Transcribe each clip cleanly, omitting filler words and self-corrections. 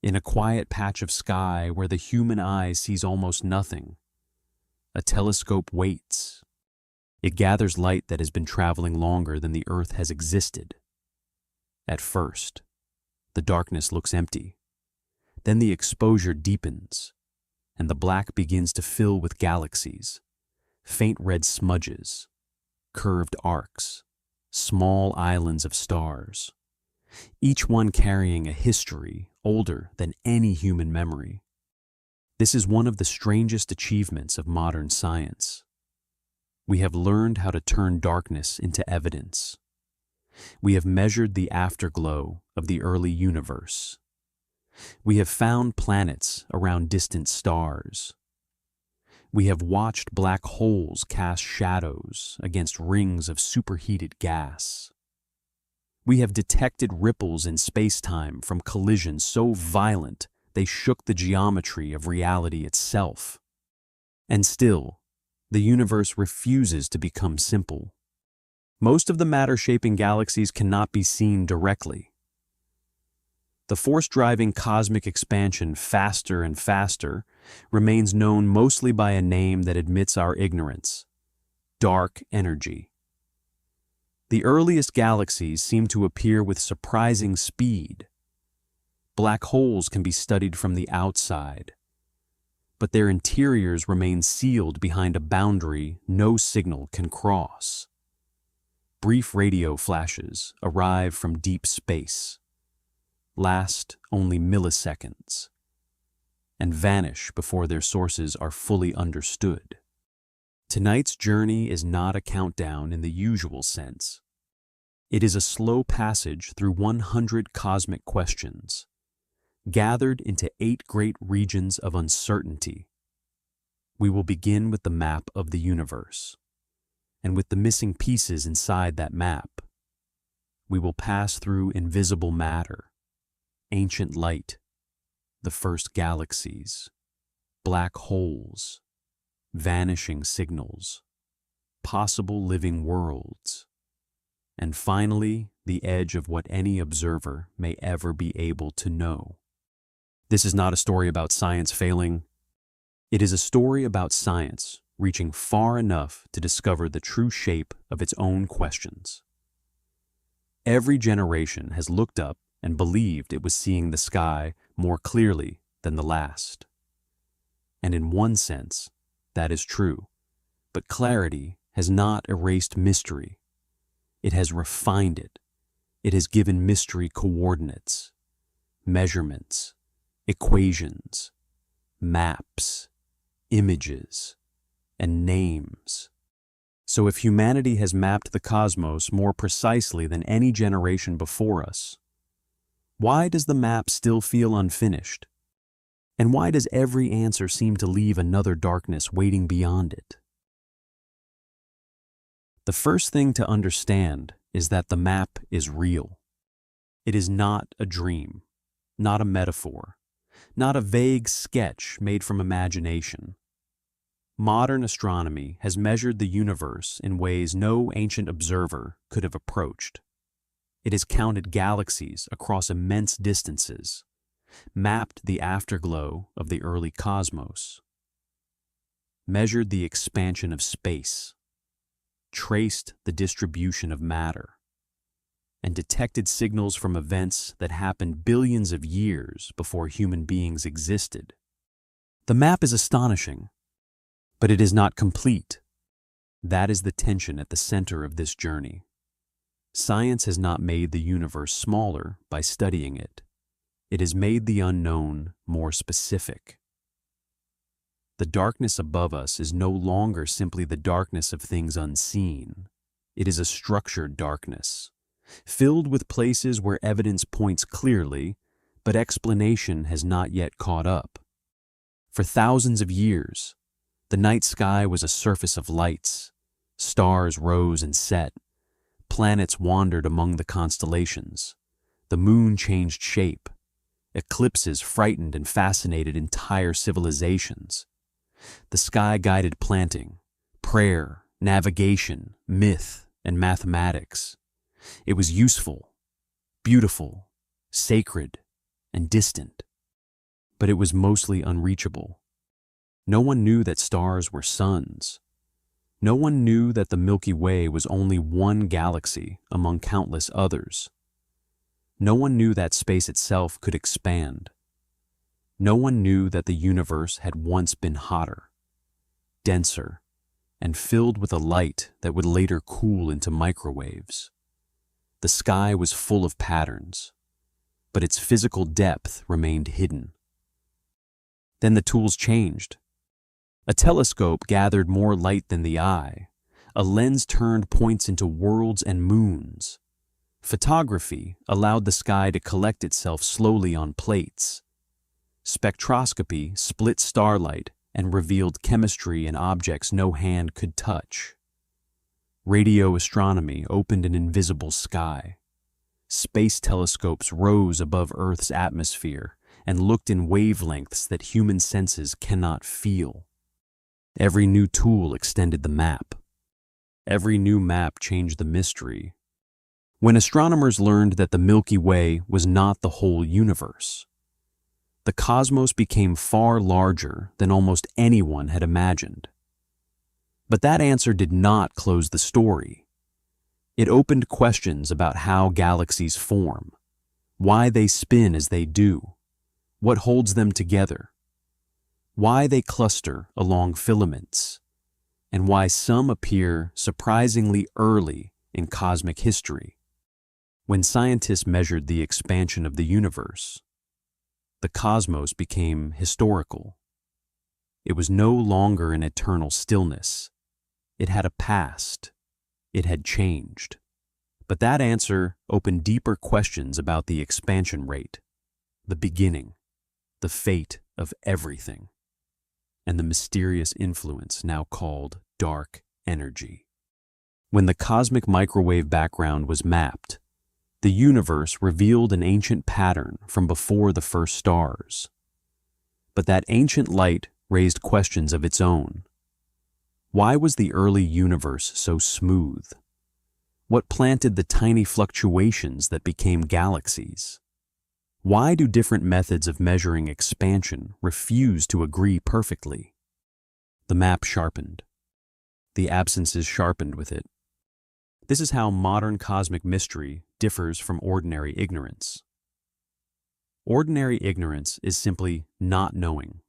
In a quiet patch of sky where the human eye sees almost nothing, a telescope waits. It gathers light that has been traveling longer than the Earth has existed. At first, the darkness looks empty. Then the exposure deepens, and the black begins to fill with galaxies, faint red smudges, curved arcs, small islands of stars, each one carrying a history older than any human memory. This is one of the strangest achievements of modern science. We have learned how to turn darkness into evidence. We have measured the afterglow of the early universe. We have found planets around distant stars. We have watched black holes cast shadows against rings of superheated gas. We have detected ripples in space-time from collisions so violent they shook the geometry of reality itself. And still, the universe refuses to become simple. Most of the matter-shaping galaxies cannot be seen directly. The force driving cosmic expansion faster and faster remains known mostly by a name that admits our ignorance: dark energy. The earliest galaxies seem to appear with surprising speed. Black holes can be studied from the outside, but their interiors remain sealed behind a boundary no signal can cross. Brief radio flashes arrive from deep space, last only milliseconds, and vanish before their sources are fully understood. Tonight's journey is not a countdown in the usual sense. It is a slow passage through 100 cosmic questions, gathered into 8 great regions of uncertainty. We will begin with the map of the universe, and with the missing pieces inside that map. We will pass through invisible matter, ancient light, the first galaxies, black holes, vanishing signals, possible living worlds, and finally, the edge of what any observer may ever be able to know. This is not a story about science failing. It is a story about science reaching far enough to discover the true shape of its own questions. Every generation has looked up and believed it was seeing the sky more clearly than the last. And in one sense, that is true. But clarity has not erased mystery. It has refined it. It has given mystery coordinates, measurements, equations, maps, images, and names. So if humanity has mapped the cosmos more precisely than any generation before us, why does the map still feel unfinished? And why does every answer seem to leave another darkness waiting beyond it? The first thing to understand is that the map is real. It is not a dream, not a metaphor, not a vague sketch made from imagination. Modern astronomy has measured the universe in ways no ancient observer could have approached. It has counted galaxies across immense distances, mapped the afterglow of the early cosmos, measured the expansion of space, traced the distribution of matter, and detected signals from events that happened billions of years before human beings existed. The map is astonishing, but it is not complete. That is the tension at the center of this journey. Science has not made the universe smaller by studying it. It has made the unknown more specific. The darkness above us is no longer simply the darkness of things unseen. It is a structured darkness, filled with places where evidence points clearly, but explanation has not yet caught up. For thousands of years, the night sky was a surface of lights. Stars rose and set. Planets wandered among the constellations. The moon changed shape. Eclipses frightened and fascinated entire civilizations. The sky guided planting, prayer, navigation, myth, and mathematics. It was useful, beautiful, sacred, and distant. but it was mostly unreachable. No one knew that stars were suns. No one knew that the Milky Way was only one galaxy among countless others. No one knew that space itself could expand. No one knew that the universe had once been hotter, denser, and filled with a light that would later cool into microwaves. The sky was full of patterns, but its physical depth remained hidden. Then the tools changed. A telescope gathered more light than the eye. A lens turned points into worlds and moons. Photography allowed the sky to collect itself slowly on plates. Spectroscopy split starlight and revealed chemistry in objects no hand could touch. Radio astronomy opened an invisible sky. Space telescopes rose above Earth's atmosphere and looked in wavelengths that human senses cannot feel. Every new tool extended the map. Every new map changed the mystery. When astronomers learned that the Milky Way was not the whole universe, the cosmos became far larger than almost anyone had imagined. But that answer did not close the story. It opened questions about how galaxies form, why they spin as they do, what holds them together, why they cluster along filaments, and why some appear surprisingly early in cosmic history. When scientists measured the expansion of the universe, the cosmos became historical. It was no longer an eternal stillness. It had a past. It had changed. But that answer opened deeper questions about the expansion rate, the beginning, the fate of everything, and the mysterious influence now called dark energy. When the cosmic microwave background was mapped, the universe revealed an ancient pattern from before the first stars. But that ancient light raised questions of its own. Why was the early universe so smooth? What planted the tiny fluctuations that became galaxies? Why do different methods of measuring expansion refuse to agree perfectly? The map sharpened. The absences sharpened with it. This is how modern cosmic mystery differs from ordinary ignorance. Ordinary ignorance is simply not knowing.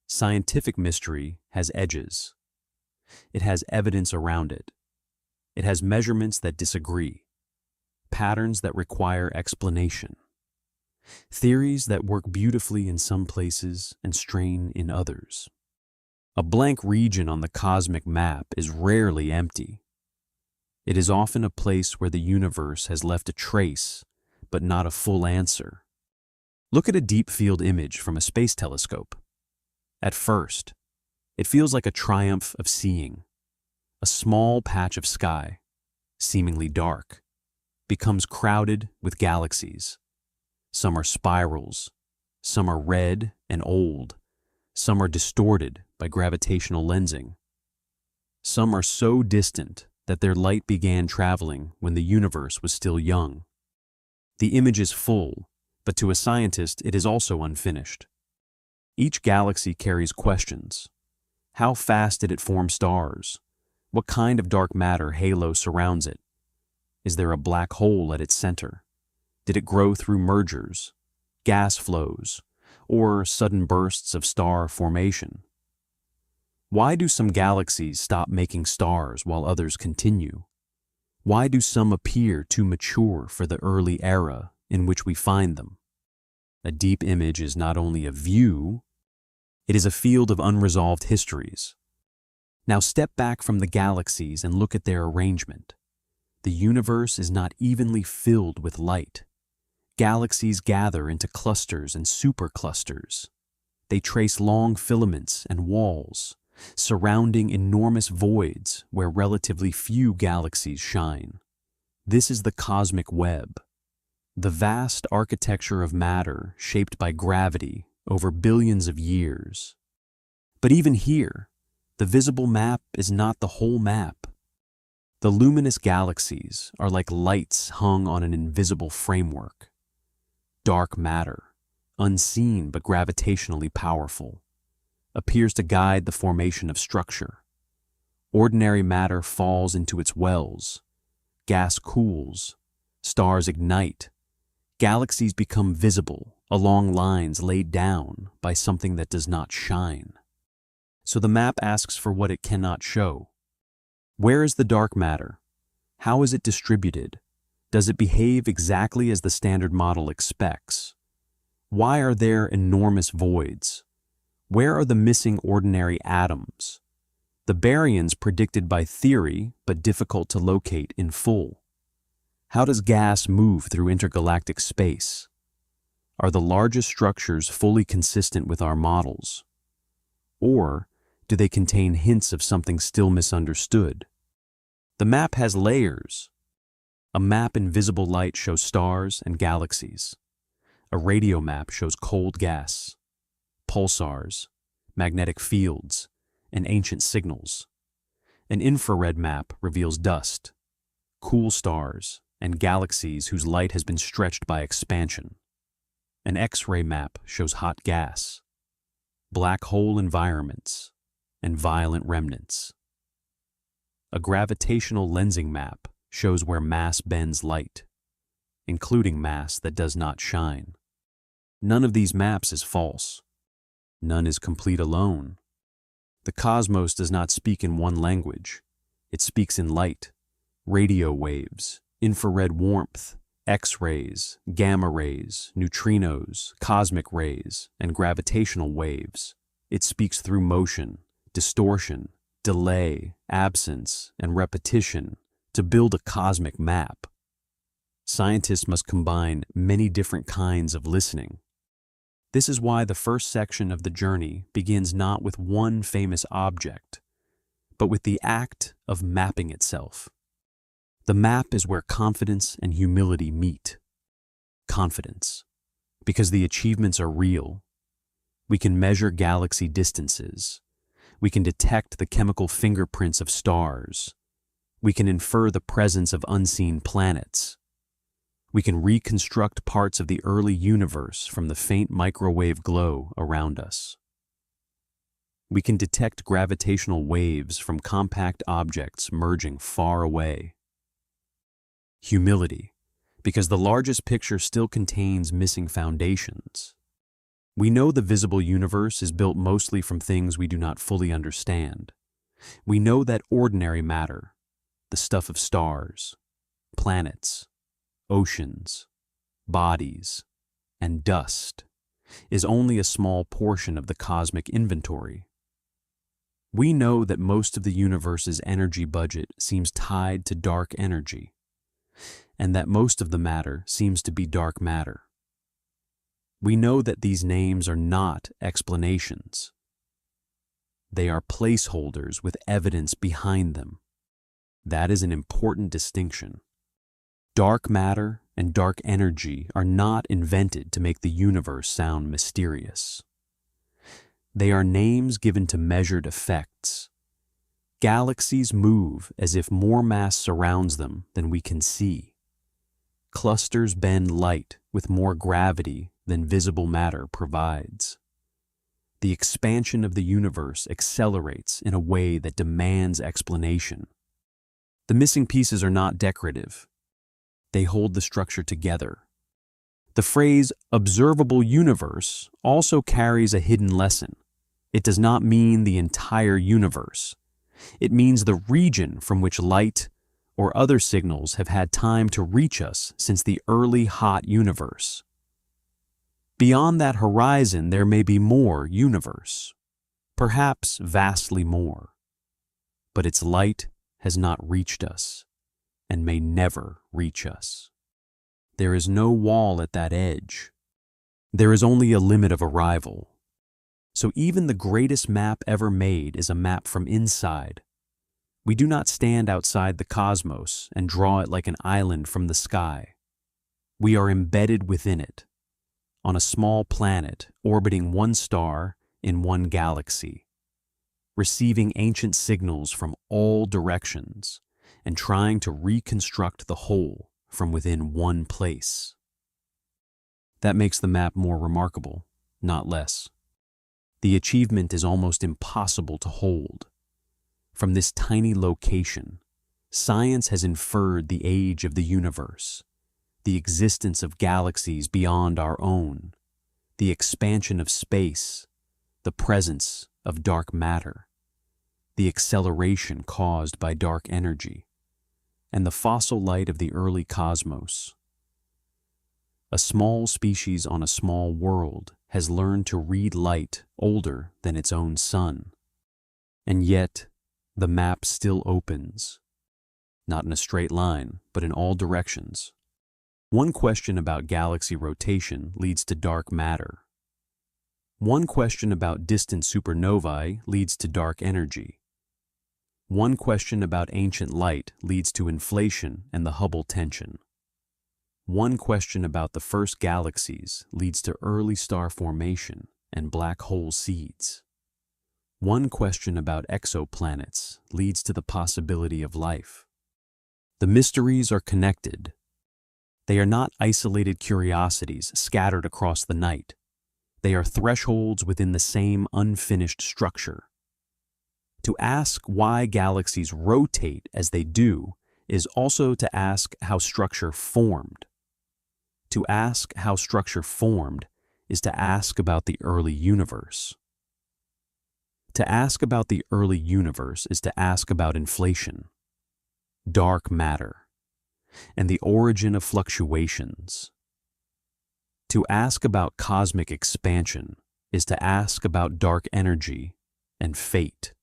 Scientific mystery has edges. It has evidence around it. It has measurements that disagree, patterns that require explanation, theories that work beautifully in some places and strain in others. A blank region on the cosmic map is rarely empty. It is often a place where the universe has left a trace, but not a full answer. Look at a deep field image from a space telescope. At first, it feels like a triumph of seeing. A small patch of sky, seemingly dark, becomes crowded with galaxies. Some are spirals, some are red and old, some are distorted by gravitational lensing. Some are so distant that their light began traveling when the universe was still young. The image is full, but to a scientist it is also unfinished. Each galaxy carries questions. How fast did it form stars? What kind of dark matter halo surrounds it? Is there a black hole at its center? Did it grow through mergers, gas flows, or sudden bursts of star formation? Why do some galaxies stop making stars while others continue? Why do some appear too mature for the early era in which we find them? A deep image is not only a view, it is a field of unresolved histories. Now step back from the galaxies and look at their arrangement. The universe is not evenly filled with light. Galaxies gather into clusters and superclusters. They trace long filaments and walls, surrounding enormous voids where relatively few galaxies shine. This is the cosmic web, the vast architecture of matter shaped by gravity over billions of years. But even here, the visible map is not the whole map. The luminous galaxies are like lights hung on an invisible framework. Dark matter, unseen but gravitationally powerful, appears to guide the formation of structure. Ordinary matter falls into its wells, gas cools, stars ignite, galaxies become visible along lines laid down by something that does not shine. So the map asks for what it cannot show. Where is the dark matter? How is it distributed? Does it behave exactly as the standard model expects? Why are there enormous voids? Where are the missing ordinary atoms? The baryons predicted by theory, but difficult to locate in full. How does gas move through intergalactic space? Are the largest structures fully consistent with our models? Or do they contain hints of something still misunderstood? The map has layers. A map in visible light shows stars and galaxies. A radio map shows cold gas, pulsars, magnetic fields, and ancient signals. An infrared map reveals dust, cool stars, and galaxies whose light has been stretched by expansion. An X-ray map shows hot gas, black hole environments, and violent remnants. A gravitational lensing map shows where mass bends light, including mass that does not shine. None of these maps is false. None is complete alone. The cosmos does not speak in one language. It speaks in light, radio waves, infrared warmth, X-rays, gamma rays, neutrinos, cosmic rays, and gravitational waves. It speaks through motion, distortion, delay, absence, and repetition to build a cosmic map. Scientists must combine many different kinds of listening. This is why the first section of the journey begins not with one famous object, but with the act of mapping itself. The map is where confidence and humility meet. Confidence, because the achievements are real. We can measure galaxy distances. We can detect the chemical fingerprints of stars. We can infer the presence of unseen planets. We can reconstruct parts of the early universe from the faint microwave glow around us. We can detect gravitational waves from compact objects merging far away. Humility, because the largest picture still contains missing foundations. We know the visible universe is built mostly from things we do not fully understand. We know that ordinary matter, the stuff of stars, planets, oceans, bodies, and dust, is only a small portion of the cosmic inventory. We know that most of the universe's energy budget seems tied to dark energy, and that most of the matter seems to be dark matter. We know that these names are not explanations. They are placeholders with evidence behind them. That is an important distinction. Dark matter and dark energy are not invented to make the universe sound mysterious. They are names given to measured effects. Galaxies move as if more mass surrounds them than we can see. Clusters bend light with more gravity than visible matter provides. The expansion of the universe accelerates in a way that demands explanation. The missing pieces are not decorative. They hold the structure together. The phrase observable universe also carries a hidden lesson. It does not mean the entire universe. It means the region from which light or other signals have had time to reach us since the early hot universe. Beyond that horizon, there may be more universe, perhaps vastly more. But its light has not reached us and may never reach us. There is no wall at that edge. There is only a limit of arrival. So even the greatest map ever made is a map from inside. We do not stand outside the cosmos and draw it like an island from the sky. We are embedded within it, on a small planet orbiting one star in one galaxy, receiving ancient signals from all directions and trying to reconstruct the whole from within one place. That makes the map more remarkable, not less. The achievement is almost impossible to hold. From this tiny location, science has inferred the age of the universe, the existence of galaxies beyond our own, the expansion of space, the presence of dark matter, the acceleration caused by dark energy, and the fossil light of the early cosmos. A small species on a small world has learned to read light older than its own sun. And yet, the map still opens. Not in a straight line, but in all directions. One question about galaxy rotation leads to dark matter. One question about distant supernovae leads to dark energy. One question about ancient light leads to inflation and the Hubble tension. One question about the first galaxies leads to early star formation and black hole seeds. One question about exoplanets leads to the possibility of life. The mysteries are connected. They are not isolated curiosities scattered across the night. They are thresholds within the same unfinished structure. To ask why galaxies rotate as they do is also to ask how structure formed. To ask how structure formed is to ask about the early universe. To ask about the early universe is to ask about inflation, dark matter, and the origin of fluctuations. To ask about cosmic expansion is to ask about dark energy and fate.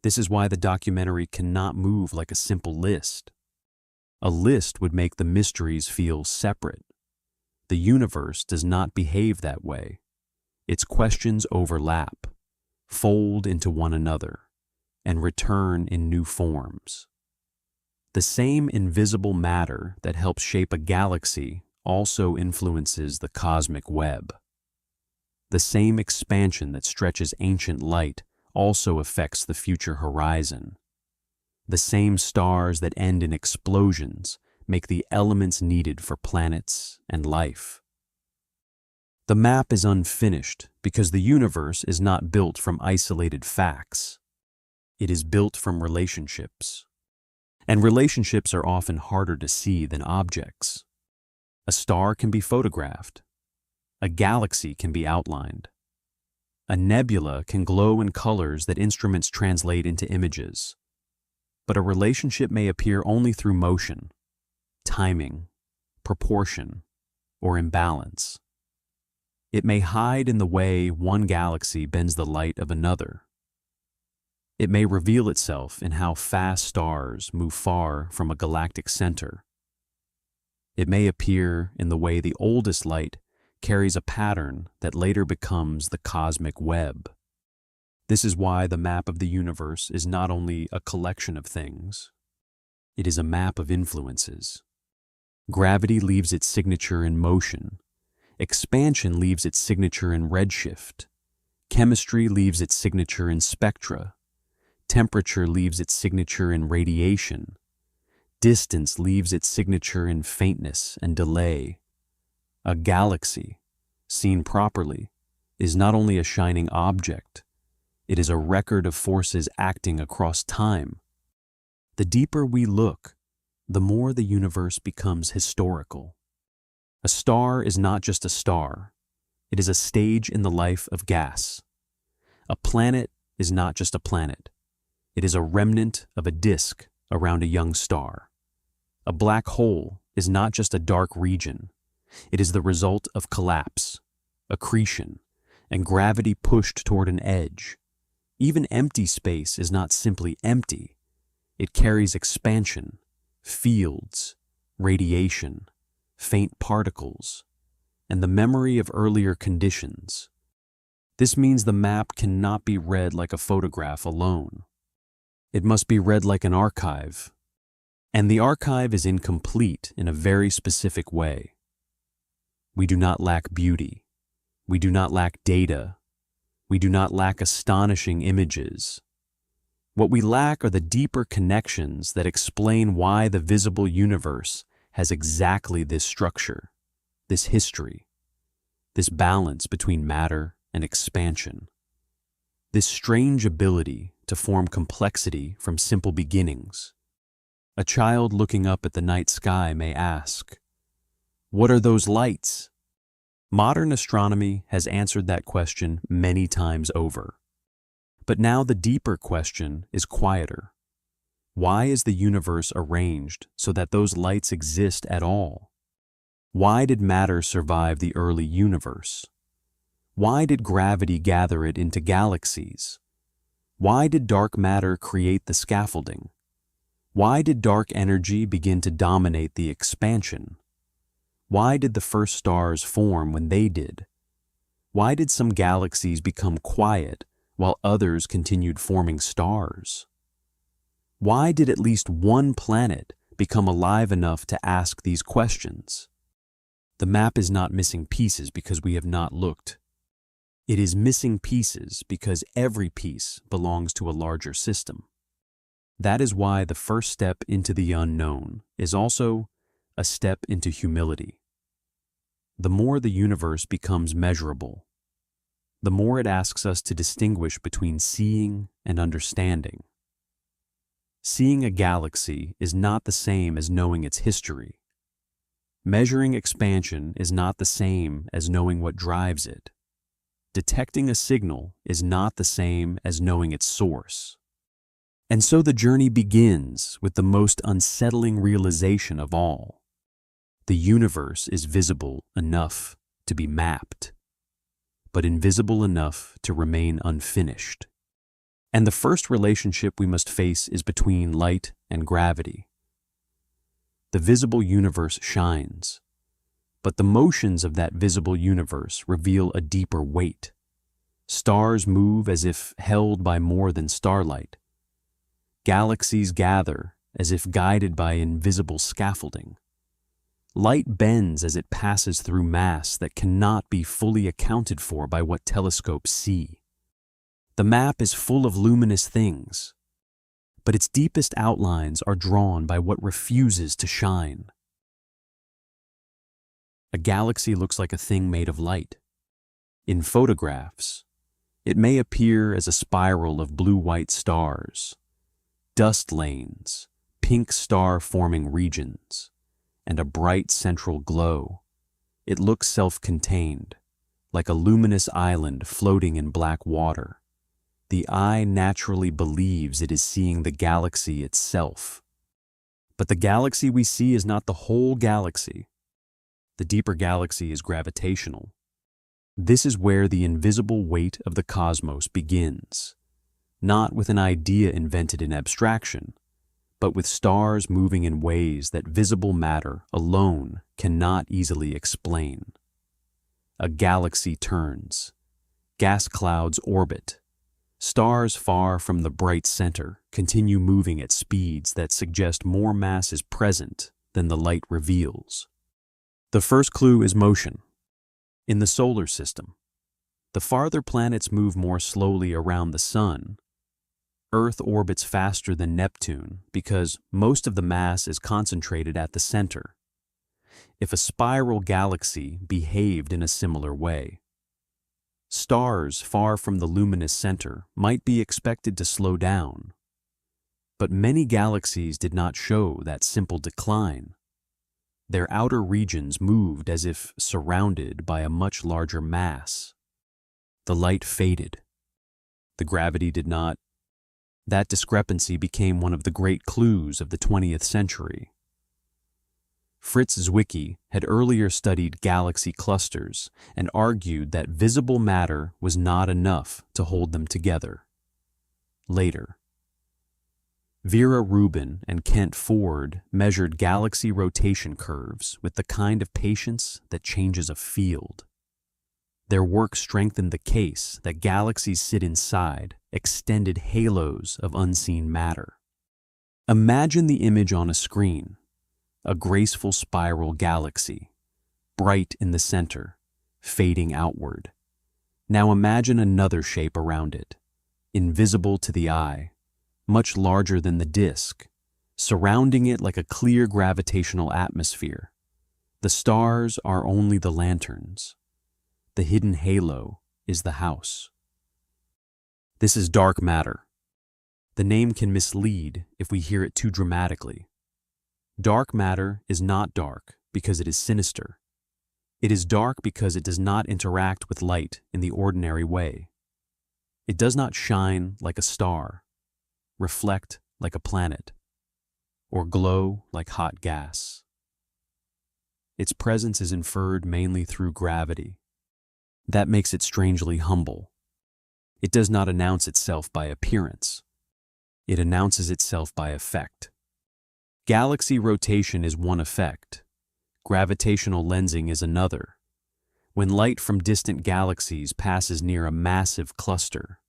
This is why the documentary cannot move like a simple list. A list would make the mysteries feel separate. The universe does not behave that way. Its questions overlap, fold into one another, and return in new forms. The same invisible matter that helps shape a galaxy also influences the cosmic web. The same expansion that stretches ancient light also affects the future horizon. The same stars that end in explosions make the elements needed for planets and life. The map is unfinished because the universe is not built from isolated facts. It is built from relationships. And relationships are often harder to see than objects. A star can be photographed. A galaxy can be outlined. A nebula can glow in colors that instruments translate into images. But a relationship may appear only through motion, timing, proportion, or imbalance. It may hide in the way one galaxy bends the light of another. It may reveal itself in how fast stars move far from a galactic center. It may appear in the way the oldest light carries a pattern that later becomes the cosmic web. This is why the map of the universe is not only a collection of things, it is a map of influences. Gravity leaves its signature in motion. Expansion leaves its signature in redshift. Chemistry leaves its signature in spectra. Temperature leaves its signature in radiation. Distance leaves its signature in faintness and delay. A galaxy, seen properly, is not only a shining object, it is a record of forces acting across time. The deeper we look, the more the universe becomes historical. A star is not just a star, it is a stage in the life of gas. A planet is not just a planet, it is a remnant of a disk around a young star. A black hole is not just a dark region, it is the result of collapse, accretion, and gravity pushed toward an edge. Even empty space is not simply empty, it carries expansion, fields, radiation, faint particles, and the memory of earlier conditions. This means the map cannot be read like a photograph alone. It must be read like an archive, and the archive is incomplete in a very specific way. We do not lack beauty. We do not lack data. We do not lack astonishing images. What we lack are the deeper connections that explain why the visible universe has exactly this structure, this history, this balance between matter and expansion, this strange ability to form complexity from simple beginnings. A child looking up at the night sky may ask, "What are those lights?" Modern astronomy has answered that question many times over. But now the deeper question is quieter. Why is the universe arranged so that those lights exist at all? Why did matter survive the early universe? Why did gravity gather it into galaxies? Why did dark matter create the scaffolding? Why did dark energy begin to dominate the expansion? Why did the first stars form when they did? Why did some galaxies become quiet while others continued forming stars? Why did at least one planet become alive enough to ask these questions? The map is not missing pieces because we have not looked. It is missing pieces because every piece belongs to a larger system. That is why the first step into the unknown is also a step into humility. The more the universe becomes measurable, the more it asks us to distinguish between seeing and understanding. Seeing a galaxy is not the same as knowing its history. Measuring expansion is not the same as knowing what drives it. Detecting a signal is not the same as knowing its source. And so the journey begins with the most unsettling realization of all. The universe is visible enough to be mapped, but invisible enough to remain unfinished. And the first relationship we must face is between light and gravity. The visible universe shines, but the motions of that visible universe reveal a deeper weight. Stars move as if held by more than starlight. Galaxies gather as if guided by invisible scaffolding. Light bends as it passes through mass that cannot be fully accounted for by what telescopes see. The map is full of luminous things, but its deepest outlines are drawn by what refuses to shine. A galaxy looks like a thing made of light. In photographs, it may appear as a spiral of blue-white stars, dust lanes, pink star-forming regions, and a bright central glow. It looks self-contained, like a luminous island floating in black water. The eye naturally believes it is seeing the galaxy itself. But the galaxy we see is not the whole galaxy. The deeper galaxy is gravitational. This is where the invisible weight of the cosmos begins, not with an idea invented in abstraction, but with stars moving in ways that visible matter alone cannot easily explain. A galaxy turns. Gas clouds orbit. Stars far from the bright center continue moving at speeds that suggest more mass is present than the light reveals. The first clue is motion. In the solar system, the farther planets move more slowly around the sun. Earth orbits faster than Neptune because most of the mass is concentrated at the center. If a spiral galaxy behaved in a similar way, stars far from the luminous center might be expected to slow down. But many galaxies did not show that simple decline. Their outer regions moved as if surrounded by a much larger mass. The light faded. The gravity did not. That discrepancy became one of the great clues of the 20th century. Fritz Zwicky had earlier studied galaxy clusters and argued that visible matter was not enough to hold them together. Later, Vera Rubin and Kent Ford measured galaxy rotation curves with the kind of patience that changes a field. Their work strengthened the case that galaxies sit inside extended halos of unseen matter. Imagine the image on a screen, a graceful spiral galaxy, bright in the center, fading outward. Now imagine another shape around it, invisible to the eye, much larger than the disk, surrounding it like a clear gravitational atmosphere. The stars are only the lanterns. The hidden halo is the house. This is dark matter. The name can mislead if we hear it too dramatically. Dark matter is not dark because it is sinister. It is dark because it does not interact with light in the ordinary way. It does not shine like a star, reflect like a planet, or glow like hot gas. Its presence is inferred mainly through gravity. That makes it strangely humble. It does not announce itself by appearance. It announces itself by effect. Galaxy rotation is one effect. Gravitational lensing is another. When light from distant galaxies passes near a massive cluster,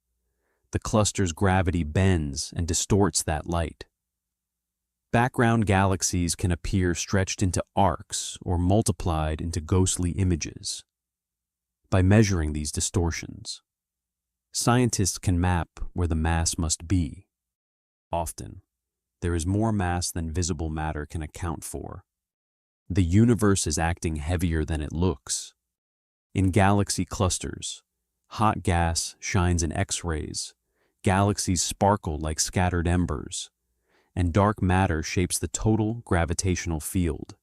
the cluster's gravity bends and distorts that light. Background galaxies can appear stretched into arcs or multiplied into ghostly images. By measuring these distortions, scientists can map where the mass must be. Often, there is more mass than visible matter can account for. The universe is acting heavier than it looks. In galaxy clusters, hot gas shines in X-rays, galaxies sparkle like scattered embers, and dark matter shapes the total gravitational field.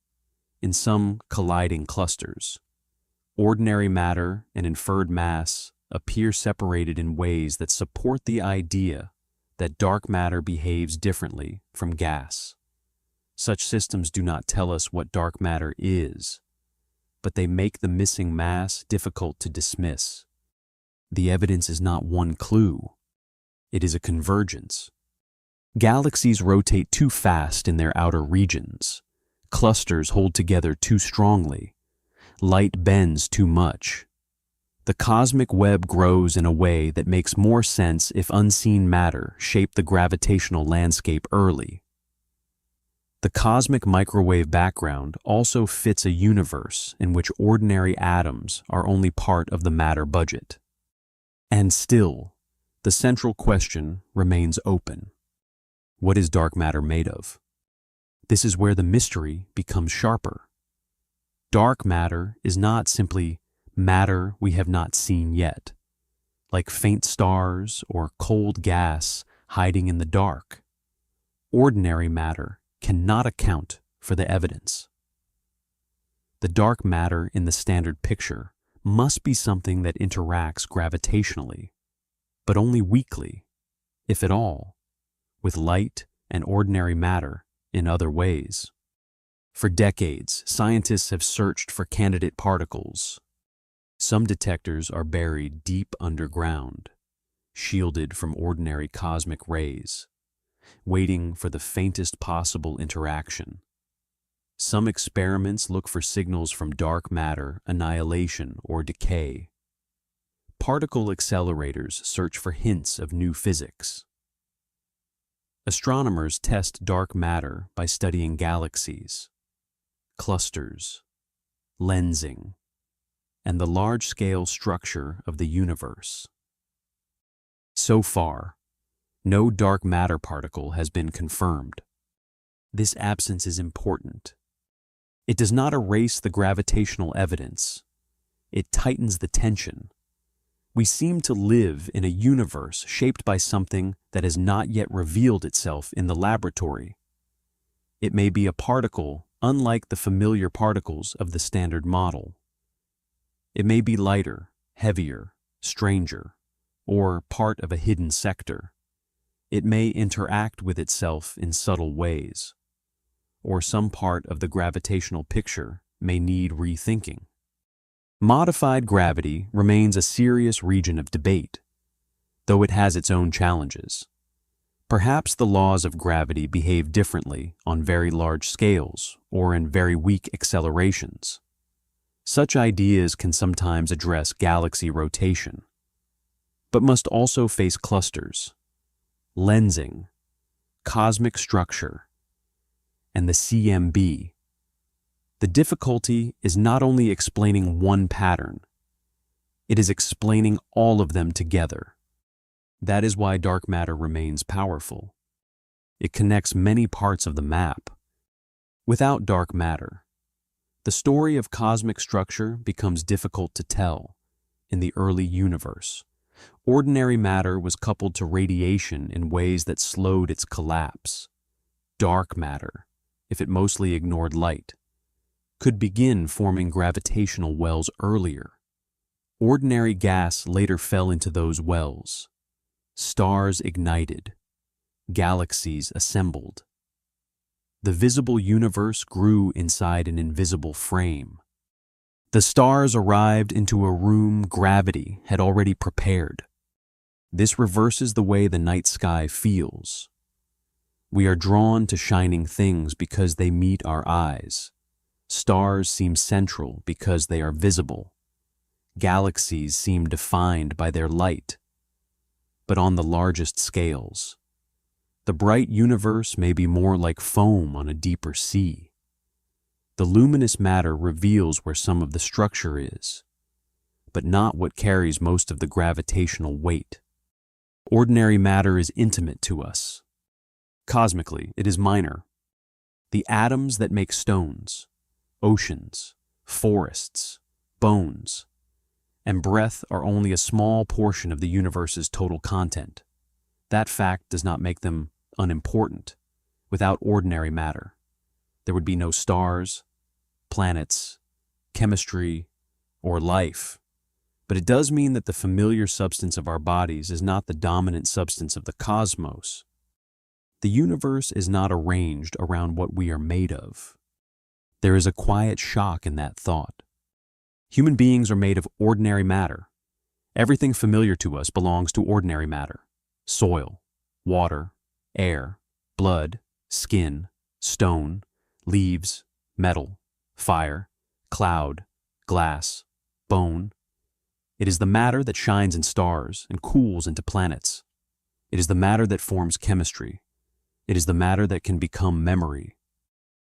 In some colliding clusters, ordinary matter and inferred mass appear separated in ways that support the idea that dark matter behaves differently from gas. Such systems do not tell us what dark matter is, but they make the missing mass difficult to dismiss. The evidence is not one clue. It is a convergence. Galaxies rotate too fast in their outer regions. Clusters hold together too strongly. Light bends too much. The cosmic web grows in a way that makes more sense if unseen matter shaped the gravitational landscape early. The cosmic microwave background also fits a universe in which ordinary atoms are only part of the matter budget. And still, the central question remains open. What is dark matter made of? This is where the mystery becomes sharper. Dark matter is not simply matter we have not seen yet, like faint stars or cold gas hiding in the dark. Ordinary matter cannot account for the evidence. The dark matter in the standard picture must be something that interacts gravitationally, but only weakly, if at all, with light and ordinary matter in other ways. For decades, scientists have searched for candidate particles. Some detectors are buried deep underground, shielded from ordinary cosmic rays, waiting for the faintest possible interaction. Some experiments look for signals from dark matter, annihilation, or decay. Particle accelerators search for hints of new physics. Astronomers test dark matter by studying galaxies, clusters, lensing, and the large-scale structure of the universe. So far, no dark matter particle has been confirmed. This absence is important. It does not erase the gravitational evidence. It tightens the tension. We seem to live in a universe shaped by something that has not yet revealed itself in the laboratory. It may be a particle unlike the familiar particles of the standard model. It may be lighter, heavier, stranger, or part of a hidden sector. It may interact with itself in subtle ways, or some part of the gravitational picture may need rethinking. Modified gravity remains a serious region of debate, though it has its own challenges. Perhaps the laws of gravity behave differently on very large scales or in very weak accelerations. Such ideas can sometimes address galaxy rotation, but must also face clusters, lensing, cosmic structure, and the CMB. The difficulty is not only explaining one pattern, it is explaining all of them together. That is why dark matter remains powerful. It connects many parts of the map. Without dark matter, the story of cosmic structure becomes difficult to tell in the early universe. Ordinary matter was coupled to radiation in ways that slowed its collapse. Dark matter, if it mostly ignored light, could begin forming gravitational wells earlier. Ordinary gas later fell into those wells. Stars ignited. Galaxies assembled. The visible universe grew inside an invisible frame. The stars arrived into a room gravity had already prepared. This reverses the way the night sky feels. We are drawn to shining things because they meet our eyes. Stars seem central because they are visible. Galaxies seem defined by their light. But on the largest scales, the bright universe may be more like foam on a deeper sea. The luminous matter reveals where some of the structure is, but not what carries most of the gravitational weight. Ordinary matter is intimate to us. Cosmically, it is minor. The atoms that make stones, oceans, forests, bones, and breath are only a small portion of the universe's total content. That fact does not make them unimportant. Without ordinary matter, there would be no stars, planets, chemistry, or life. But it does mean that the familiar substance of our bodies is not the dominant substance of the cosmos. The universe is not arranged around what we are made of. There is a quiet shock in that thought. Human beings are made of ordinary matter. Everything familiar to us belongs to ordinary matter: soil, water, air, blood, skin, stone, leaves, metal, fire, cloud, glass, bone. It is the matter that shines in stars and cools into planets. It is the matter that forms chemistry. It is the matter that can become memory.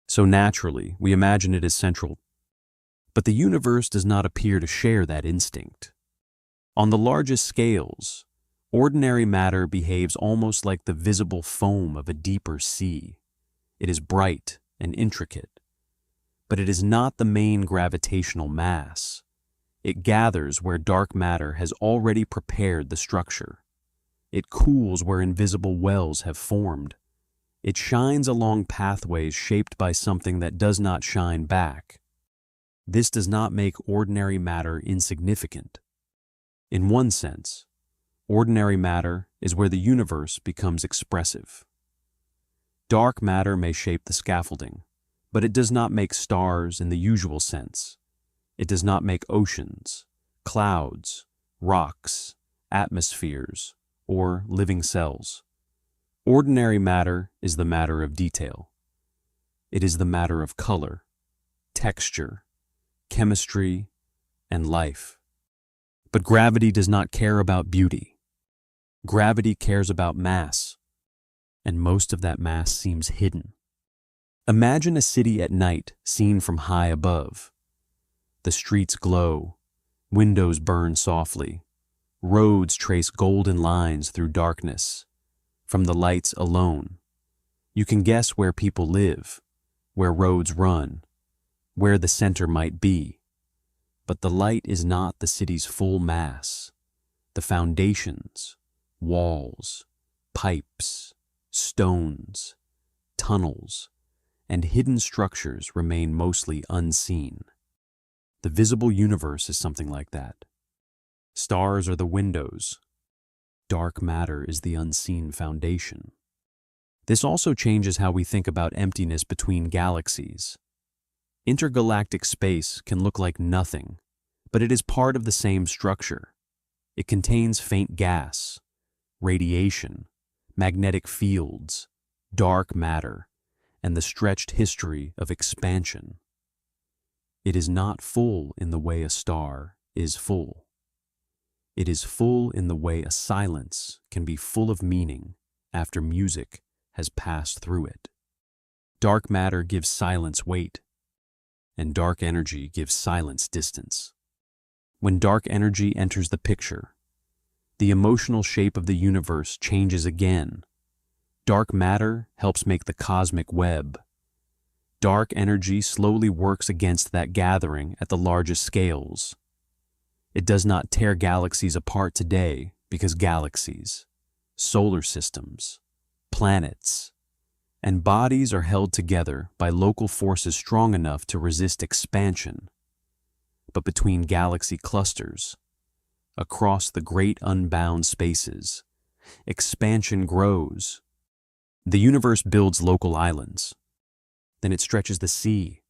So naturally, we imagine it as central. But the universe does not appear to share that instinct. On the largest scales, ordinary matter behaves almost like the visible foam of a deeper sea. It is bright and intricate, but it is not the main gravitational mass. It gathers where dark matter has already prepared the structure. It cools where invisible wells have formed. It shines along pathways shaped by something that does not shine back. This does not make ordinary matter insignificant. In one sense, ordinary matter is where the universe becomes expressive. Dark matter may shape the scaffolding, but it does not make stars in the usual sense. It does not make oceans, clouds, rocks, atmospheres, or living cells. Ordinary matter is the matter of detail. It is the matter of color, texture, chemistry, and life. But gravity does not care about beauty. Gravity cares about mass, and most of that mass seems hidden. Imagine a city at night seen from high above. The streets glow, windows burn softly, roads trace golden lines through darkness. From the lights alone, you can guess where people live, where roads run, where the center might be. But the light is not the city's full mass. The foundations, walls, pipes, stones, tunnels, and hidden structures remain mostly unseen. The visible universe is something like that. Stars are the windows. Dark matter is the unseen foundation. This also changes how we think about emptiness between galaxies. Intergalactic space can look like nothing, but it is part of the same structure. It contains faint gas, radiation, magnetic fields, dark matter, and the stretched history of expansion. It is not full in the way a star is full. It is full in the way a silence can be full of meaning after music has passed through it. Dark matter gives silence weight, and dark energy gives silence distance. When dark energy enters the picture, the emotional shape of the universe changes again. Dark matter helps make the cosmic web. Dark energy slowly works against that gathering at the largest scales. It does not tear galaxies apart today because galaxies, solar systems, planets, and bodies are held together by local forces strong enough to resist expansion. But between galaxy clusters, across the great unbound spaces, expansion grows. The universe builds local islands. Then it stretches the sea.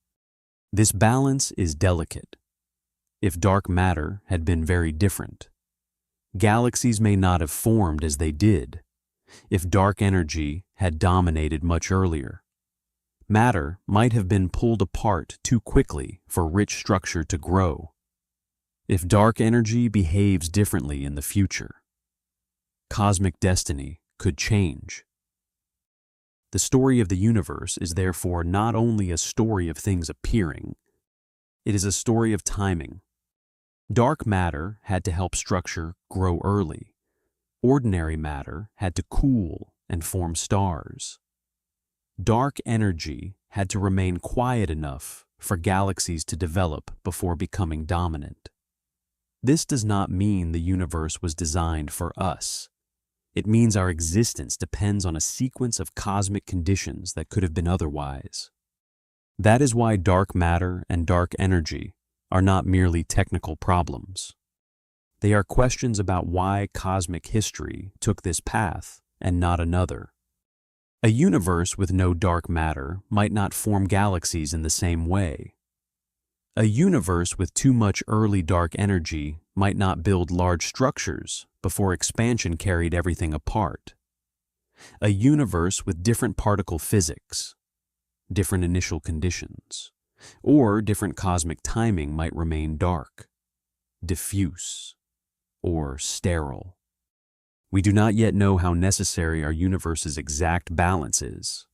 This balance is delicate. If dark matter had been very different, galaxies may not have formed as they did. If dark energy had dominated much earlier, matter might have been pulled apart too quickly for rich structure to grow. If dark energy behaves differently in the future, cosmic destiny could change. The story of the universe is therefore not only a story of things appearing, it is a story of timing. Dark matter had to help structure grow early. Ordinary matter had to cool and form stars. Dark energy had to remain quiet enough for galaxies to develop before becoming dominant. This does not mean the universe was designed for us. It means our existence depends on a sequence of cosmic conditions that could have been otherwise. That is why dark matter and dark energy are not merely technical problems. They are questions about why cosmic history took this path and not another. A universe with no dark matter might not form galaxies in the same way. A universe with too much early dark energy might not build large structures before expansion carried everything apart. A universe with different particle physics, different initial conditions, or different cosmic timing might remain dark, diffuse, or sterile. We do not yet know how necessary our universe's exact balance is,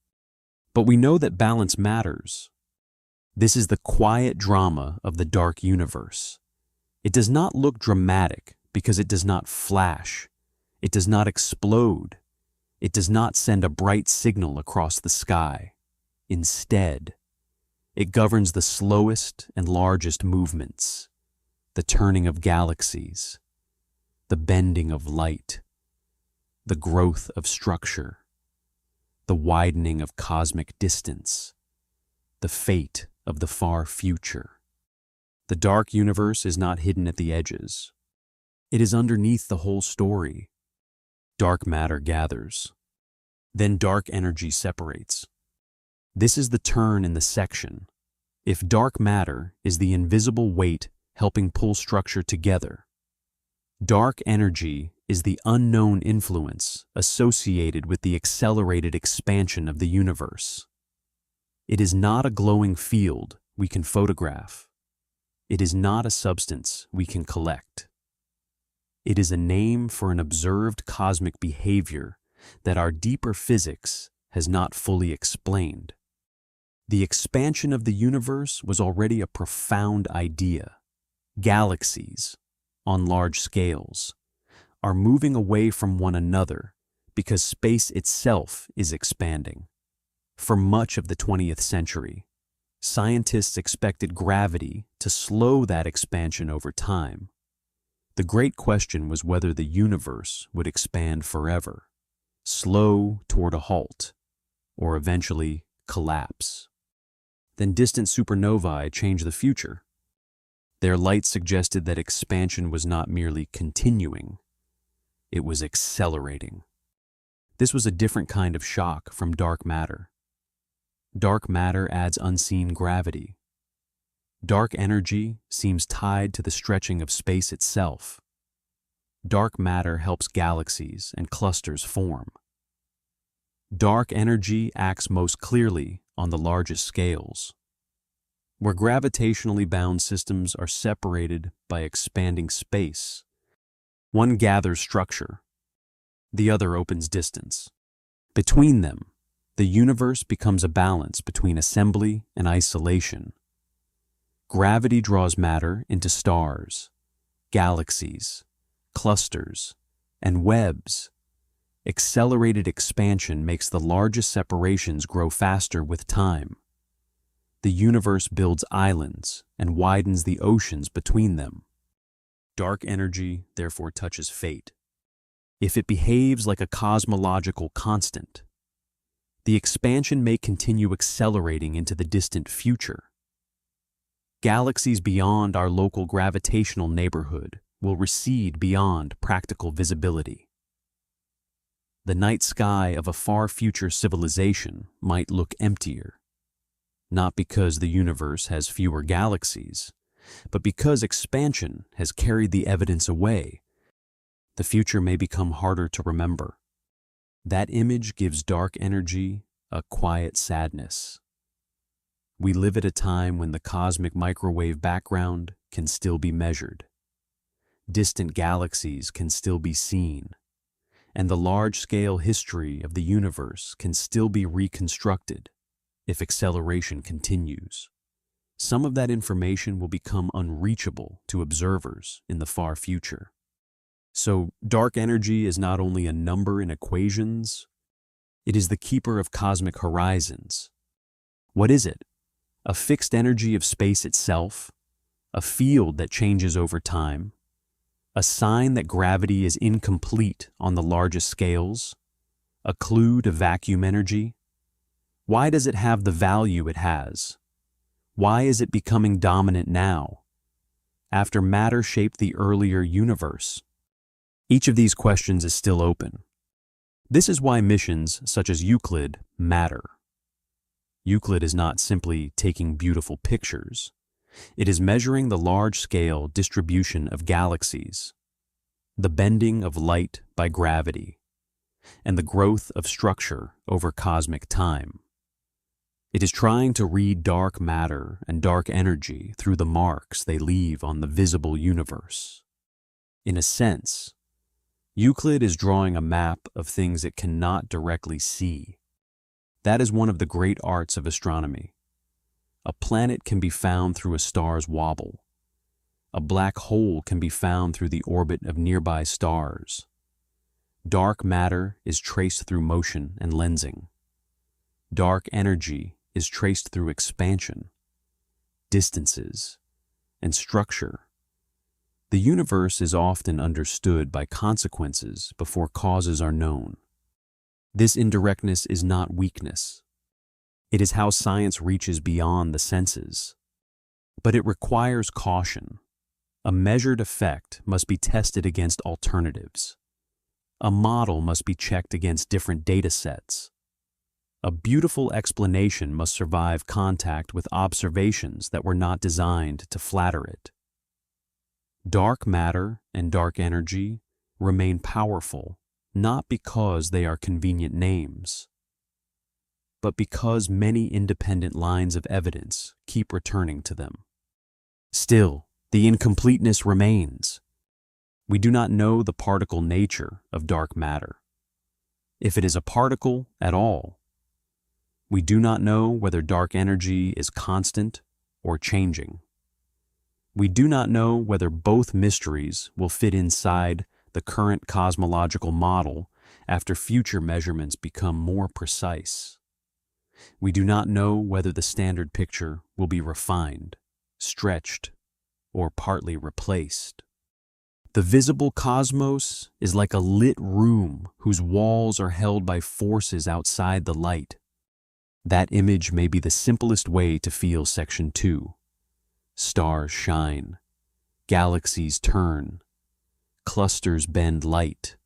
but we know that balance matters. This is the quiet drama of the dark universe. It does not look dramatic because it does not flash. It does not explode. It does not send a bright signal across the sky. Instead, it governs the slowest and largest movements, the turning of galaxies, the bending of light, the growth of structure, the widening of cosmic distance, the fate of the far future. The dark universe is not hidden at the edges. It is underneath the whole story. Dark matter gathers. Then dark energy separates. This is the turn in the section. If dark matter is the invisible weight helping pull structure together, dark energy is the unknown influence associated with the accelerated expansion of the universe. It is not a glowing field we can photograph. It is not a substance we can collect. It is a name for an observed cosmic behavior that our deeper physics has not fully explained. The expansion of the universe was already a profound idea. Galaxies, on large scales, are moving away from one another because space itself is expanding. For much of the 20th century, scientists expected gravity to slow that expansion over time. The great question was whether the universe would expand forever, slow toward a halt, or eventually collapse. Then distant supernovae changed the future. Their light suggested that expansion was not merely continuing, it was accelerating. This was a different kind of shock from dark matter. Dark matter adds unseen gravity. Dark energy seems tied to the stretching of space itself. Dark matter helps galaxies and clusters form. Dark energy acts most clearly on the largest scales, where gravitationally bound systems are separated by expanding space. One gathers structure, the other opens distance. Between them, the universe becomes a balance between assembly and isolation. Gravity draws matter into stars, galaxies, clusters, and webs. Accelerated expansion makes the largest separations grow faster with time. The universe builds islands and widens the oceans between them. Dark energy therefore touches fate. If it behaves like a cosmological constant, the expansion may continue accelerating into the distant future. Galaxies beyond our local gravitational neighborhood will recede beyond practical visibility. The night sky of a far future civilization might look emptier, not because the universe has fewer galaxies, but because expansion has carried the evidence away. The future may become harder to remember. That image gives dark energy a quiet sadness. We live at a time when the cosmic microwave background can still be measured. Distant galaxies can still be seen, and the large-scale history of the universe can still be reconstructed if acceleration continues. Some of that information will become unreachable to observers in the far future. So, dark energy is not only a number in equations, it is the keeper of cosmic horizons. What is it? A fixed energy of space itself? A field that changes over time? A sign that gravity is incomplete on the largest scales? A clue to vacuum energy? Why does it have the value it has? Why is it becoming dominant now, after matter shaped the earlier universe? Each of these questions is still open. This is why missions such as Euclid matter. Euclid is not simply taking beautiful pictures. It is measuring the large-scale distribution of galaxies, the bending of light by gravity, and the growth of structure over cosmic time. It is trying to read dark matter and dark energy through the marks they leave on the visible universe. In a sense, Euclid is drawing a map of things it cannot directly see. That is one of the great arts of astronomy. A planet can be found through a star's wobble. A black hole can be found through the orbit of nearby stars. Dark matter is traced through motion and lensing. Dark energy is traced through expansion, distances, and structure. The universe is often understood by consequences before causes are known. This indirectness is not weakness. It is how science reaches beyond the senses. But it requires caution. A measured effect must be tested against alternatives. A model must be checked against different data sets. A beautiful explanation must survive contact with observations that were not designed to flatter it. Dark matter and dark energy remain powerful not because they are convenient names, but because many independent lines of evidence keep returning to them. Still, the incompleteness remains. We do not know the particle nature of dark matter, if it is a particle at all. We do not know whether dark energy is constant or changing. We do not know whether both mysteries will fit inside the current cosmological model after future measurements become more precise. We do not know whether the standard picture will be refined, stretched, or partly replaced. The visible cosmos is like a lit room whose walls are held by forces outside the light. That image may be the simplest way to feel Section 2. Stars shine, galaxies turn, clusters bend light,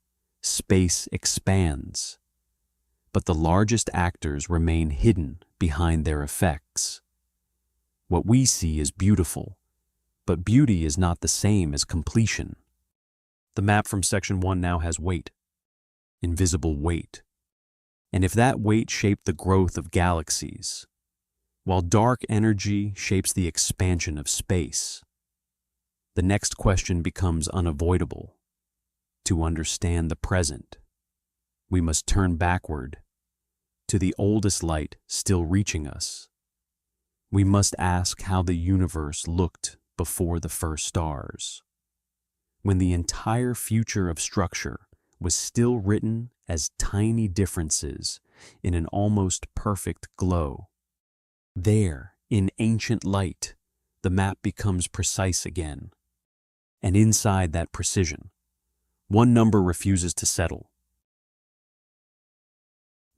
space expands. But the largest actors remain hidden behind their effects. What we see is beautiful, but beauty is not the same as completion. The map from Section 1 now has weight, invisible weight. And if that weight shaped the growth of galaxies, while dark energy shapes the expansion of space, the next question becomes unavoidable. To understand the present, we must turn backward to the oldest light still reaching us. We must ask how the universe looked before the first stars, when the entire future of structure was still written as tiny differences in an almost perfect glow. There, in ancient light, the map becomes precise again. And inside that precision, one number refuses to settle.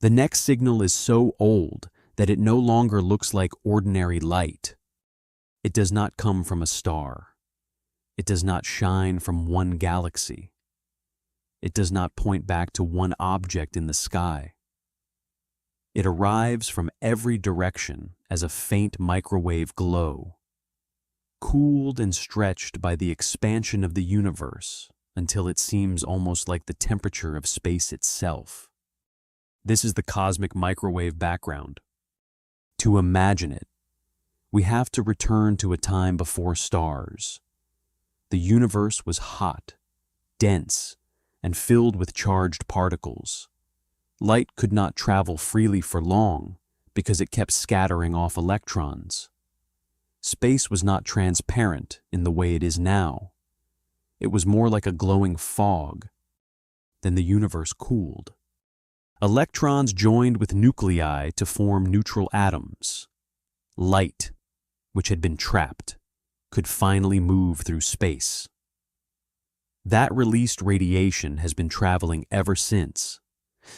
The next signal is so old that it no longer looks like ordinary light. It does not come from a star. It does not shine from one galaxy. It does not point back to one object in the sky. It arrives from every direction as a faint microwave glow, cooled and stretched by the expansion of the universe until it seems almost like the temperature of space itself. This is the cosmic microwave background. To imagine it, we have to return to a time before stars. The universe was hot, dense, and filled with charged particles. Light could not travel freely for long because it kept scattering off electrons. Space was not transparent in the way it is now. It was more like a glowing fog. Then the universe cooled. Electrons joined with nuclei to form neutral atoms. Light, which had been trapped, could finally move through space. That released radiation has been traveling ever since,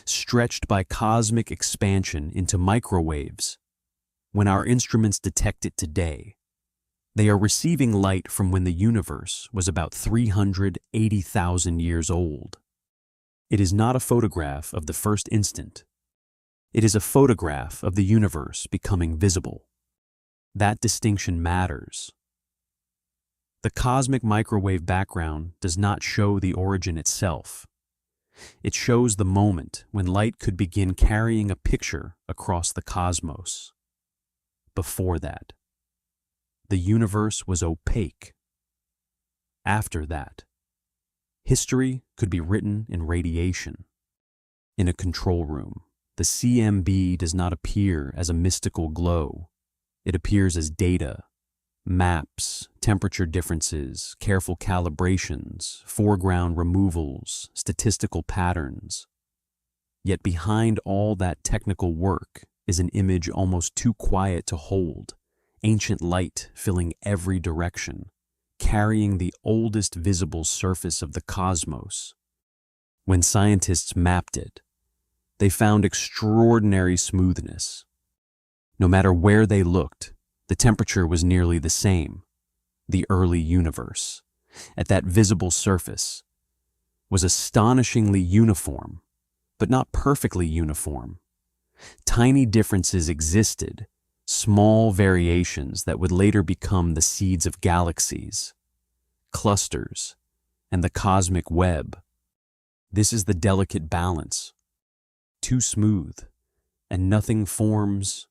stretched by cosmic expansion into microwaves. When our instruments detect it today, they are receiving light from when the universe was about 380,000 years old. It is not a photograph of the first instant. It is a photograph of the universe becoming visible. That distinction matters. The cosmic microwave background does not show the origin itself. It shows the moment when light could begin carrying a picture across the cosmos. Before that, the universe was opaque. After that, history could be written in radiation. In a control room, the CMB does not appear as a mystical glow. It appears as data, maps, temperature differences, careful calibrations, foreground removals, statistical patterns. Yet behind all that technical work is an image almost too quiet to hold, ancient light filling every direction, carrying the oldest visible surface of the cosmos. When scientists mapped it, they found extraordinary smoothness. No matter where they looked, the temperature was nearly the same. The early universe, at that visible surface, was astonishingly uniform, but not perfectly uniform. Tiny differences existed, small variations that would later become the seeds of galaxies, clusters, and the cosmic web. This is the delicate balance. Too smooth, and nothing forms;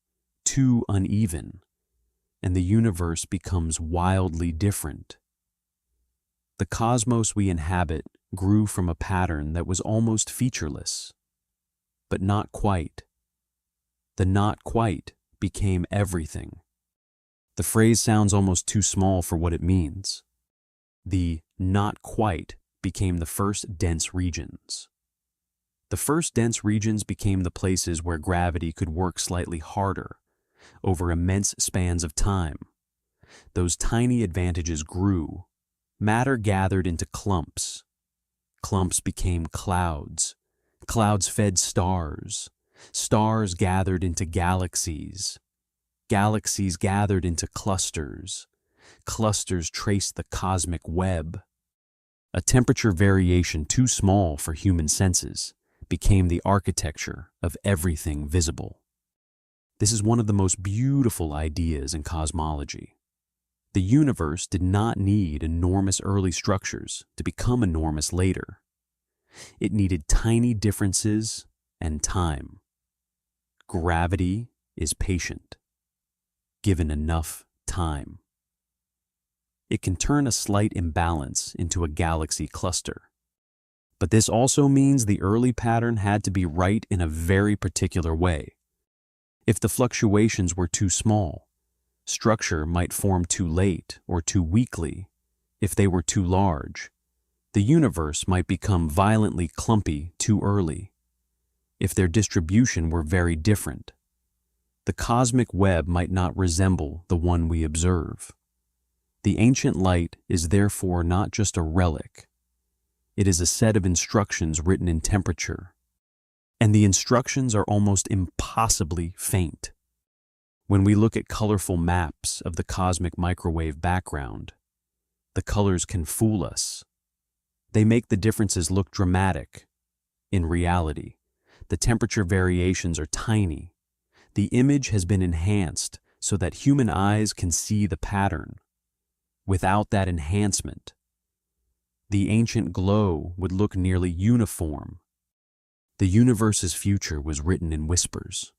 too uneven, and the universe becomes wildly different. The cosmos we inhabit grew from a pattern that was almost featureless, but not quite. The not quite became everything. The phrase sounds almost too small for what it means. The not quite became the first dense regions. The first dense regions became the places where gravity could work slightly harder over immense spans of time. Those tiny advantages grew. Matter gathered into clumps. Clumps became clouds. Clouds fed stars. Stars gathered into galaxies. Galaxies gathered into clusters. Clusters traced the cosmic web. A temperature variation too small for human senses became the architecture of everything visible. This is one of the most beautiful ideas in cosmology. The universe did not need enormous early structures to become enormous later. It needed tiny differences and time. Gravity is patient, given enough time. It can turn a slight imbalance into a galaxy cluster. But this also means the early pattern had to be right in a very particular way. If the fluctuations were too small, structure might form too late or too weakly. If they were too large, the universe might become violently clumpy too early. If their distribution were very different, the cosmic web might not resemble the one we observe. The ancient light is therefore not just a relic. It is a set of instructions written in temperature, and the instructions are almost impossibly faint. When we look at colorful maps of the cosmic microwave background, the colors can fool us. They make the differences look dramatic. In reality, the temperature variations are tiny. The image has been enhanced so that human eyes can see the pattern. Without that enhancement, the ancient glow would look nearly uniform. The universe's future was written in whispers.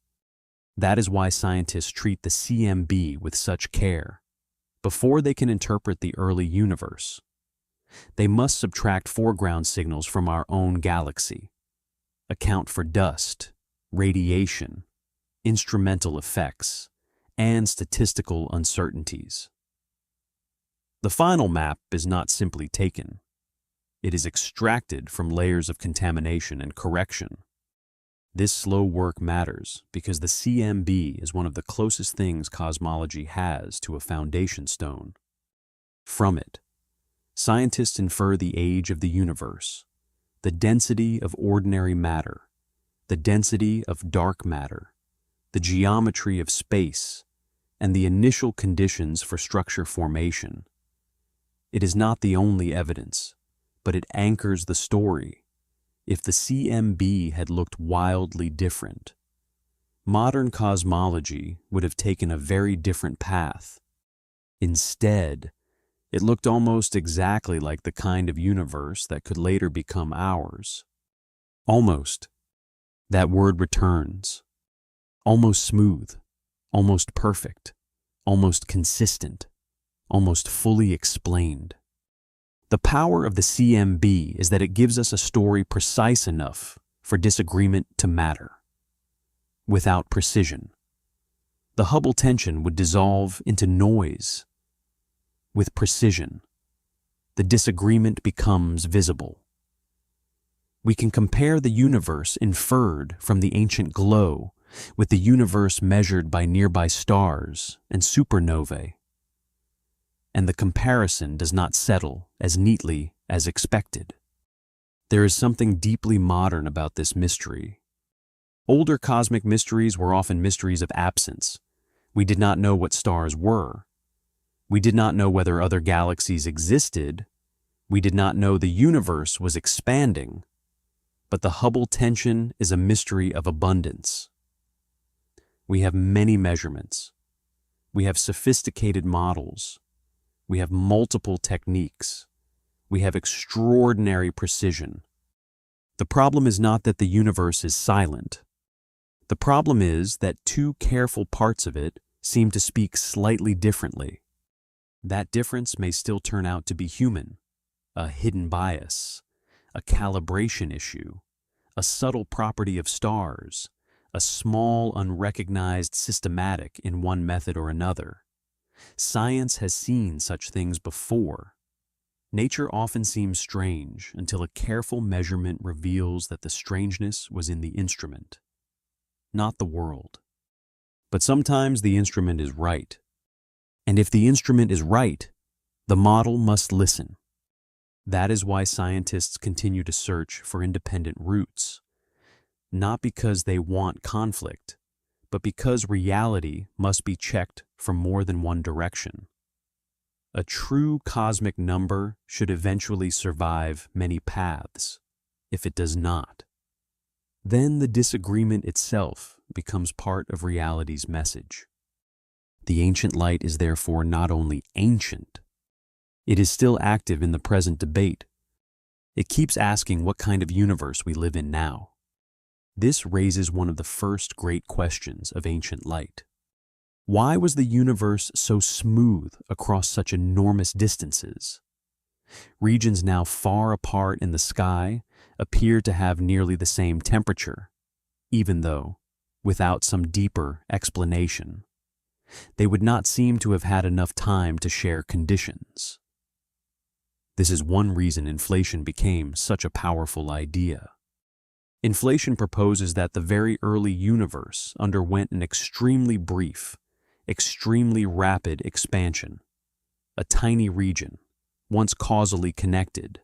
That is why scientists treat the CMB with such care. Before they can interpret the early universe, they must subtract foreground signals from our own galaxy, account for dust, radiation, instrumental effects, and statistical uncertainties. The final map is not simply taken. It is extracted from layers of contamination and correction. This slow work matters because the CMB is one of the closest things cosmology has to a foundation stone. From it, scientists infer the age of the universe, the density of ordinary matter, the density of dark matter, the geometry of space, and the initial conditions for structure formation. It is not the only evidence, but it anchors the story. If the CMB had looked wildly different, modern cosmology would have taken a very different path. Instead, it looked almost exactly like the kind of universe that could later become ours. Almost. That word returns. Almost smooth, almost perfect, almost consistent, almost fully explained. The power of the CMB is that it gives us a story precise enough for disagreement to matter. Without precision, the Hubble tension would dissolve into noise. With precision, the disagreement becomes visible. We can compare the universe inferred from the ancient glow with the universe measured by nearby stars and supernovae. And the comparison does not settle as neatly as expected. There is something deeply modern about this mystery. Older cosmic mysteries were often mysteries of absence. We did not know what stars were. We did not know whether other galaxies existed. We did not know the universe was expanding. But the Hubble tension is a mystery of abundance. We have many measurements. We have sophisticated models. We have multiple techniques. We have extraordinary precision. The problem is not that the universe is silent. The problem is that two careful parts of it seem to speak slightly differently. That difference may still turn out to be human, a hidden bias, a calibration issue, a subtle property of stars, a small unrecognized systematic in one method or another. Science has seen such things before. Nature often seems strange until a careful measurement reveals that the strangeness was in the instrument, not the world. But sometimes the instrument is right. And if the instrument is right, the model must listen. That is why scientists continue to search for independent routes, not because they want conflict, but because reality must be checked from more than one direction. A true cosmic number should eventually survive many paths. If it does not, then the disagreement itself becomes part of reality's message. The ancient light is therefore not only ancient, it is still active in the present debate. It keeps asking what kind of universe we live in now. This raises one of the first great questions of ancient light. Why was the universe so smooth across such enormous distances? Regions now far apart in the sky appear to have nearly the same temperature, even though, without some deeper explanation, they would not seem to have had enough time to share conditions. This is one reason inflation became such a powerful idea. Inflation proposes that the very early universe underwent an extremely brief, extremely rapid expansion, a tiny region, once causally connected,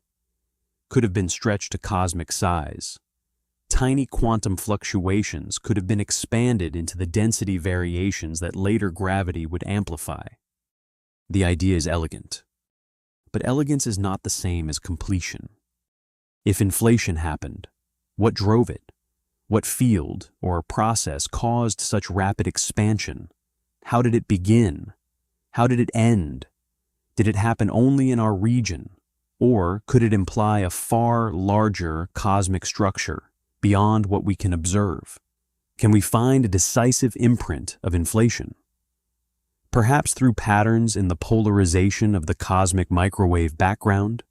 could have been stretched to cosmic size. Tiny quantum fluctuations could have been expanded into the density variations that later gravity would amplify. The idea is elegant, but elegance is not the same as completion. If inflation happened, what drove it? What field or process caused such rapid expansion? How did it begin? How did it end? Did it happen only in our region, or could it imply a far larger cosmic structure beyond what we can observe? Can we find a decisive imprint of inflation? Perhaps through patterns in the polarization of the cosmic microwave background?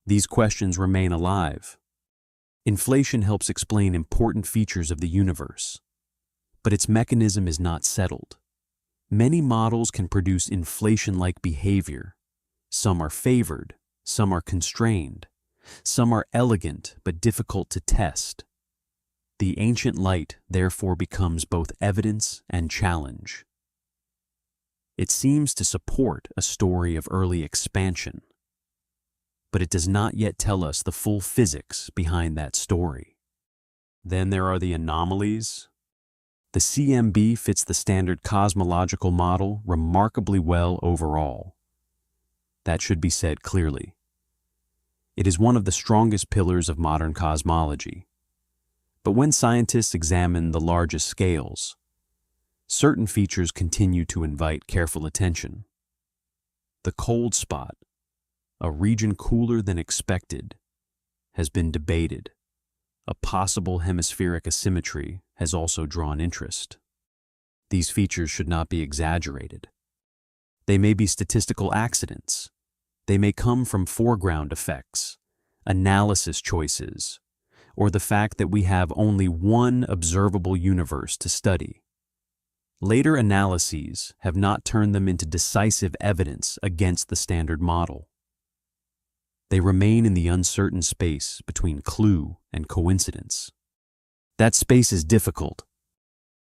These questions remain alive. Inflation helps explain important features of the universe, but its mechanism is not settled. Many models can produce inflation-like behavior. Some are favored, some are constrained, some are elegant but difficult to test. The ancient light therefore becomes both evidence and challenge. It seems to support a story of early expansion, but it does not yet tell us the full physics behind that story. Then there are the anomalies. The CMB fits the standard cosmological model remarkably well overall. That should be said clearly. It is one of the strongest pillars of modern cosmology. But when scientists examine the largest scales, certain features continue to invite careful attention. The cold spot, a region cooler than expected, has been debated. A possible hemispheric asymmetry has also drawn interest. These features should not be exaggerated. They may be statistical accidents. They may come from foreground effects, analysis choices, or the fact that we have only one observable universe to study. Later analyses have not turned them into decisive evidence against the standard model. They remain in the uncertain space between clue and coincidence. That space is difficult.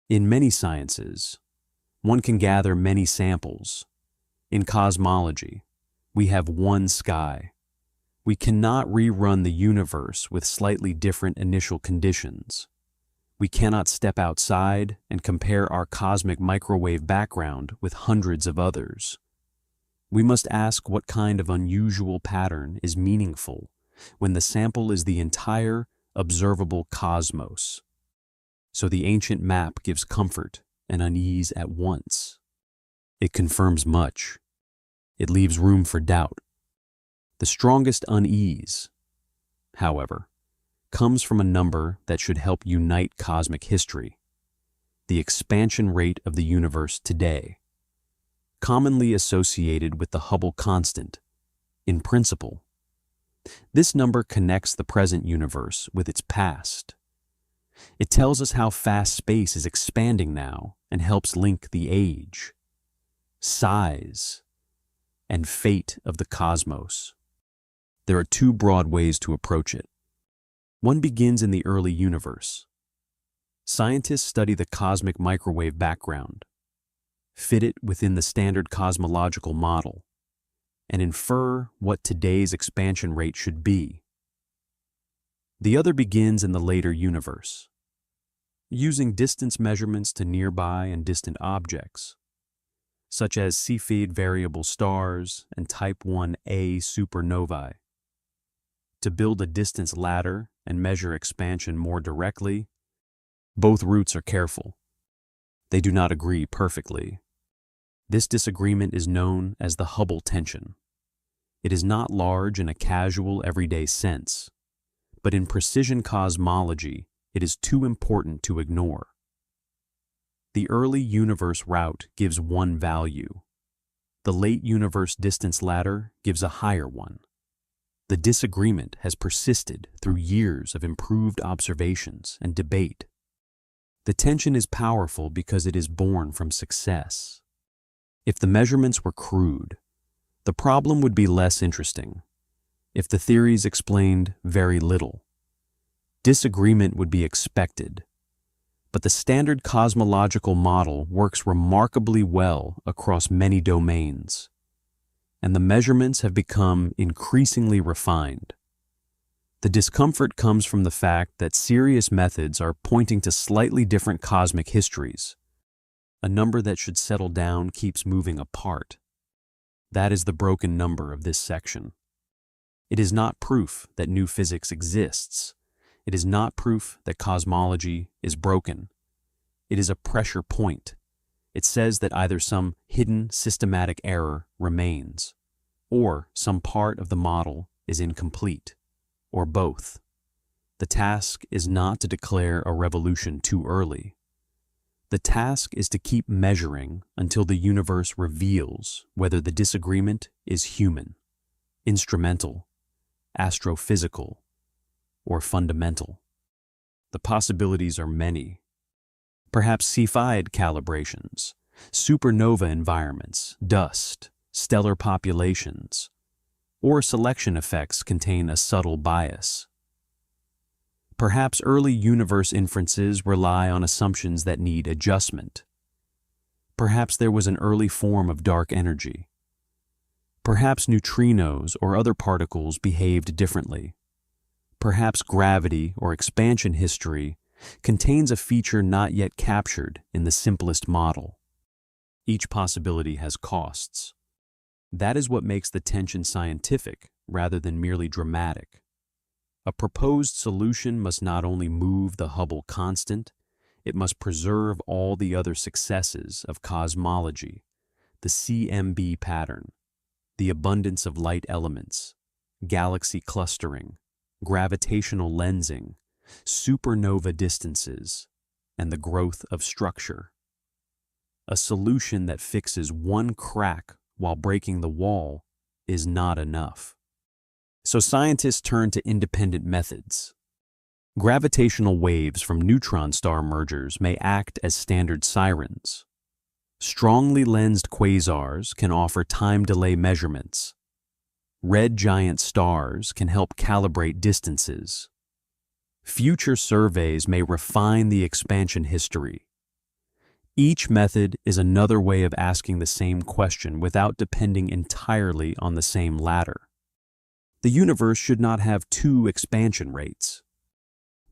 In many sciences, one can gather many samples. In cosmology, we have one sky. We cannot rerun the universe with slightly different initial conditions. We cannot step outside and compare our cosmic microwave background with hundreds of others. We must ask what kind of unusual pattern is meaningful when the sample is the entire observable cosmos. So the ancient map gives comfort and unease at once. It confirms much. It leaves room for doubt. The strongest unease, however, comes from a number that should help unite cosmic history: the expansion rate of the universe today, commonly associated with the Hubble constant. In principle, this number connects the present universe with its past. It tells us how fast space is expanding now and helps link the age, size, and fate of the cosmos. There are two broad ways to approach it. One begins in the early universe. Scientists study the cosmic microwave background, fit it within the standard cosmological model, and infer what today's expansion rate should be. The other begins in the later universe, using distance measurements to nearby and distant objects, such as Cepheid variable stars and Type 1a supernovae. To build a distance ladder and measure expansion more directly, both routes are careful. They do not agree perfectly. This disagreement is known as the Hubble tension. It is not large in a casual, everyday sense, but in precision cosmology, it is too important to ignore. The early universe route gives one value. The late universe distance ladder gives a higher one. The disagreement has persisted through years of improved observations and debate. The tension is powerful because it is born from success. If the measurements were crude, the problem would be less interesting. If the theories explained very little, disagreement would be expected. But the standard cosmological model works remarkably well across many domains. and the measurements have become increasingly refined. The discomfort comes from the fact that serious methods are pointing to slightly different cosmic histories. A number that should settle down keeps moving apart. That is the broken number of this section. It is not proof that new physics exists. It is not proof that cosmology is broken. It is a pressure point. It says that either some hidden systematic error remains, or some part of the model is incomplete, or both. The task is not to declare a revolution too early. The task is to keep measuring until the universe reveals whether the disagreement is human, instrumental, astrophysical, or fundamental. The possibilities are many. Perhaps Cepheid calibrations, supernova environments, dust, stellar populations, or selection effects contain a subtle bias. Perhaps early universe inferences rely on assumptions that need adjustment. Perhaps there was an early form of dark energy. Perhaps neutrinos or other particles behaved differently. Perhaps gravity or expansion history contains a feature not yet captured in the simplest model. Each possibility has costs. That is what makes the tension scientific rather than merely dramatic. A proposed solution must not only move the Hubble constant, it must preserve all the other successes of cosmology, the CMB pattern, the abundance of light elements, galaxy clustering, gravitational lensing, supernova distances, and the growth of structure. A solution that fixes one crack while breaking the wall is not enough. So scientists turn to independent methods. Gravitational waves from neutron star mergers may act as standard sirens. Strongly lensed quasars can offer time delay measurements. Red giant stars can help calibrate distances. Future surveys may refine the expansion history. Each method is another way of asking the same question without depending entirely on the same ladder. The universe should not have two expansion rates.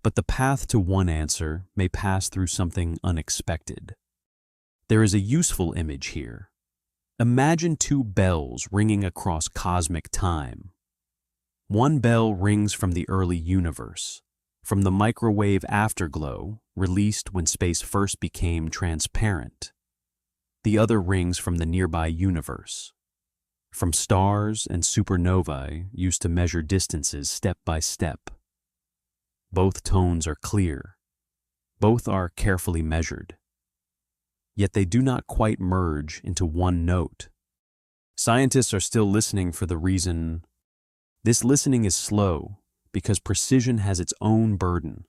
But the path to one answer may pass through something unexpected. There is a useful image here. Imagine two bells ringing across cosmic time. One bell rings from the early universe, from the microwave afterglow released when space first became transparent. The other rings from the nearby universe, from stars and supernovae used to measure distances step by step. Both tones are clear. Both are carefully measured. Yet they do not quite merge into one note. Scientists are still listening for the reason. This listening is slow because precision has its own burden.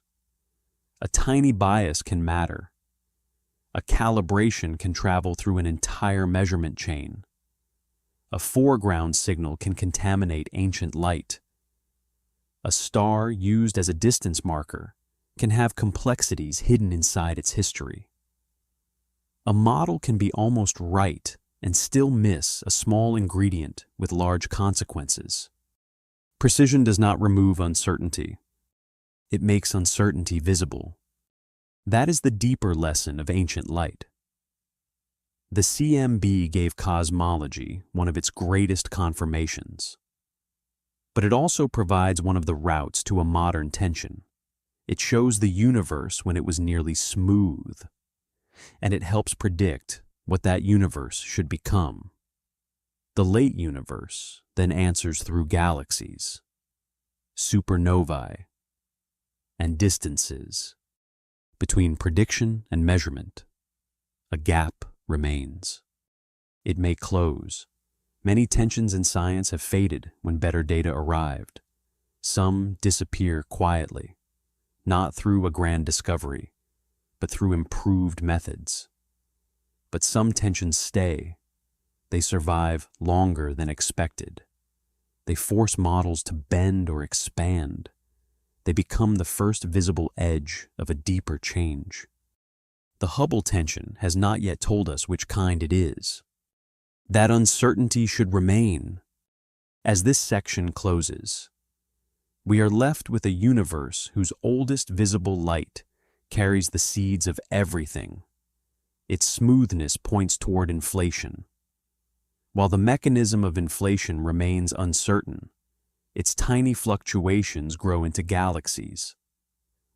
A tiny bias can matter. A calibration can travel through an entire measurement chain. A foreground signal can contaminate ancient light. A star used as a distance marker can have complexities hidden inside its history. A model can be almost right and still miss a small ingredient with large consequences. Precision does not remove uncertainty. It makes uncertainty visible. That is the deeper lesson of ancient light. The CMB gave cosmology one of its greatest confirmations. But it also provides one of the routes to a modern tension. It shows the universe when it was nearly smooth, and it helps predict what that universe should become. The late universe then answers through galaxies, supernovae, and distances. Between prediction and measurement, a gap remains. It may close. Many tensions in science have faded when better data arrived. Some disappear quietly, not through a grand discovery, but through improved methods. But some tensions stay. They survive longer than expected. They force models to bend or expand. They become the first visible edge of a deeper change. The Hubble tension has not yet told us which kind it is. That uncertainty should remain. As this section closes, we are left with a universe whose oldest visible light carries the seeds of everything. Its smoothness points toward inflation. While the mechanism of inflation remains uncertain, its tiny fluctuations grow into galaxies.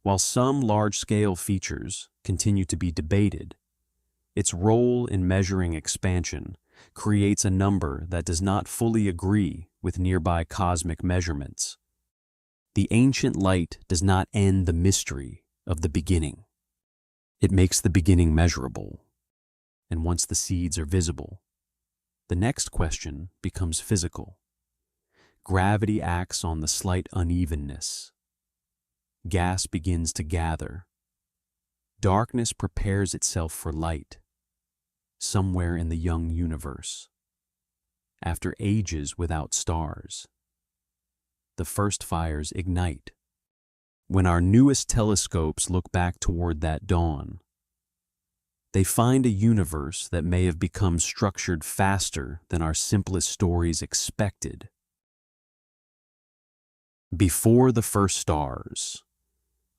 While some large-scale features continue to be debated, its role in measuring expansion creates a number that does not fully agree with nearby cosmic measurements. The ancient light does not end the mystery of the beginning. It makes the beginning measurable. And once the seeds are visible, the next question becomes physical. Gravity acts on the slight unevenness. Gas begins to gather. Darkness prepares itself for light, somewhere in the young universe. After ages without stars, the first fires ignite. When our newest telescopes look back toward that dawn, they find a universe that may have become structured faster than our simplest stories expected. Before the first stars,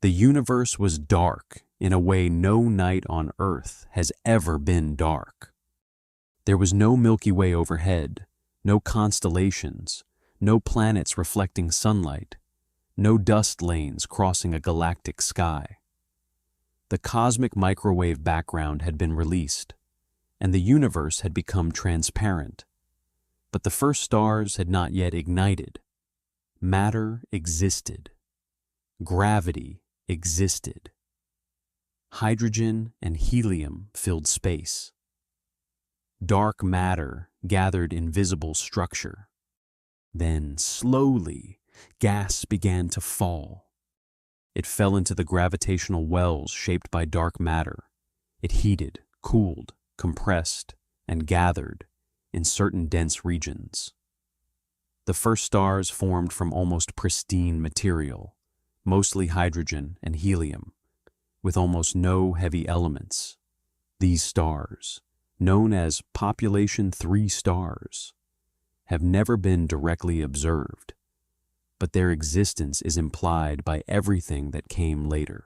the universe was dark in a way no night on Earth has ever been dark. There was no Milky Way overhead, no constellations, no planets reflecting sunlight, no dust lanes crossing a galactic sky. The cosmic microwave background had been released, and the universe had become transparent. But the first stars had not yet ignited. Matter existed. Gravity existed. Hydrogen and helium filled space. Dark matter gathered in visible structure. Then, slowly, gas began to fall. It fell into the gravitational wells shaped by dark matter. It heated, cooled, compressed, and gathered in certain dense regions. The first stars formed from almost pristine material, mostly hydrogen and helium, with almost no heavy elements. These stars, known as population 3 stars, have never been directly observed, but their existence is implied by everything that came later.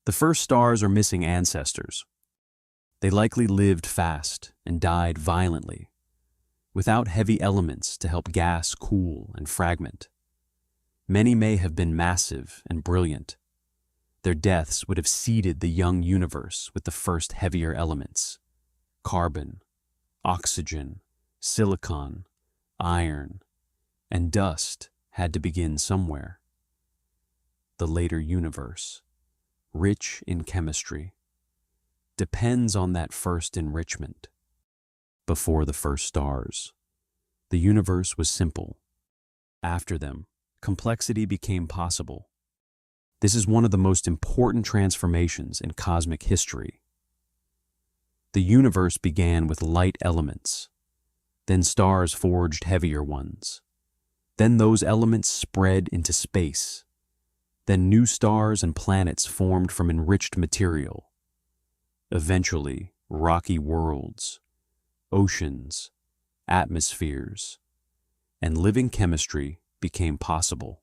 The first stars are missing ancestors. They likely lived fast and died violently, without heavy elements to help gas cool and fragment. Many may have been massive and brilliant. Their deaths would have seeded the young universe with the first heavier elements: carbon, oxygen, silicon, iron, and dust had to begin somewhere. The later universe, rich in chemistry, depends on that first enrichment. Before the first stars, the universe was simple. After them, complexity became possible. This is one of the most important transformations in cosmic history. The universe began with light elements. Then stars forged heavier ones. Then those elements spread into space. Then new stars and planets formed from enriched material. Eventually, rocky worlds, oceans, atmospheres, and living chemistry became possible.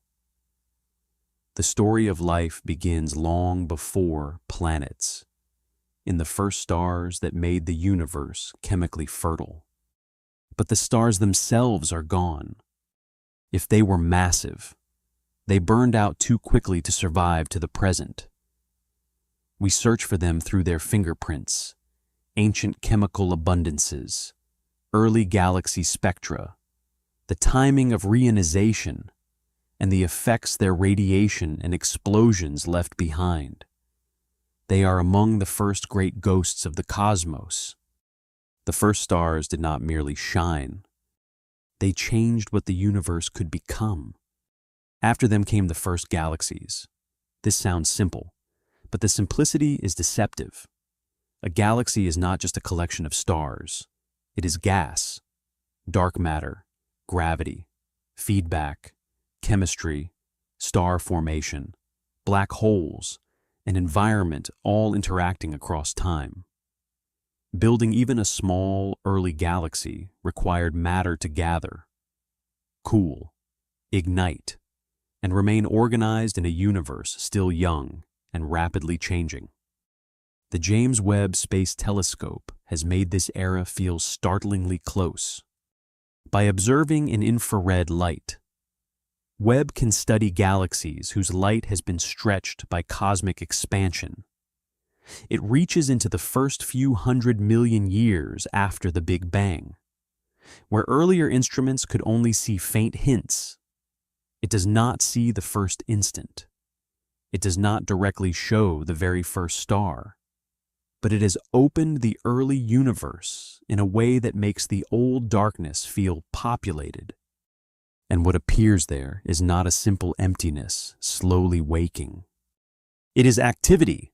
The story of life begins long before planets, in the first stars that made the universe chemically fertile. But the stars themselves are gone. If they were massive, they burned out too quickly to survive to the present. We search for them through their fingerprints, ancient chemical abundances, early galaxy spectra, the timing of reionization, and the effects their radiation and explosions left behind. They are among the first great ghosts of the cosmos. The first stars did not merely shine. They changed what the universe could become. After them came the first galaxies. This sounds simple, but the simplicity is deceptive. A galaxy is not just a collection of stars. It is gas, dark matter, gravity, feedback, chemistry, star formation, black holes, and environment all interacting across time. Building even a small, early galaxy required matter to gather, cool, ignite, and remain organized in a universe still young and rapidly changing. The James Webb Space Telescope has made this era feel startlingly close. By observing in infrared light, Webb can study galaxies whose light has been stretched by cosmic expansion. It reaches into the first few 100 million years after the Big Bang, where earlier instruments could only see faint hints. It does not see the first instant. It does not directly show the very first star, but it has opened the early universe in a way that makes the old darkness feel populated. And what appears there is not a simple emptiness slowly waking. It is activity.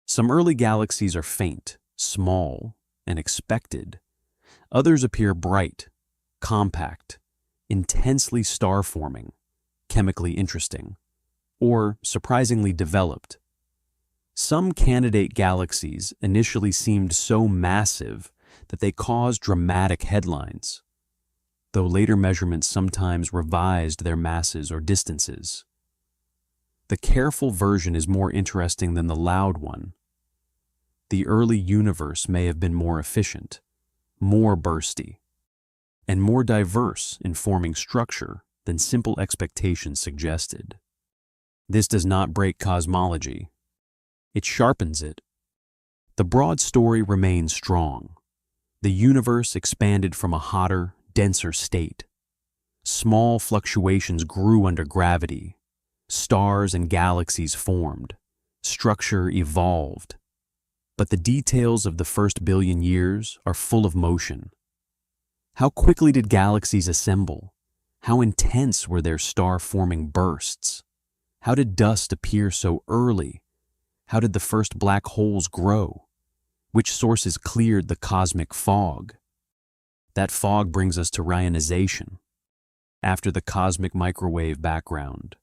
Some early galaxies are faint, small, and expected. Others appear bright, compact, intensely star-forming, chemically interesting, or surprisingly developed. Some candidate galaxies initially seemed so massive that they caused dramatic headlines, though later measurements sometimes revised their masses or distances. The careful version is more interesting than the loud one. The early universe may have been more efficient, more bursty, and more diverse in forming structure than simple expectations suggested. This does not break cosmology. It sharpens it. The broad story remains strong. The universe expanded from a hotter, denser state. Small fluctuations grew under gravity. Stars and galaxies formed. Structure evolved. But the details of the first billion years are full of motion. How quickly did galaxies assemble? How intense were their star-forming bursts? How did dust appear so early? How did the first black holes grow? Which sources cleared the cosmic fog? That fog brings us to ionization. After the cosmic microwave background,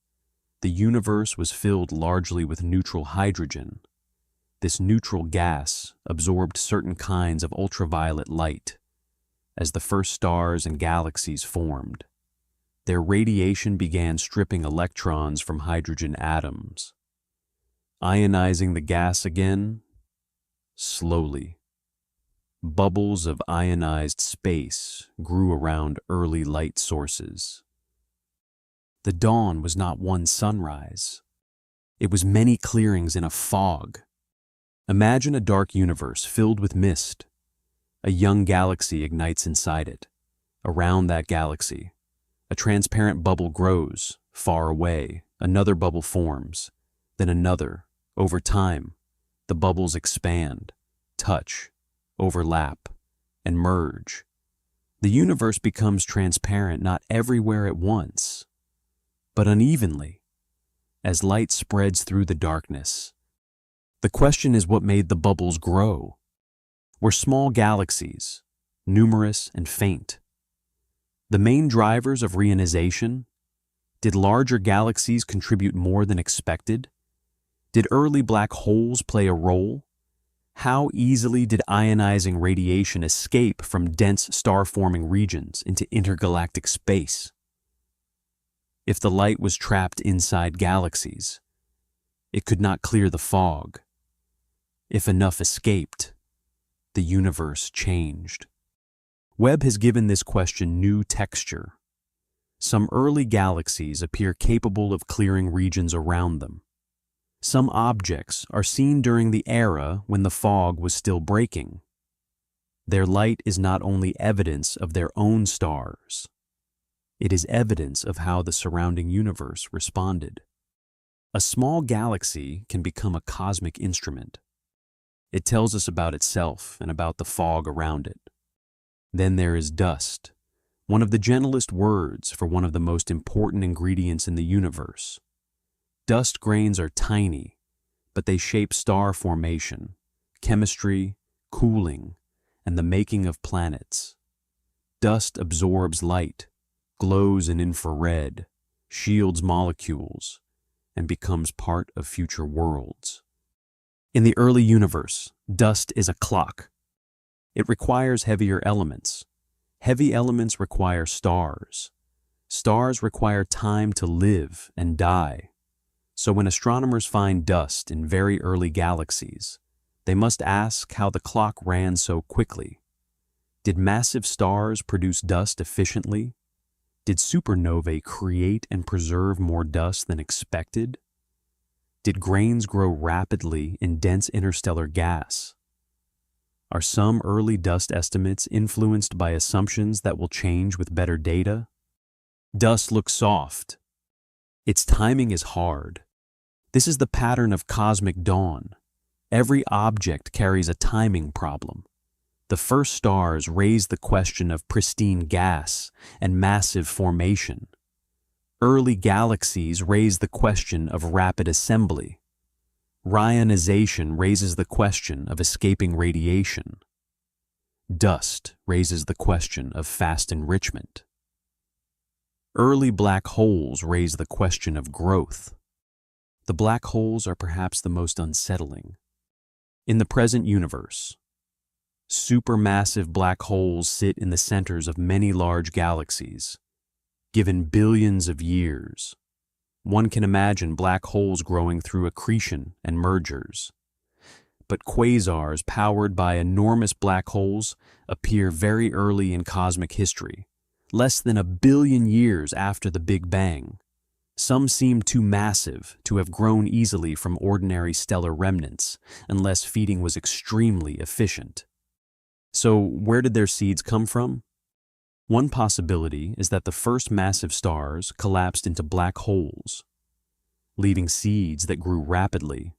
the universe was filled largely with neutral hydrogen. This neutral gas absorbed certain kinds of ultraviolet light. As the first stars and galaxies formed, their radiation began stripping electrons from hydrogen atoms, ionizing the gas again, slowly. Bubbles of ionized space grew around early light sources. The dawn was not one sunrise. It was many clearings in a fog. Imagine a dark universe filled with mist. A young galaxy ignites inside it. Around that galaxy, a transparent bubble grows. Far away, another bubble forms, then another. Over time, the bubbles expand, touch, overlap, and merge. The universe becomes transparent not everywhere at once, but unevenly, as light spreads through the darkness. The question is, what made the bubbles grow? Were small galaxies, numerous and faint, the main drivers of reionization? Did larger galaxies contribute more than expected? Did early black holes play a role? How easily did ionizing radiation escape from dense star-forming regions into intergalactic space? If the light was trapped inside galaxies, it could not clear the fog. If enough escaped, the universe changed. Webb has given this question new texture. Some early galaxies appear capable of clearing regions around them. Some objects are seen during the era when the fog was still breaking. Their light is not only evidence of their own stars, it is evidence of how the surrounding universe responded. A small galaxy can become a cosmic instrument. It tells us about itself and about the fog around it. Then there is dust, one of the gentlest words for one of the most important ingredients in the universe. Dust grains are tiny, but they shape star formation, chemistry, cooling, and the making of planets. Dust absorbs light, glows in infrared, shields molecules, and becomes part of future worlds. In the early universe, dust is a clock. It requires heavier elements. Heavy elements require stars. Stars require time to live and die. So when astronomers find dust in very early galaxies, they must ask how the clock ran so quickly. Did massive stars produce dust efficiently? Did supernovae create and preserve more dust than expected? Did grains grow rapidly in dense interstellar gas? Are some early dust estimates influenced by assumptions that will change with better data? Dust looks soft. Its timing is hard. This is the pattern of cosmic dawn. Every object carries a timing problem. The first stars raise the question of pristine gas and massive formation. Early galaxies raise the question of rapid assembly. Ionization raises the question of escaping radiation. Dust raises the question of fast enrichment. Early black holes raise the question of growth. The black holes are perhaps the most unsettling. In the present universe, supermassive black holes sit in the centers of many large galaxies. Given billions of years, one can imagine black holes growing through accretion and mergers. But quasars powered by enormous black holes appear very early in cosmic history, less than 1 billion years after the Big Bang. Some seem too massive to have grown easily from ordinary stellar remnants, unless feeding was extremely efficient. So where did their seeds come from? One possibility is that the first massive stars collapsed into black holes, leaving seeds that grew rapidly.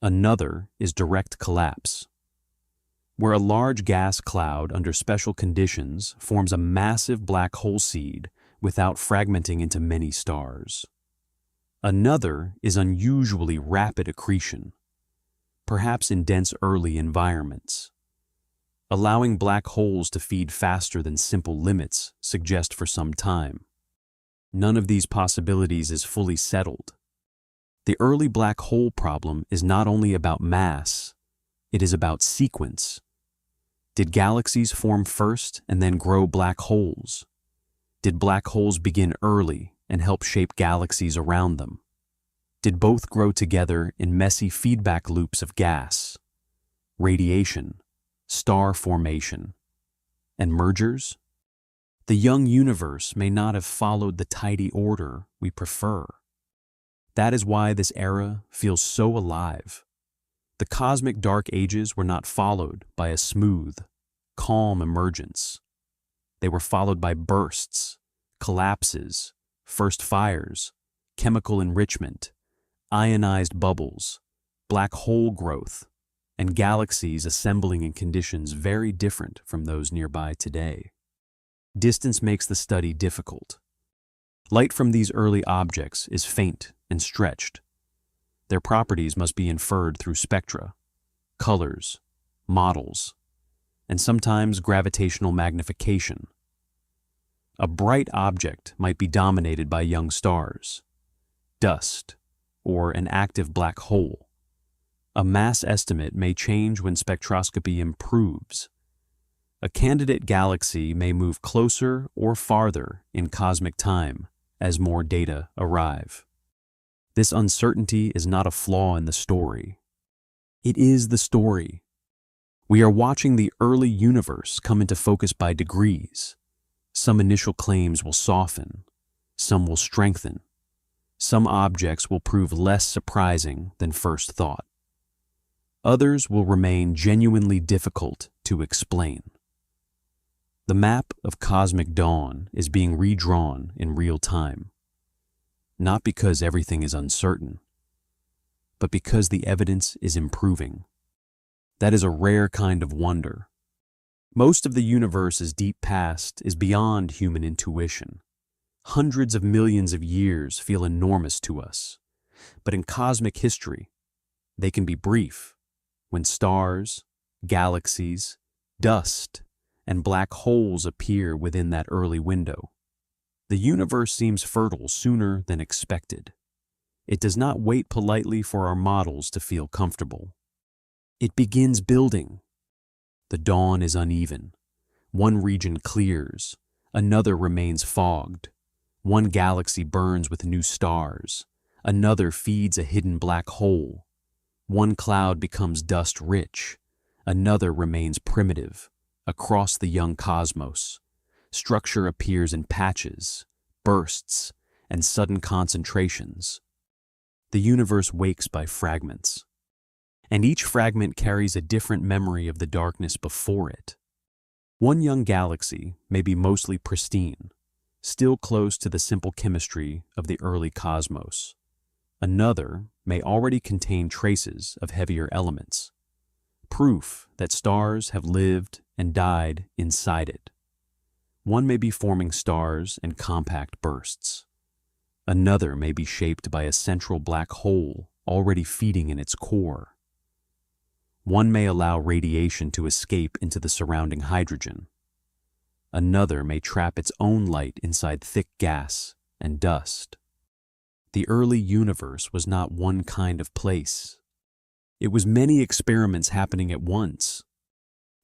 Another is direct collapse, where a large gas cloud under special conditions forms a massive black hole seed without fragmenting into many stars. Another is unusually rapid accretion, perhaps in dense early environments. Allowing black holes to feed faster than simple limits suggest for some time. None of these possibilities is fully settled. The early black hole problem is not only about mass, it is about sequence. Did galaxies form first and then grow black holes? Did black holes begin early and help shape galaxies around them? Did both grow together in messy feedback loops of gas, radiation, star formation, and mergers? The young universe may not have followed the tidy order we prefer. That is why this era feels so alive. The cosmic dark ages were not followed by a smooth, calm emergence. They were followed by bursts, collapses, first fires, chemical enrichment, ionized bubbles, black hole growth, and galaxies assembling in conditions very different from those nearby today. Distance makes the study difficult. Light from these early objects is faint and stretched. Their properties must be inferred through spectra, colors, models, and sometimes gravitational magnification. A bright object might be dominated by young stars, dust, or an active black hole. A mass estimate may change when spectroscopy improves. A candidate galaxy may move closer or farther in cosmic time as more data arrive. This uncertainty is not a flaw in the story. It is the story. We are watching the early universe come into focus by degrees. Some initial claims will soften, some will strengthen. Some objects will prove less surprising than first thought. Others will remain genuinely difficult to explain. The map of cosmic dawn is being redrawn in real time, not because everything is uncertain, but because the evidence is improving. That is a rare kind of wonder. Most of the universe's deep past is beyond human intuition. Hundreds of millions of years feel enormous to us, but in cosmic history, they can be brief. When stars, galaxies, dust, and black holes appear within that early window, the universe seems fertile sooner than expected. It does not wait politely for our models to feel comfortable. It begins building. The dawn is uneven. One region clears, another remains fogged. One galaxy burns with new stars, another feeds a hidden black hole. One cloud becomes dust-rich, another remains primitive. Across the young cosmos, structure appears in patches, bursts, and sudden concentrations. The universe wakes by fragments, and each fragment carries a different memory of the darkness before it. One young galaxy may be mostly pristine, still close to the simple chemistry of the early cosmos. Another may already contain traces of heavier elements, proof that stars have lived and died inside it. One may be forming stars in compact bursts. Another may be shaped by a central black hole already feeding in its core. One may allow radiation to escape into the surrounding hydrogen. Another may trap its own light inside thick gas and dust. The early universe was not one kind of place. It was many experiments happening at once.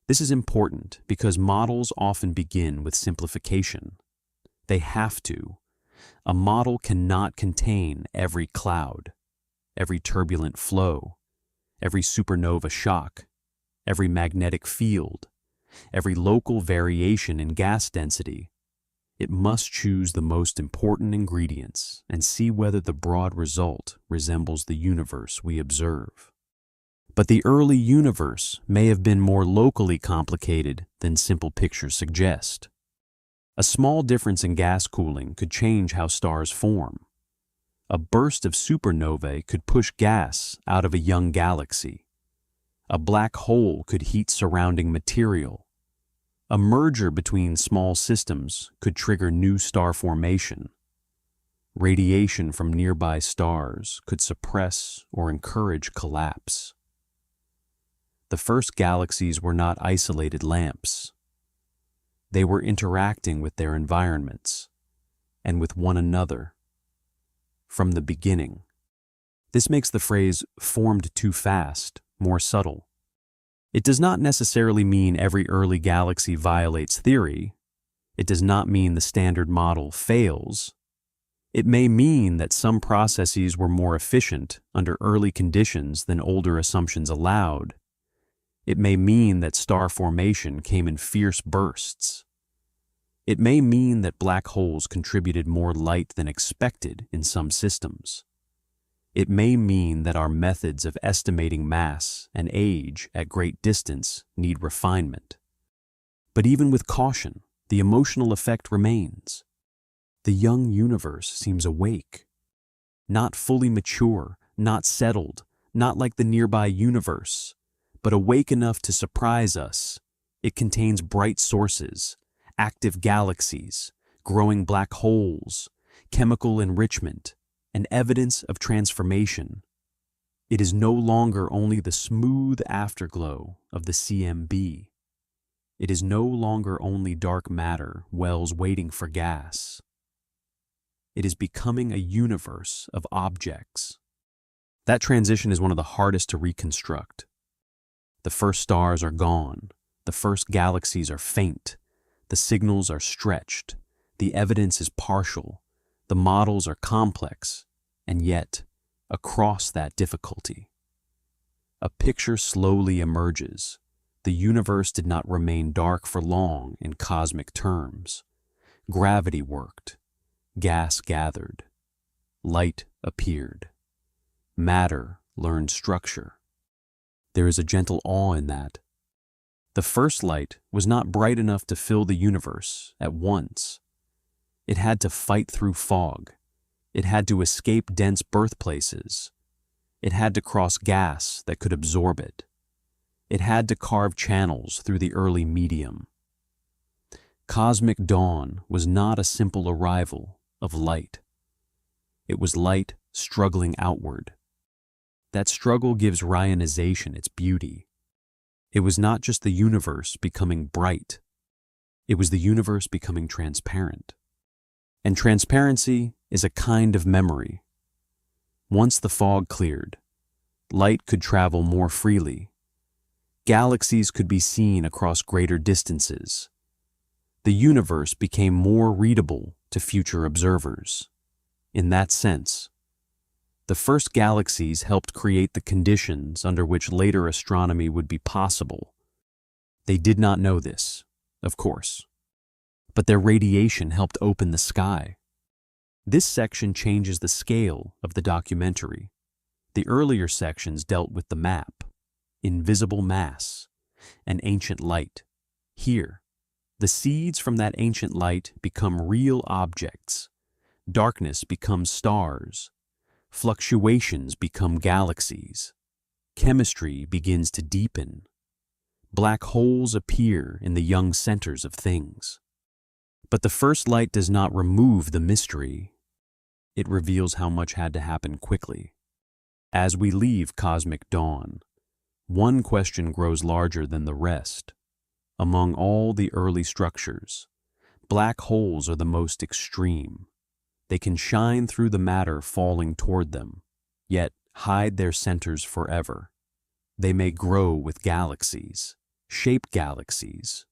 This is important because models often begin with simplification. They have to. A model cannot contain every cloud, every turbulent flow, every supernova shock, every magnetic field, every local variation in gas density. It must choose the most important ingredients and see whether the broad result resembles the universe we observe. But the early universe may have been more locally complicated than simple pictures suggest. A small difference in gas cooling could change how stars form. A burst of supernovae could push gas out of a young galaxy. A black hole could heat surrounding material. A merger between small systems could trigger new star formation. Radiation from nearby stars could suppress or encourage collapse. The first galaxies were not isolated lamps. They were interacting with their environments and with one another from the beginning. This makes the phrase "formed too fast" more subtle. It does not necessarily mean every early galaxy violates theory. It does not mean the standard model fails. It may mean that some processes were more efficient under early conditions than older assumptions allowed. It may mean that star formation came in fierce bursts. It may mean that black holes contributed more light than expected in some systems. It may mean that our methods of estimating mass and age at great distance need refinement. But even with caution, the emotional effect remains. The young universe seems awake, not fully mature, not settled, not like the nearby universe, but awake enough to surprise us. It contains bright sources, active galaxies, growing black holes, chemical enrichment, and evidence of transformation. It is no longer only the smooth afterglow of the CMB. It is no longer only dark matter wells waiting for gas. It is becoming a universe of objects. That transition is one of the hardest to reconstruct. The first stars are gone. The first galaxies are faint. The signals are stretched. The evidence is partial. The models are complex, and yet, across that difficulty, a picture slowly emerges. The universe did not remain dark for long in cosmic terms. Gravity worked. Gas gathered. Light appeared. Matter learned structure. There is a gentle awe in that. The first light was not bright enough to fill the universe at once. It had to fight through fog. It had to escape dense birthplaces. It had to cross gas that could absorb it. It had to carve channels through the early medium. Cosmic dawn was not a simple arrival of light. It was light struggling outward. That struggle gives Ryanization its beauty. It was not just the universe becoming bright. It was the universe becoming transparent. And transparency is a kind of memory. Once the fog cleared, light could travel more freely. Galaxies could be seen across greater distances. The universe became more readable to future observers. In that sense, the first galaxies helped create the conditions under which later astronomy would be possible. They did not know this, of course, but their radiation helped open the sky. This section changes the scale of the documentary. The earlier sections dealt with the map, invisible mass, and ancient light. Here, the seeds from that ancient light become real objects. Darkness becomes stars. Fluctuations become galaxies. Chemistry begins to deepen. Black holes appear in the young centers of things. But the first light does not remove the mystery. It reveals how much had to happen quickly. As we leave cosmic dawn, one question grows larger than the rest. Among all the early structures, black holes are the most extreme. They can shine through the matter falling toward them, yet hide their centers forever. They may grow with galaxies, shape galaxies,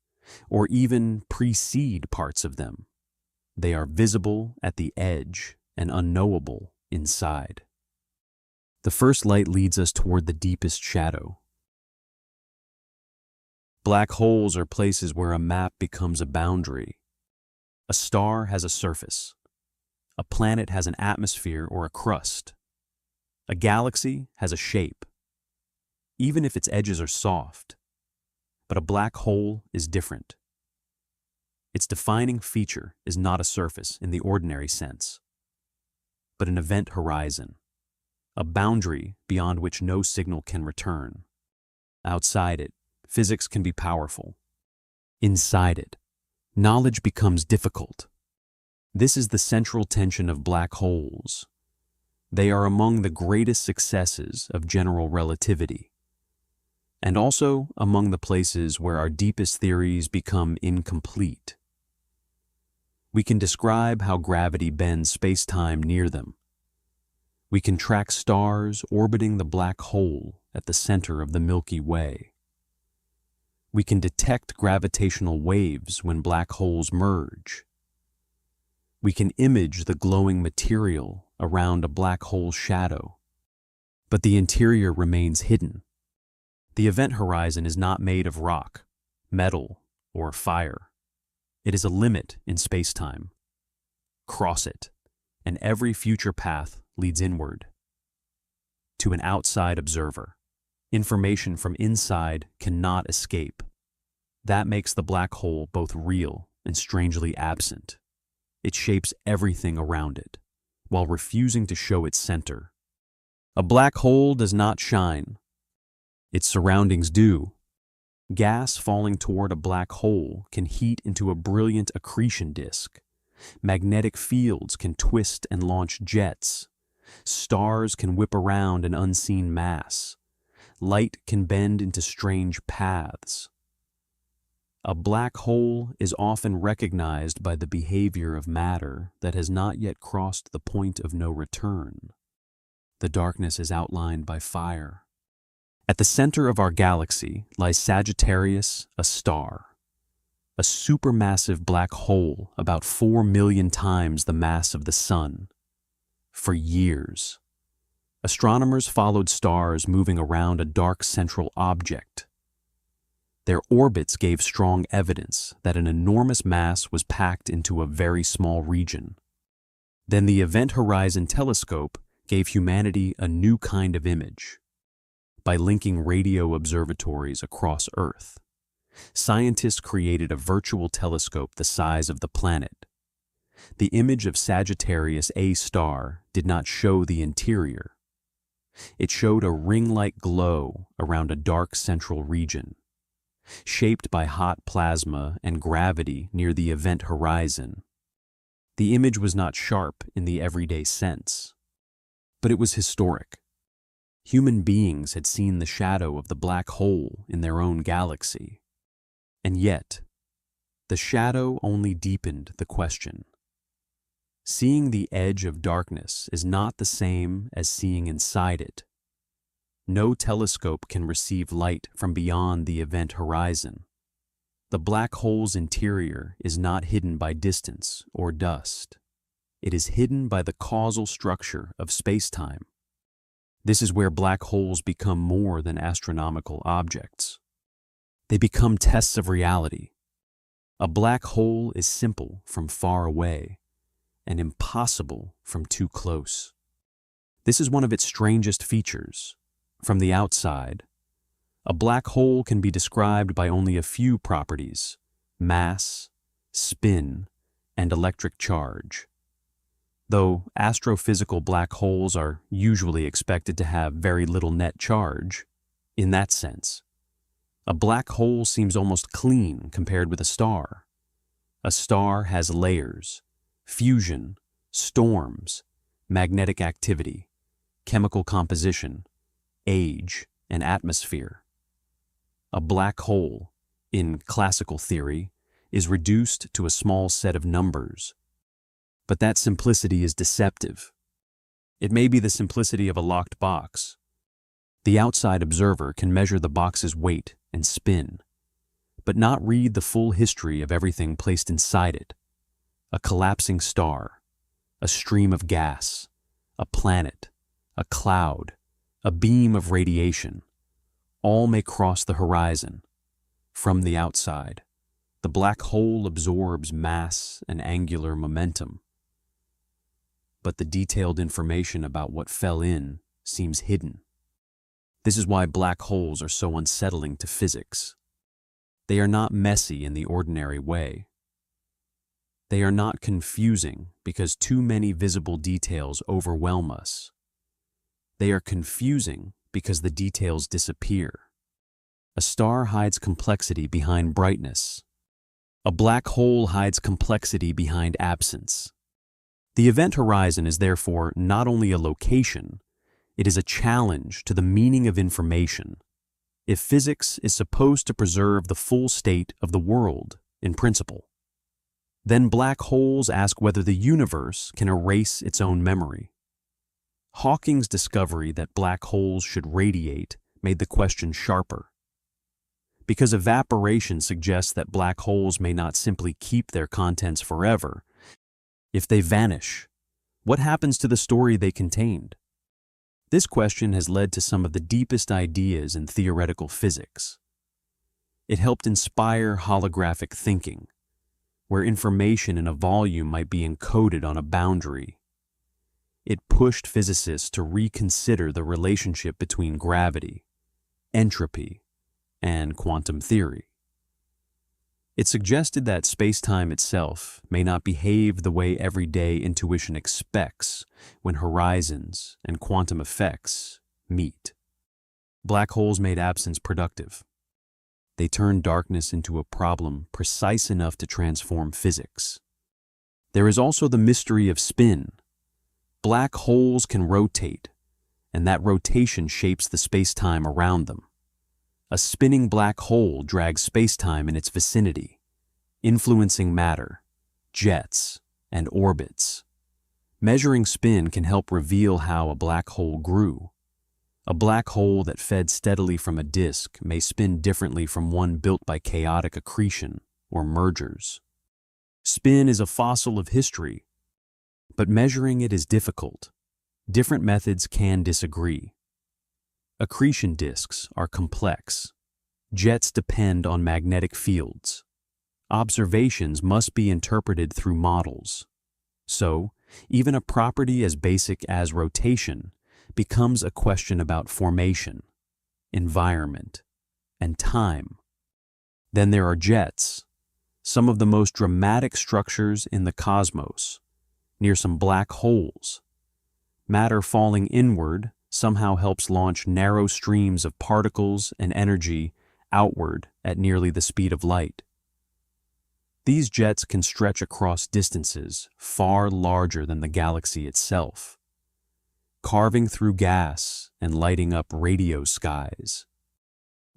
or even precede parts of them. They are visible at the edge and unknowable inside. The first light leads us toward the deepest shadow. Black holes are places where a map becomes a boundary. A star has a surface. A planet has an atmosphere or a crust. A galaxy has a shape, even if its edges are soft. But a black hole is different. Its defining feature is not a surface in the ordinary sense, but an event horizon, a boundary beyond which no signal can return. Outside it, physics can be powerful. Inside it, knowledge becomes difficult. This is the central tension of black holes. They are among the greatest successes of general relativity, and also among the places where our deepest theories become incomplete. We can describe how gravity bends space-time near them. We can track stars orbiting the black hole at the center of the Milky Way. We can detect gravitational waves when black holes merge. We can image the glowing material around a black hole shadow, but the interior remains hidden. The event horizon is not made of rock, metal, or fire. It is a limit in space-time. Cross it, and every future path leads inward. To an outside observer, information from inside cannot escape. That makes the black hole both real and strangely absent. It shapes everything around it, while refusing to show its center. A black hole does not shine. Its surroundings do. Gas falling toward a black hole can heat into a brilliant accretion disk. Magnetic fields can twist and launch jets. Stars can whip around an unseen mass. Light can bend into strange paths. A black hole is often recognized by the behavior of matter that has not yet crossed the point of no return. The darkness is outlined by fire. At the center of our galaxy lies Sagittarius, a star, a supermassive black hole about 4 million times the mass of the Sun. For years, astronomers followed stars moving around a dark central object. Their orbits gave strong evidence that an enormous mass was packed into a very small region. Then the Event Horizon Telescope gave humanity a new kind of image. By linking radio observatories across Earth, scientists created a virtual telescope the size of the planet. The image of Sagittarius A star did not show the interior. It showed a ring-like glow around a dark central region, shaped by hot plasma and gravity near the event horizon. The image was not sharp in the everyday sense, but it was historic. Human beings had seen the shadow of the black hole in their own galaxy. And yet, the shadow only deepened the question. Seeing the edge of darkness is not the same as seeing inside it. No telescope can receive light from beyond the event horizon. The black hole's interior is not hidden by distance or dust. It is hidden by the causal structure of space-time. This is where black holes become more than astronomical objects. They become tests of reality. A black hole is simple from far away and impossible from too close. This is one of its strangest features. From the outside, a black hole can be described by only a few properties: mass, spin, and electric charge. Though astrophysical black holes are usually expected to have very little net charge, in that sense, a black hole seems almost clean compared with a star. A star has layers: fusion, storms, magnetic activity, chemical composition, age, and atmosphere. A black hole, in classical theory, is reduced to a small set of numbers. But that simplicity is deceptive. It may be the simplicity of a locked box. The outside observer can measure the box's weight and spin, but not read the full history of everything placed inside it. A collapsing star, a stream of gas, a planet, a cloud, a beam of radiation, all may cross the horizon. From the outside, the black hole absorbs mass and angular momentum. But the detailed information about what fell in seems hidden. This is why black holes are so unsettling to physics. They are not messy in the ordinary way. They are not confusing because too many visible details overwhelm us. They are confusing because the details disappear. A star hides complexity behind brightness. A black hole hides complexity behind absence. The event horizon is therefore not only a location, it is a challenge to the meaning of information. If physics is supposed to preserve the full state of the world, in principle, then black holes ask whether the universe can erase its own memory. Hawking's discovery that black holes should radiate made the question sharper. Because evaporation suggests that black holes may not simply keep their contents forever. If they vanish, what happens to the story they contained? This question has led to some of the deepest ideas in theoretical physics. It helped inspire holographic thinking, where information in a volume might be encoded on a boundary. It pushed physicists to reconsider the relationship between gravity, entropy, and quantum theory. It suggested that space-time itself may not behave the way everyday intuition expects when horizons and quantum effects meet. Black holes made absence productive. They turned darkness into a problem precise enough to transform physics. There is also the mystery of spin. Black holes can rotate, and that rotation shapes the space-time around them. A spinning black hole drags space-time in its vicinity, influencing matter, jets, and orbits. Measuring spin can help reveal how a black hole grew. A black hole that fed steadily from a disk may spin differently from one built by chaotic accretion or mergers. Spin is a fossil of history, but measuring it is difficult. Different methods can disagree. Accretion disks are complex. Jets depend on magnetic fields. Observations must be interpreted through models. So, even a property as basic as rotation becomes a question about formation, environment, and time. Then there are jets, some of the most dramatic structures in the cosmos, near some black holes. Matter falling inward somehow helps launch narrow streams of particles and energy outward at nearly the speed of light. These jets can stretch across distances far larger than the galaxy itself, carving through gas and lighting up radio skies.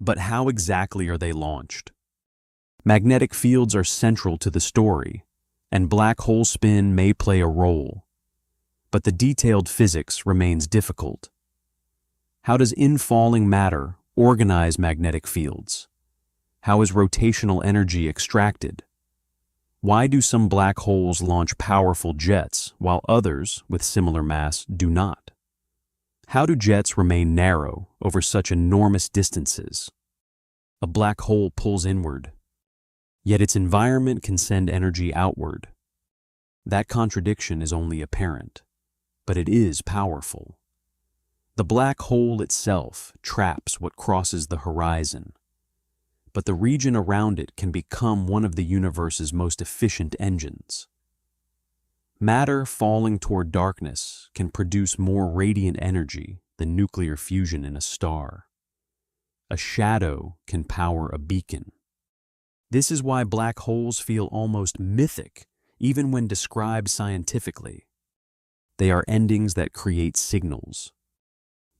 But how exactly are they launched? Magnetic fields are central to the story, and black hole spin may play a role. But the detailed physics remains difficult. How does infalling matter organize magnetic fields? How is rotational energy extracted? Why do some black holes launch powerful jets while others with similar mass do not? How do jets remain narrow over such enormous distances? A black hole pulls inward, yet its environment can send energy outward. That contradiction is only apparent, but it is powerful. The black hole itself traps what crosses the horizon, but the region around it can become one of the universe's most efficient engines. Matter falling toward darkness can produce more radiant energy than nuclear fusion in a star. A shadow can power a beacon. This is why black holes feel almost mythic, even when described scientifically. They are endings that create signals.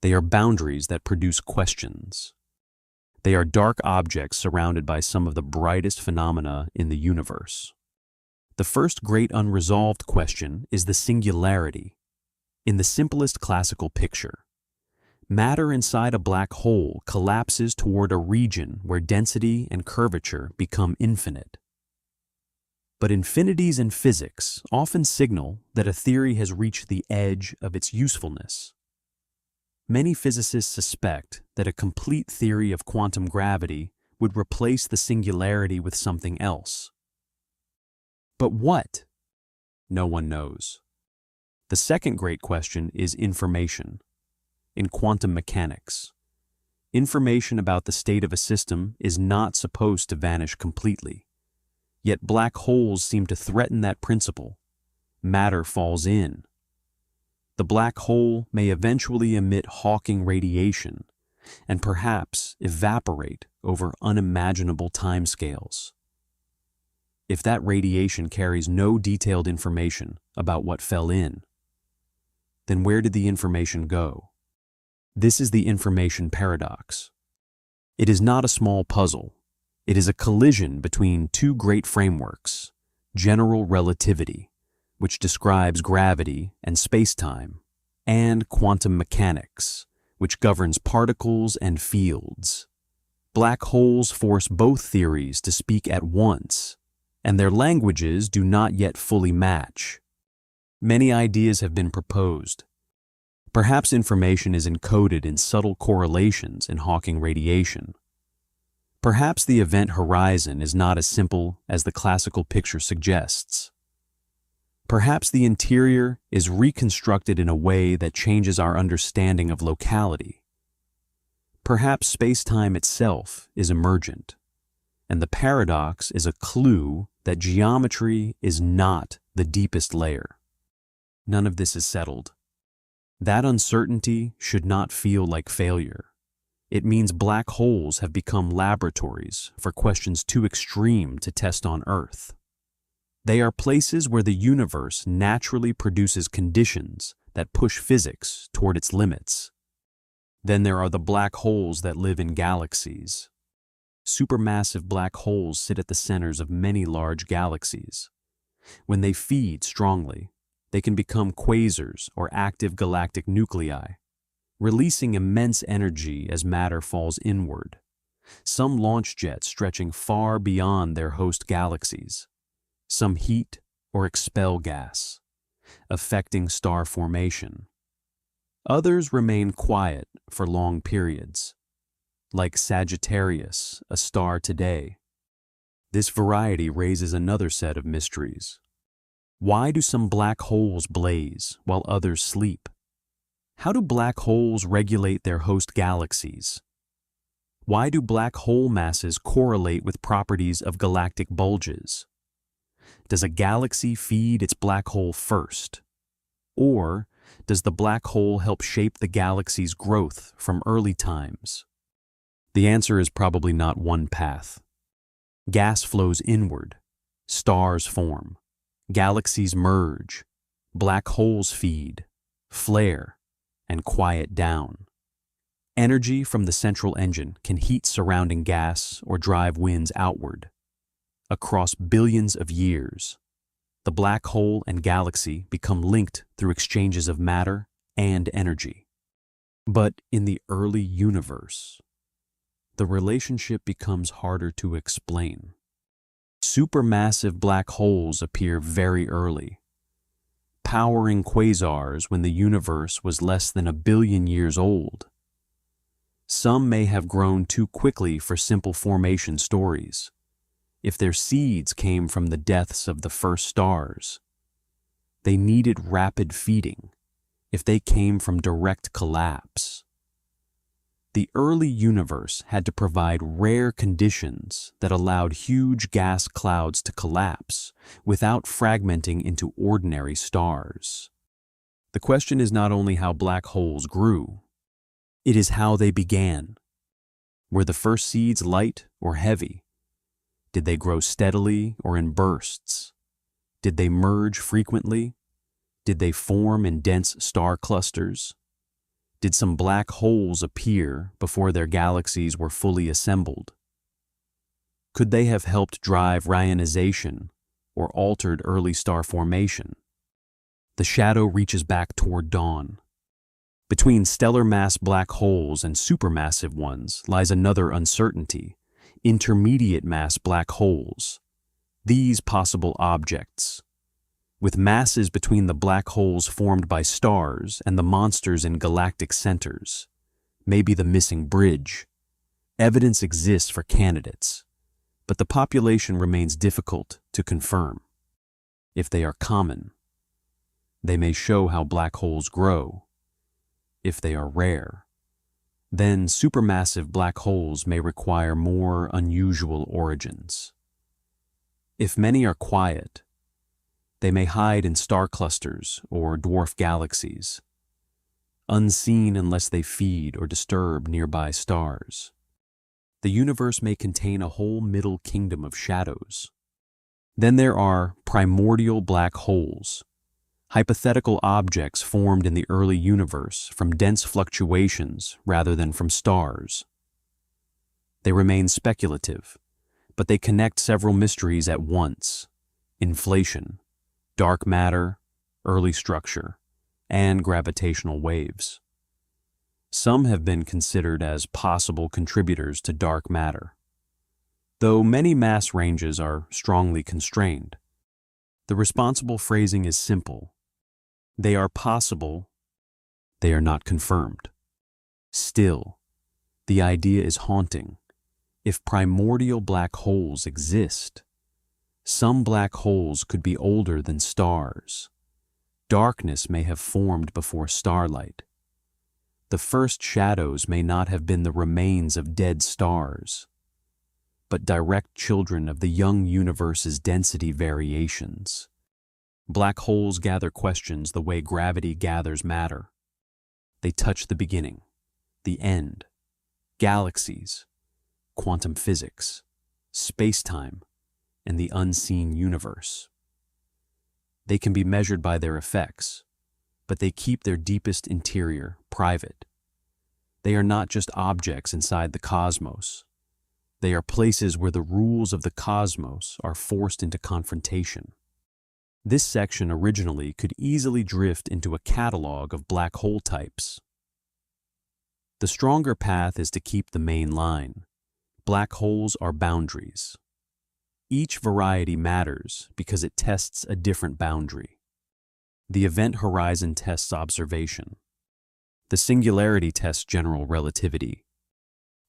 They are boundaries that produce questions. They are dark objects surrounded by some of the brightest phenomena in the universe. The first great unresolved question is the singularity. In the simplest classical picture, matter inside a black hole collapses toward a region where density and curvature become infinite. But infinities in physics often signal that a theory has reached the edge of its usefulness. Many physicists suspect that a complete theory of quantum gravity would replace the singularity with something else. But what? No one knows. The second great question is information. In quantum mechanics, information about the state of a system is not supposed to vanish completely. Yet black holes seem to threaten that principle. Matter falls in. The black hole may eventually emit Hawking radiation and perhaps evaporate over unimaginable timescales. If that radiation carries no detailed information about what fell in, then where did the information go? This is the information paradox. It is not a small puzzle. It is a collision between two great frameworks: general relativity, which describes gravity and space-time, and quantum mechanics, which governs particles and fields. Black holes force both theories to speak at once, and their languages do not yet fully match. Many ideas have been proposed. Perhaps information is encoded in subtle correlations in Hawking radiation. Perhaps the event horizon is not as simple as the classical picture suggests. Perhaps the interior is reconstructed in a way that changes our understanding of locality. Perhaps space-time itself is emergent, and the paradox is a clue that geometry is not the deepest layer. None of this is settled. That uncertainty should not feel like failure. It means black holes have become laboratories for questions too extreme to test on Earth. They are places where the universe naturally produces conditions that push physics toward its limits. Then there are the black holes that live in galaxies. Supermassive black holes sit at the centers of many large galaxies. When they feed strongly, they can become quasars or active galactic nuclei, releasing immense energy as matter falls inward. Some launch jets stretching far beyond their host galaxies. Some heat or expel gas, affecting star formation. Others remain quiet for long periods, like Sagittarius, a star today. This variety raises another set of mysteries. Why do some black holes blaze while others sleep? How do black holes regulate their host galaxies? Why do black hole masses correlate with properties of galactic bulges? Does a galaxy feed its black hole first? Or does the black hole help shape the galaxy's growth from early times? The answer is probably not one path. Gas flows inward, stars form, galaxies merge, black holes feed, flare, and quiet down. Energy from the central engine can heat surrounding gas or drive winds outward. Across billions of years, the black hole and galaxy become linked through exchanges of matter and energy. But in the early universe, the relationship becomes harder to explain. Supermassive black holes appear very early, powering quasars when the universe was less than 1 billion years old. Some may have grown too quickly for simple formation stories, if their seeds came from the deaths of the first stars. They needed rapid feeding, if they came from direct collapse. The early universe had to provide rare conditions that allowed huge gas clouds to collapse without fragmenting into ordinary stars. The question is not only how black holes grew, it is how they began. Were the first seeds light or heavy? Did they grow steadily or in bursts? Did they merge frequently? Did they form in dense star clusters? Did some black holes appear before their galaxies were fully assembled? Could they have helped drive ionization or altered early star formation? The shadow reaches back toward dawn. Between stellar mass black holes and supermassive ones lies another uncertainty: intermediate mass black holes. These possible objects, with masses between the black holes formed by stars and the monsters in galactic centers, may be the missing bridge. Evidence exists for candidates, but the population remains difficult to confirm. If they are common, they may show how black holes grow. If they are rare, then supermassive black holes may require more unusual origins. If many are quiet, they may hide in star clusters or dwarf galaxies, unseen unless they feed or disturb nearby stars. The universe may contain a whole middle kingdom of shadows. Then there are primordial black holes, hypothetical objects formed in the early universe from dense fluctuations rather than from stars. They remain speculative, but they connect several mysteries at once: inflation, dark matter, early structure, and gravitational waves. Some have been considered as possible contributors to dark matter, though many mass ranges are strongly constrained. The responsible phrasing is simple: they are possible, they are not confirmed. Still, the idea is haunting. If primordial black holes exist, some black holes could be older than stars. Darkness may have formed before starlight. The first shadows may not have been the remains of dead stars, but direct children of the young universe's density variations. Black holes gather questions the way gravity gathers matter. They touch the beginning, the end, galaxies, quantum physics, space-time, and the unseen universe. They can be measured by their effects, but they keep their deepest interior private. They are not just objects inside the cosmos. They are places where the rules of the cosmos are forced into confrontation. This section originally could easily drift into a catalog of black hole types. The stronger path is to keep the main line. Black holes are boundaries. Each variety matters because it tests a different boundary. The event horizon tests observation. The singularity tests general relativity.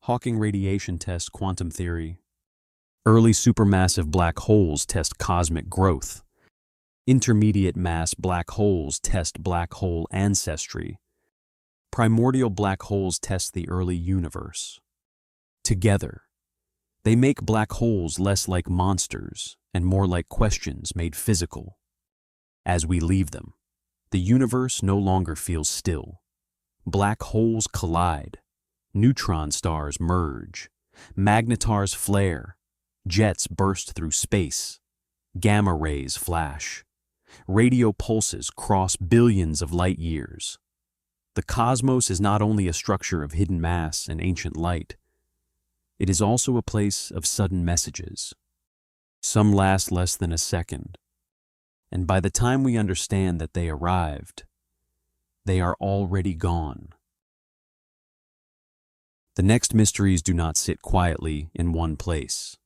Hawking radiation tests quantum theory. Early supermassive black holes test cosmic growth. Intermediate mass black holes test black hole ancestry. Primordial black holes test the early universe. Together, they make black holes less like monsters and more like questions made physical. As we leave them, the universe no longer feels still. Black holes collide, neutron stars merge, magnetars flare, jets burst through space, gamma rays flash, radio pulses cross billions of light years. The cosmos is not only a structure of hidden mass and ancient light, it is also a place of sudden messages. Some last less than a second, and by the time we understand that they arrived, they are already gone. The next mysteries do not sit quietly in one place.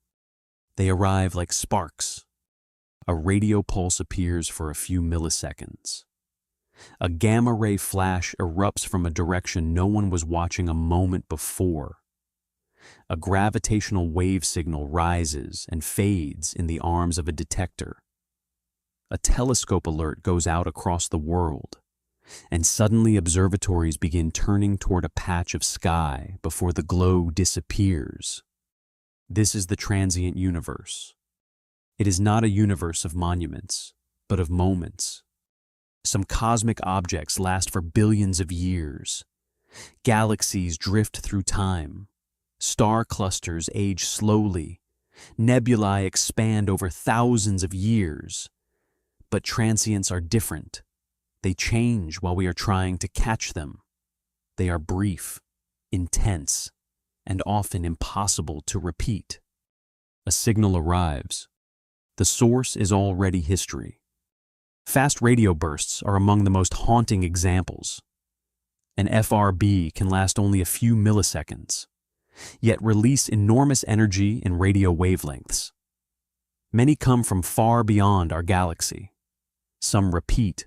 They arrive like sparks. A radio pulse appears for a few milliseconds. A gamma-ray flash erupts from a direction no one was watching a moment before. A gravitational wave signal rises and fades in the arms of a detector. A telescope alert goes out across the world, and suddenly observatories begin turning toward a patch of sky before the glow disappears. This is the transient universe. It is not a universe of monuments, but of moments. Some cosmic objects last for billions of years. Galaxies drift through time. Star clusters age slowly. Nebulae expand over thousands of years. But transients are different. They change while we are trying to catch them. They are brief, intense, and often impossible to repeat. A signal arrives. The source is already history. Fast radio bursts are among the most haunting examples. An FRB can last only a few milliseconds, yet release enormous energy in radio wavelengths. Many come from far beyond our galaxy. Some repeat.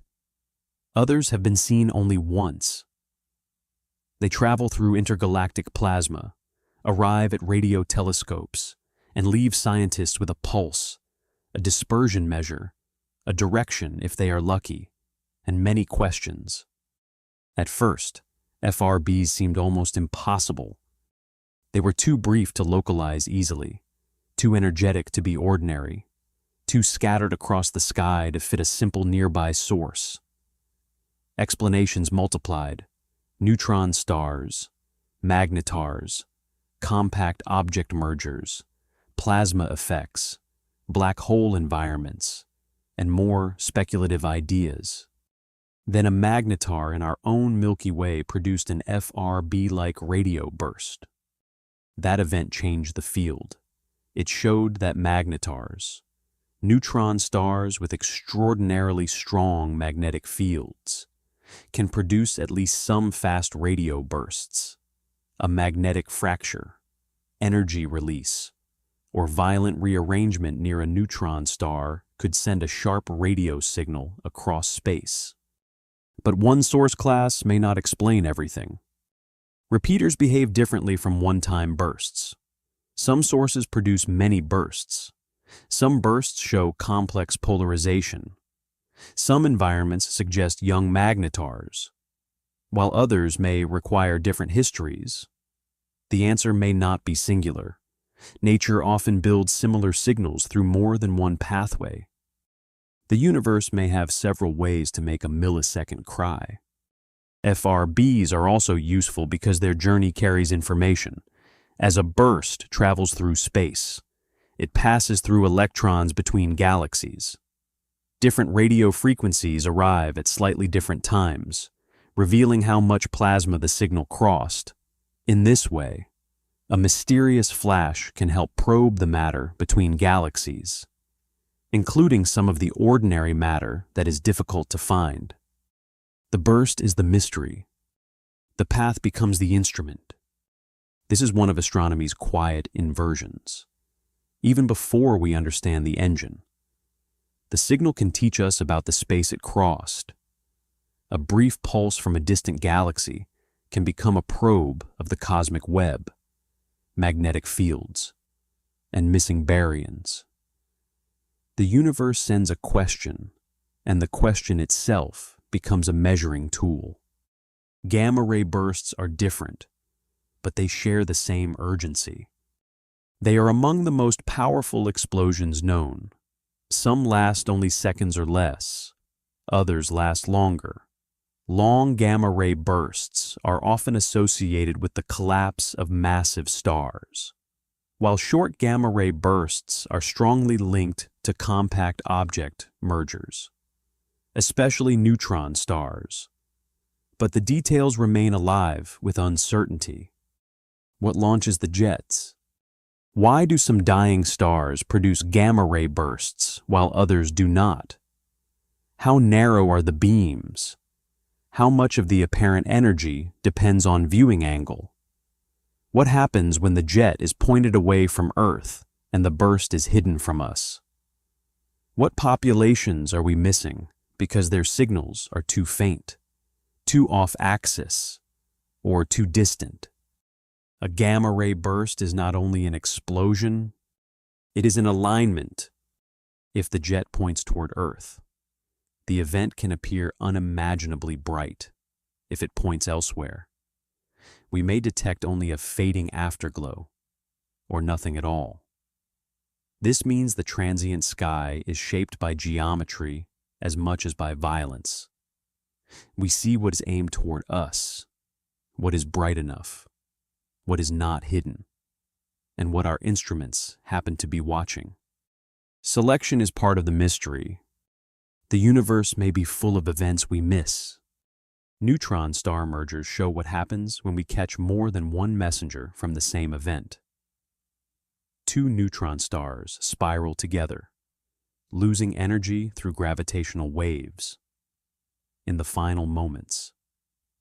Others have been seen only once. They travel through intergalactic plasma, arrive at radio telescopes, and leave scientists with a pulse, a dispersion measure, a direction if they are lucky, and many questions. At first, FRBs seemed almost impossible. They were too brief to localize easily, too energetic to be ordinary, too scattered across the sky to fit a simple nearby source. Explanations multiplied: neutron stars, magnetars, compact object mergers, plasma effects, black hole environments, and more speculative ideas. Then a magnetar in our own Milky Way produced an FRB-like radio burst. That event changed the field. It showed that magnetars, neutron stars with extraordinarily strong magnetic fields, can produce at least some fast radio bursts. A magnetic fracture, energy release, or violent rearrangement near a neutron star could send a sharp radio signal across space. But one source class may not explain everything. Repeaters behave differently from one-time bursts. Some sources produce many bursts. Some bursts show complex polarization. Some environments suggest young magnetars, while others may require different histories. The answer may not be singular. Nature often builds similar signals through more than one pathway. The universe may have several ways to make a millisecond cry. FRBs are also useful because their journey carries information. As a burst travels through space, it passes through electrons between galaxies. Different radio frequencies arrive at slightly different times, revealing how much plasma the signal crossed. In this way, a mysterious flash can help probe the matter between galaxies, including some of the ordinary matter that is difficult to find. The burst is the mystery. The path becomes the instrument. This is one of astronomy's quiet inversions. Even before we understand the engine, the signal can teach us about the space it crossed. A brief pulse from a distant galaxy can become a probe of the cosmic web, magnetic fields, and missing baryons. The universe sends a question, and the question itself becomes a measuring tool. Gamma-ray bursts are different, but they share the same urgency. They are among the most powerful explosions known. Some last only seconds or less. Others last longer. Long gamma-ray bursts are often associated with the collapse of massive stars, while short gamma-ray bursts are strongly linked to compact object mergers, especially neutron stars. But the details remain alive with uncertainty. What launches the jets? Why do some dying stars produce gamma-ray bursts while others do not? How narrow are the beams? How much of the apparent energy depends on viewing angle? What happens when the jet is pointed away from Earth and the burst is hidden from us? What populations are we missing because their signals are too faint, too off-axis, or too distant? A gamma-ray burst is not only an explosion, it is an alignment. If the jet points toward Earth, the event can appear unimaginably bright. If it points elsewhere, we may detect only a fading afterglow, or nothing at all. This means the transient sky is shaped by geometry as much as by violence. We see what is aimed toward us, what is bright enough, what is not hidden, and what our instruments happen to be watching. Selection is part of the mystery. The universe may be full of events we miss. Neutron star mergers show what happens when we catch more than one messenger from the same event. Two neutron stars spiral together, losing energy through gravitational waves. In the final moments,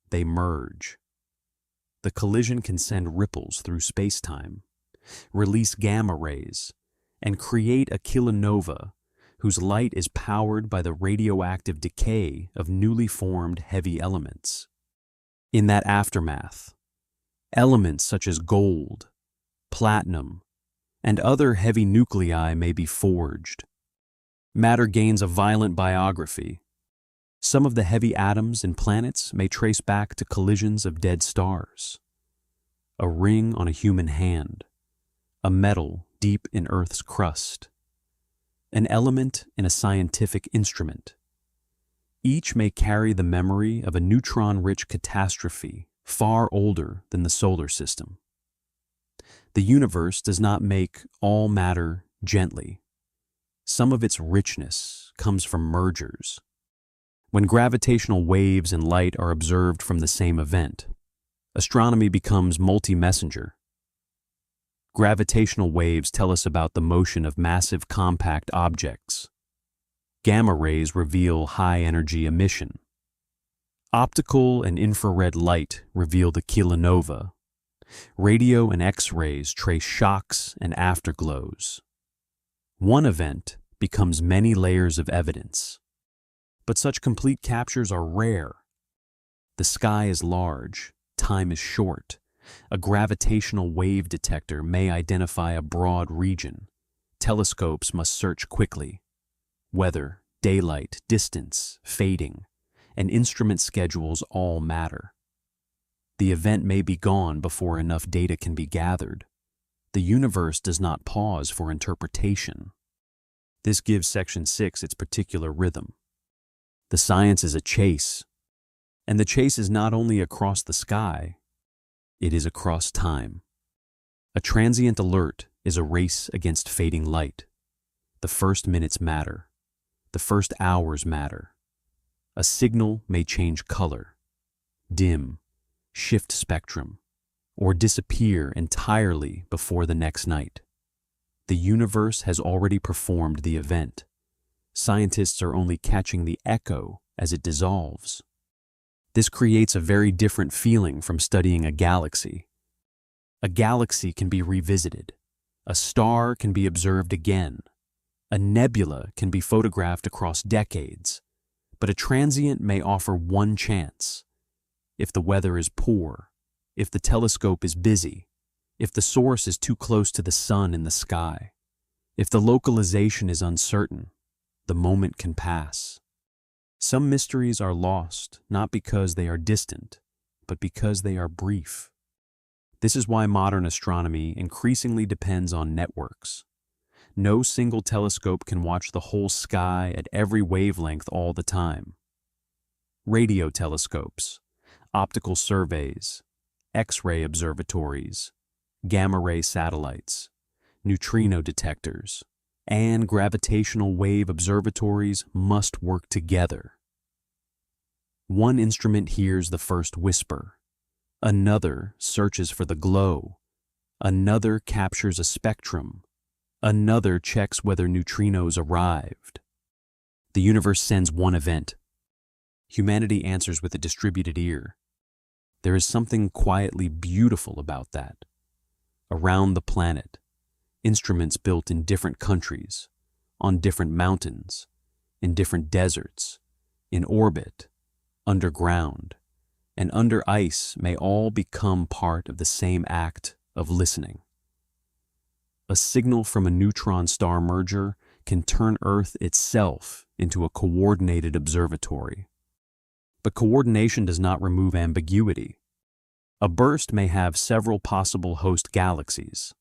they merge. The collision can send ripples through space-time, release gamma rays, and create a kilonova whose light is powered by the radioactive decay of newly formed heavy elements. In that aftermath, elements such as gold, platinum, and other heavy nuclei may be forged. Matter gains a violent biography. Some of the heavy atoms in planets may trace back to collisions of dead stars. A ring on a human hand, a metal deep in Earth's crust, an element in a scientific instrument. Each may carry the memory of a neutron-rich catastrophe far older than the solar system. The universe does not make all matter gently. Some of its richness comes from mergers. When gravitational waves and light are observed from the same event, astronomy becomes multi-messenger. Gravitational waves tell us about the motion of massive compact objects. Gamma rays reveal high-energy emission. Optical and infrared light reveal the kilonova. Radio and X-rays trace shocks and afterglows. One event becomes many layers of evidence. But such complete captures are rare. The sky is large, time is short. A gravitational wave detector may identify a broad region. Telescopes must search quickly. Weather, daylight, distance, fading, and instrument schedules all matter. The event may be gone before enough data can be gathered. The universe does not pause for interpretation. This gives Section 6 its particular rhythm. The science is a chase, and the chase is not only across the sky, it is across time. A transient alert is a race against fading light. The first minutes matter. The first hours matter. A signal may change color, dim, shift spectrum, or disappear entirely before the next night. The universe has already performed the event. Scientists are only catching the echo as it dissolves. This creates a very different feeling from studying a galaxy. A galaxy can be revisited. A star can be observed again. A nebula can be photographed across decades. But a transient may offer one chance. If the weather is poor, if the telescope is busy, if the source is too close to the sun in the sky, if the localization is uncertain, the moment can pass. Some mysteries are lost not because they are distant, but because they are brief. This is why modern astronomy increasingly depends on networks. No single telescope can watch the whole sky at every wavelength all the time. Radio telescopes, optical surveys, X-ray observatories, gamma-ray satellites, neutrino detectors, and gravitational wave observatories must work together. One instrument hears the first whisper, another searches for the glow, another captures a spectrum, another checks whether neutrinos arrived. The universe sends one event. Humanity answers with a distributed ear. There is something quietly beautiful about that. around the planet, instruments built in different countries, on different mountains, in different deserts, in orbit, underground, and under ice may all become part of the same act of listening. A signal from a neutron star merger can turn Earth itself into a coordinated observatory. But coordination does not remove ambiguity. A burst may have several possible host galaxies.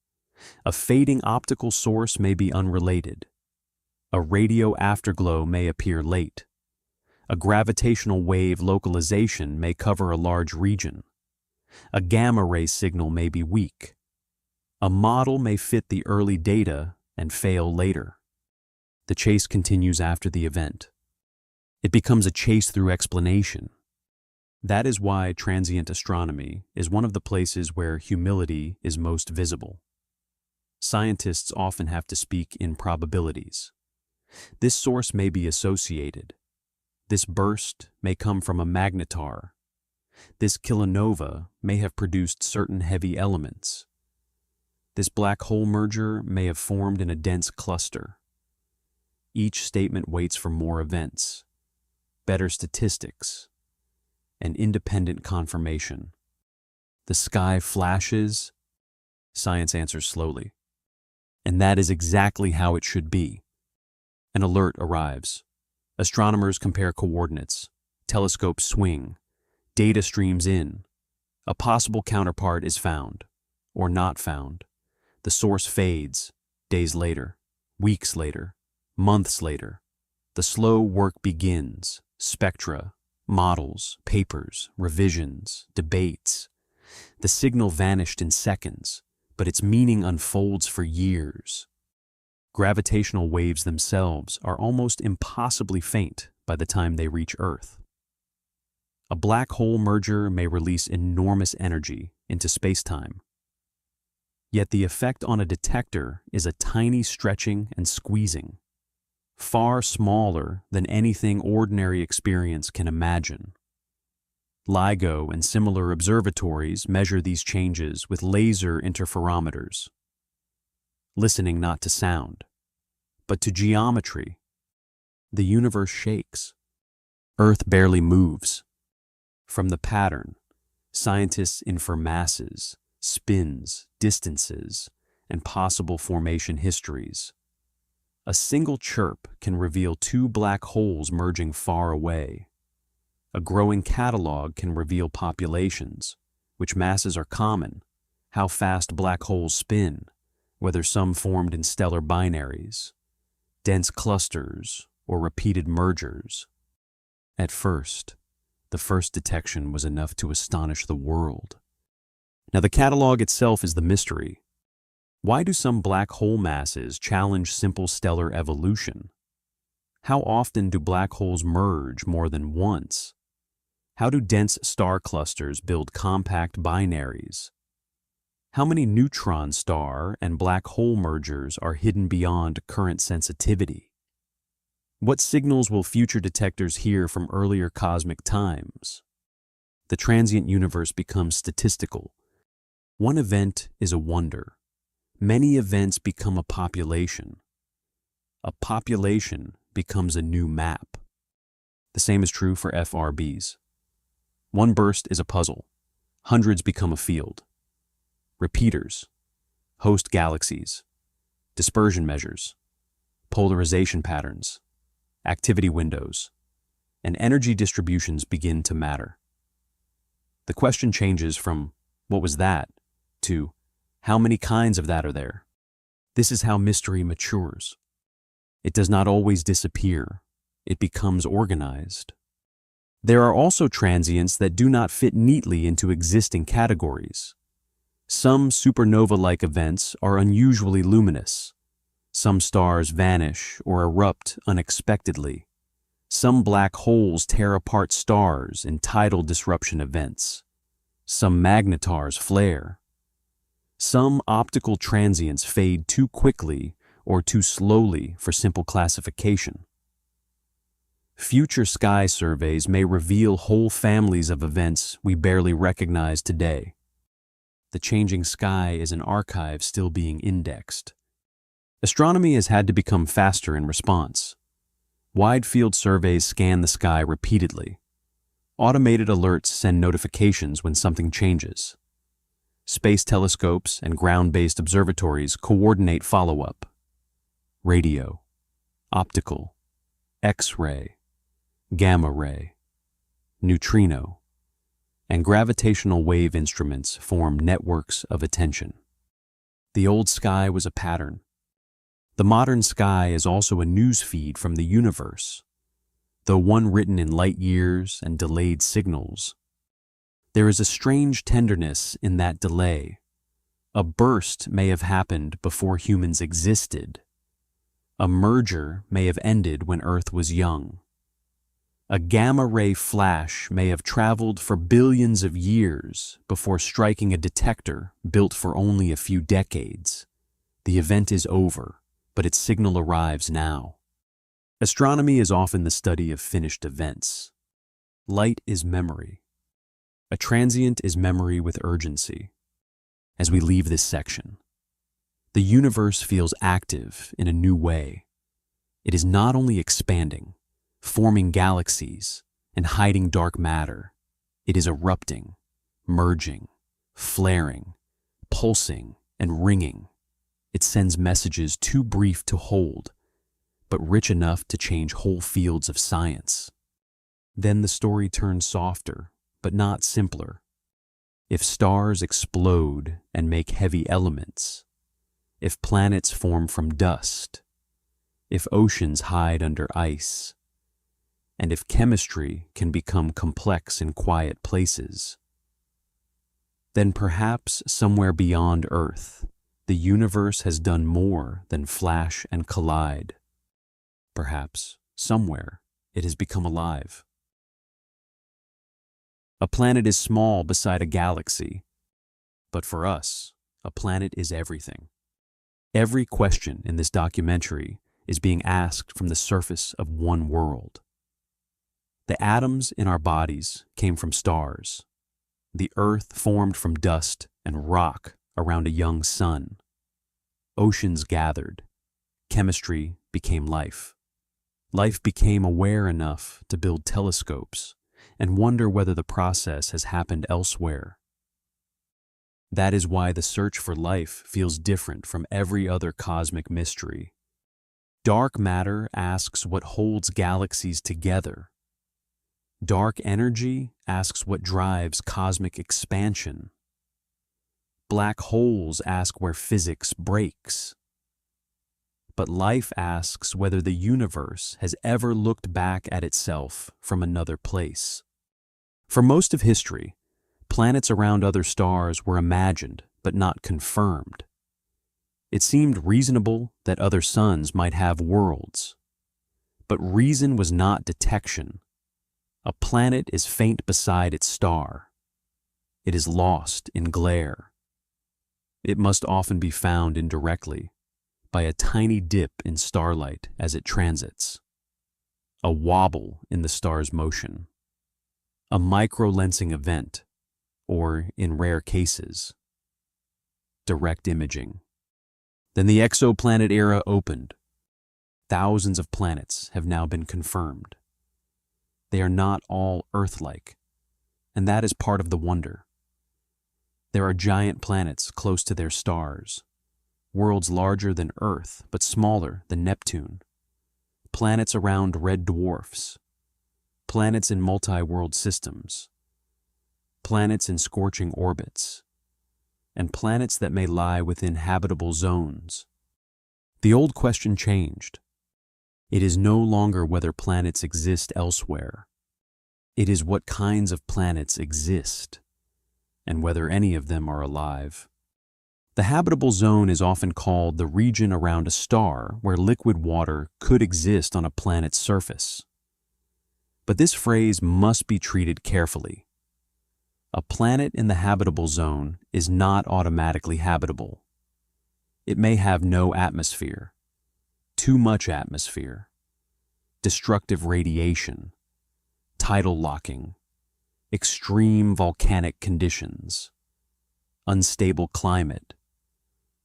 A fading optical source may be unrelated. A radio afterglow may appear late. A gravitational wave localization may cover a large region. A gamma-ray signal may be weak. A model may fit the early data and fail later. The chase continues after the event. It becomes a chase through explanation. That is why transient astronomy is one of the places where humility is most visible. Scientists often have to speak in probabilities. This source may be associated. This burst may come from a magnetar. This kilonova may have produced certain heavy elements. This black hole merger may have formed in a dense cluster. Each statement waits for more events, better statistics, and independent confirmation. The sky flashes, science answers slowly. And that is exactly how it should be. An alert arrives. Astronomers compare coordinates. Telescopes swing. Data streams in. A possible counterpart is found, or not found. The source fades, days later, weeks later, months later. The slow work begins. Spectra, models, papers, revisions, debates. The signal vanished in seconds, but its meaning unfolds for years. Gravitational waves themselves are almost impossibly faint by the time they reach Earth. A black hole merger may release enormous energy into space-time. Yet the effect on a detector is a tiny stretching and squeezing, far smaller than anything ordinary experience can imagine. LIGO and similar observatories measure these changes with laser interferometers, listening not to sound, but to geometry. The universe shakes. Earth barely moves. From the pattern, scientists infer masses, spins, distances, and possible formation histories. A single chirp can reveal two black holes merging far away. A growing catalog can reveal populations, which masses are common, how fast black holes spin, whether some formed in stellar binaries, dense clusters, or repeated mergers. At first, the first detection was enough to astonish the world. Now the catalog itself is the mystery. Why do some black hole masses challenge simple stellar evolution? How often do black holes merge more than once? How do dense star clusters build compact binaries? How many neutron star and black hole mergers are hidden beyond current sensitivity? What signals will future detectors hear from earlier cosmic times? The transient universe becomes statistical. One event is a wonder. Many events become a population. A population becomes a new map. The same is true for FRBs. One burst is a puzzle. Hundreds become a field. Repeaters, host galaxies, dispersion measures, polarization patterns, activity windows, and energy distributions begin to matter. The question changes from, what was that, to, how many kinds of that are there? This is how mystery matures. It does not always disappear. It becomes organized. There are also transients that do not fit neatly into existing categories. Some supernova-like events are unusually luminous. Some stars vanish or erupt unexpectedly. Some black holes tear apart stars in tidal disruption events. Some magnetars flare. Some optical transients fade too quickly or too slowly for simple classification. Future sky surveys may reveal whole families of events we barely recognize today. The changing sky is an archive still being indexed. Astronomy has had to become faster in response. Wide-field surveys scan the sky repeatedly. Automated alerts send notifications when something changes. Space telescopes and ground-based observatories coordinate follow-up. Radio, optical, X-ray, gamma ray, neutrino, and gravitational wave instruments form networks of attention. The old sky was a pattern. The modern sky is also a news feed from the universe, though one written in light years and delayed signals. There is a strange tenderness in that delay. A burst may have happened before humans existed. A merger may have ended when Earth was young. A gamma-ray flash may have traveled for billions of years before striking a detector built for only a few decades. The event is over, but its signal arrives now. Astronomy is often the study of finished events. Light is memory. A transient is memory with urgency. As we leave this section, the universe feels active in a new way. It is not only expanding, forming galaxies, and hiding dark matter. It is erupting, merging, flaring, pulsing, and ringing. It sends messages too brief to hold, but rich enough to change whole fields of science. Then the story turns softer, but not simpler. If stars explode and make heavy elements, if planets form from dust, if oceans hide under ice, and if chemistry can become complex in quiet places, then perhaps somewhere beyond Earth, the universe has done more than flash and collide. Perhaps somewhere it has become alive. A planet is small beside a galaxy, but for us, a planet is everything. Every question in this documentary is being asked from the surface of one world. The atoms in our bodies came from stars. The Earth formed from dust and rock around a young sun. Oceans gathered. Chemistry became life. Life became aware enough to build telescopes and wonder whether the process has happened elsewhere. That is why the search for life feels different from every other cosmic mystery. Dark matter asks what holds galaxies together. Dark energy asks what drives cosmic expansion. Black holes ask where physics breaks. But life asks whether the universe has ever looked back at itself from another place. For most of history, planets around other stars were imagined but not confirmed. It seemed reasonable that other suns might have worlds. But reason was not detection. A planet is faint beside its star. It is lost in glare. It must often be found indirectly, by a tiny dip in starlight as it transits, a wobble in the star's motion, a microlensing event, or, in rare cases, direct imaging. Then the exoplanet era opened. Thousands of planets have now been confirmed. They are not all Earth-like, and that is part of the wonder. There are giant planets close to their stars, worlds larger than Earth but smaller than Neptune, planets around red dwarfs, planets in multi-world systems, planets in scorching orbits, and planets that may lie within habitable zones. The old question changed. It is no longer whether planets exist elsewhere. It is what kinds of planets exist, and whether any of them are alive. The habitable zone is often called the region around a star where liquid water could exist on a planet's surface. But this phrase must be treated carefully. A planet in the habitable zone is not automatically habitable. It may have no atmosphere, too much atmosphere, destructive radiation, tidal locking, extreme volcanic conditions, unstable climate,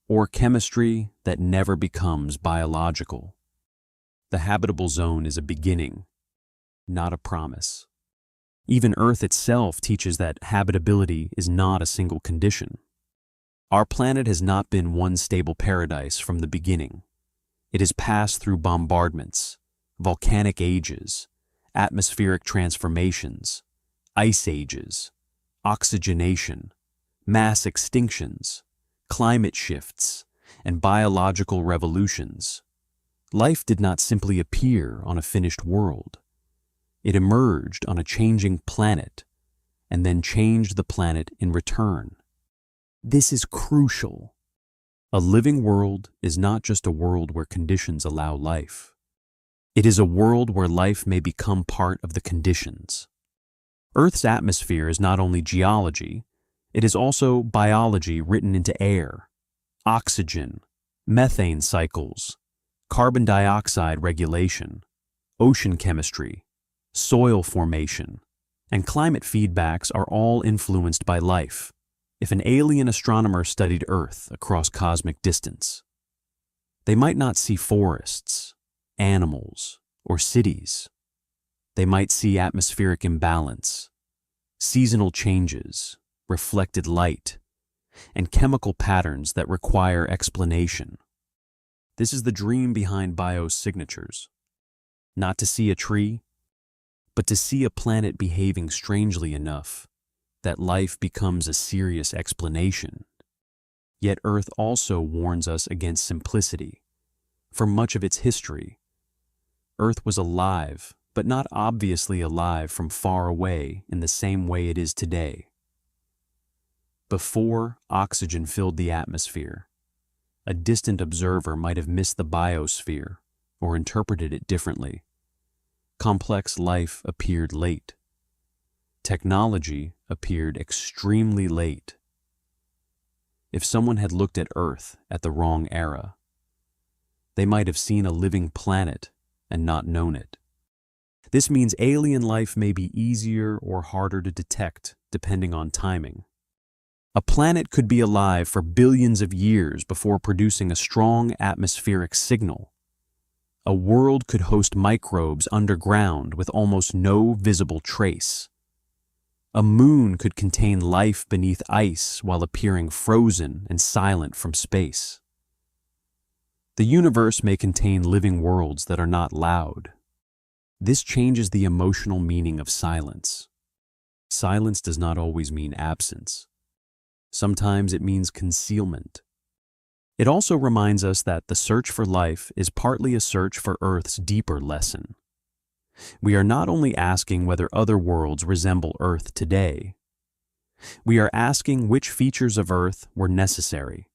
or chemistry that never becomes biological. The habitable zone is a beginning, not a promise. Even Earth itself teaches that habitability is not a single condition. Our planet has not been one stable paradise from the beginning. It has passed through bombardments, volcanic ages, atmospheric transformations, ice ages, oxygenation, mass extinctions, climate shifts, and biological revolutions. Life did not simply appear on a finished world. It emerged on a changing planet and then changed the planet in return. This is crucial. A living world is not just a world where conditions allow life. It is a world where life may become part of the conditions. Earth's atmosphere is not only geology, it is also biology written into air, oxygen, methane cycles, carbon dioxide regulation, ocean chemistry, soil formation, and climate feedbacks are all influenced by life. If an alien astronomer studied Earth across cosmic distance, they might not see forests, animals, or cities. They might see atmospheric imbalance, seasonal changes, reflected light, and chemical patterns that require explanation. This is the dream behind biosignatures. Not to see a tree, but to see a planet behaving strangely enough that life becomes a serious explanation. Yet Earth also warns us against simplicity. For much of its history, Earth was alive, but not obviously alive from far away in the same way it is today. Before oxygen filled the atmosphere, a distant observer might have missed the biosphere or interpreted it differently. Complex life appeared late. Technology appeared extremely late. If someone had looked at Earth at the wrong era, they might have seen a living planet and not known it. This means alien life may be easier or harder to detect depending on timing. A planet could be alive for billions of years before producing a strong atmospheric signal. A world could host microbes underground with almost no visible trace. A moon could contain life beneath ice while appearing frozen and silent from space. The universe may contain living worlds that are not loud. This changes the emotional meaning of silence. Silence does not always mean absence. Sometimes it means concealment. It also reminds us that the search for life is partly a search for Earth's deeper lesson. We are not only asking whether other worlds resemble Earth today. We are asking which features of Earth were necessary,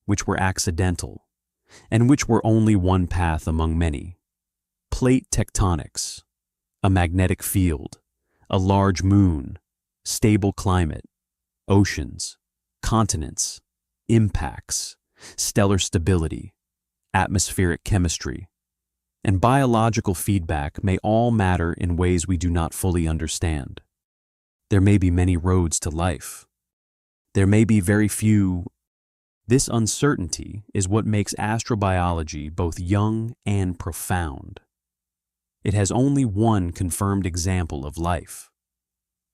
which were accidental, and which were only one path among many. Plate tectonics, a magnetic field, a large moon, stable climate, oceans, continents, impacts, stellar stability, atmospheric chemistry, and biological feedback may all matter in ways we do not fully understand. There may be many roads to life. There may be very few. This uncertainty is what makes astrobiology both young and profound. It has only one confirmed example of life.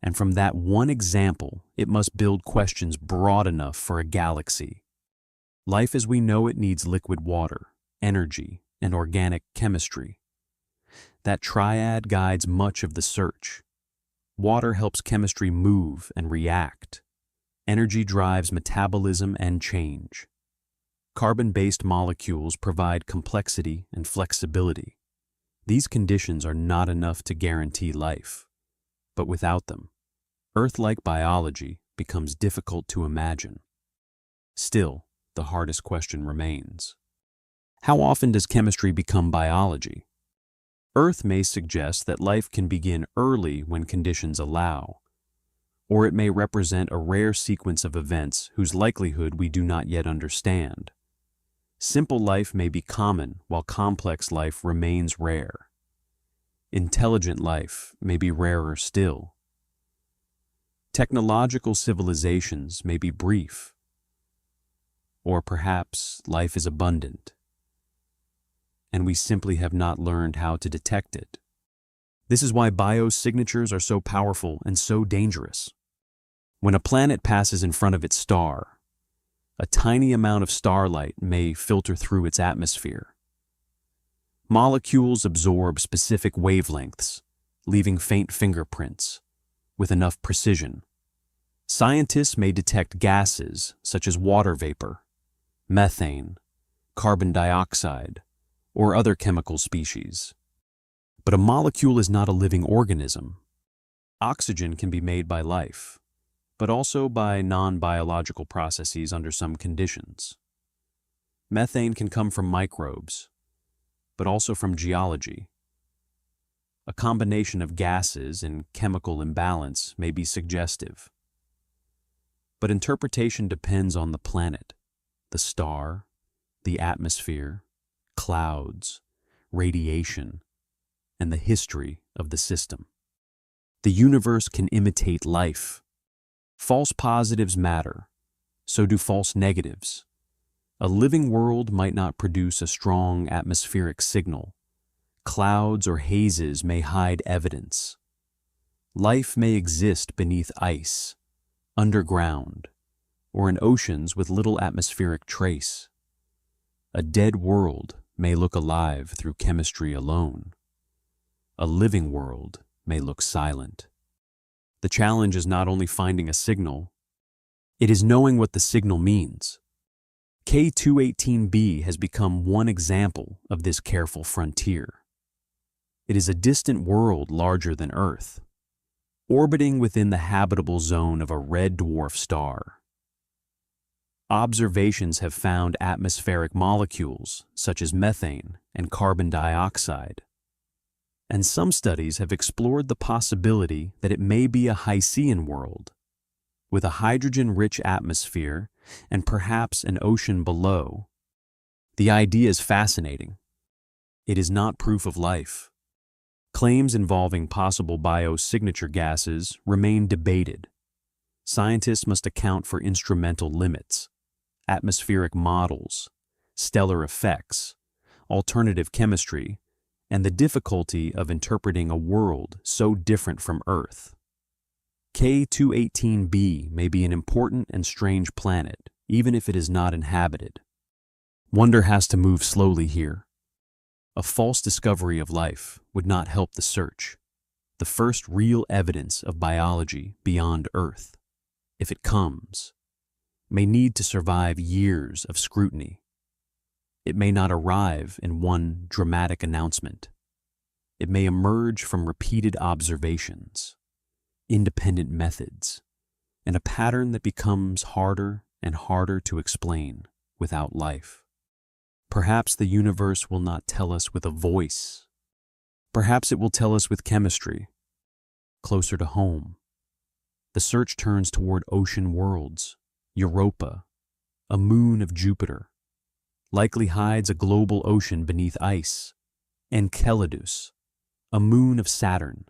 And from that one example, it must build questions broad enough for a galaxy. Life as we know it needs liquid water, energy, and organic chemistry. That triad guides much of the search. Water helps chemistry move and react. Energy drives metabolism and change. Carbon-based molecules provide complexity and flexibility. These conditions are not enough to guarantee life, but without them, Earth-like biology becomes difficult to imagine. Still, the hardest question remains. How often does chemistry become biology? Earth may suggest that life can begin early when conditions allow, or it may represent a rare sequence of events whose likelihood we do not yet understand. Simple life may be common while complex life remains rare. Intelligent life may be rarer still. Technological civilizations may be brief, or perhaps life is abundant, and we simply have not learned how to detect it. This is why biosignatures are so powerful and so dangerous. When a planet passes in front of its star, a tiny amount of starlight may filter through its atmosphere. Molecules absorb specific wavelengths, leaving faint fingerprints. With enough precision, scientists may detect gases such as water vapor, methane, carbon dioxide, or other chemical species. But a molecule is not a living organism. Oxygen can be made by life, but also by non-biological processes under some conditions. Methane can come from microbes, but also from geology. A combination of gases and chemical imbalance may be suggestive. But interpretation depends on the planet, the star, the atmosphere, clouds, radiation, and the history of the system. The universe can imitate life. False positives matter, so do false negatives. A living world might not produce a strong atmospheric signal. Clouds or hazes may hide evidence. Life may exist beneath ice, underground, or in oceans with little atmospheric trace. A dead world may look alive through chemistry alone. A living world may look silent. The challenge is not only finding a signal, it is knowing what the signal means. K218b has become one example of this careful frontier. It is a distant world larger than Earth, orbiting within the habitable zone of a red dwarf star. Observations have found atmospheric molecules such as methane and carbon dioxide, and some studies have explored the possibility that it may be a Hycean world, with a hydrogen-rich atmosphere and perhaps an ocean below. The idea is fascinating. It is not proof of life. Claims involving possible biosignature gases remain debated. Scientists must account for instrumental limits, atmospheric models, stellar effects, alternative chemistry, and the difficulty of interpreting a world so different from Earth. K218b may be an important and strange planet, even if it is not inhabited. Wonder has to move slowly here. A false discovery of life would not help the search, the first real evidence of biology beyond Earth, if it comes, may need to survive years of scrutiny. It may not arrive in one dramatic announcement. It may emerge from repeated observations, independent methods, and a pattern that becomes harder and harder to explain without life. Perhaps the universe will not tell us with a voice. Perhaps it will tell us with chemistry. Closer to home, the search turns toward ocean worlds. Europa, a moon of Jupiter, likely hides a global ocean beneath ice. Enceladus, a moon of Saturn,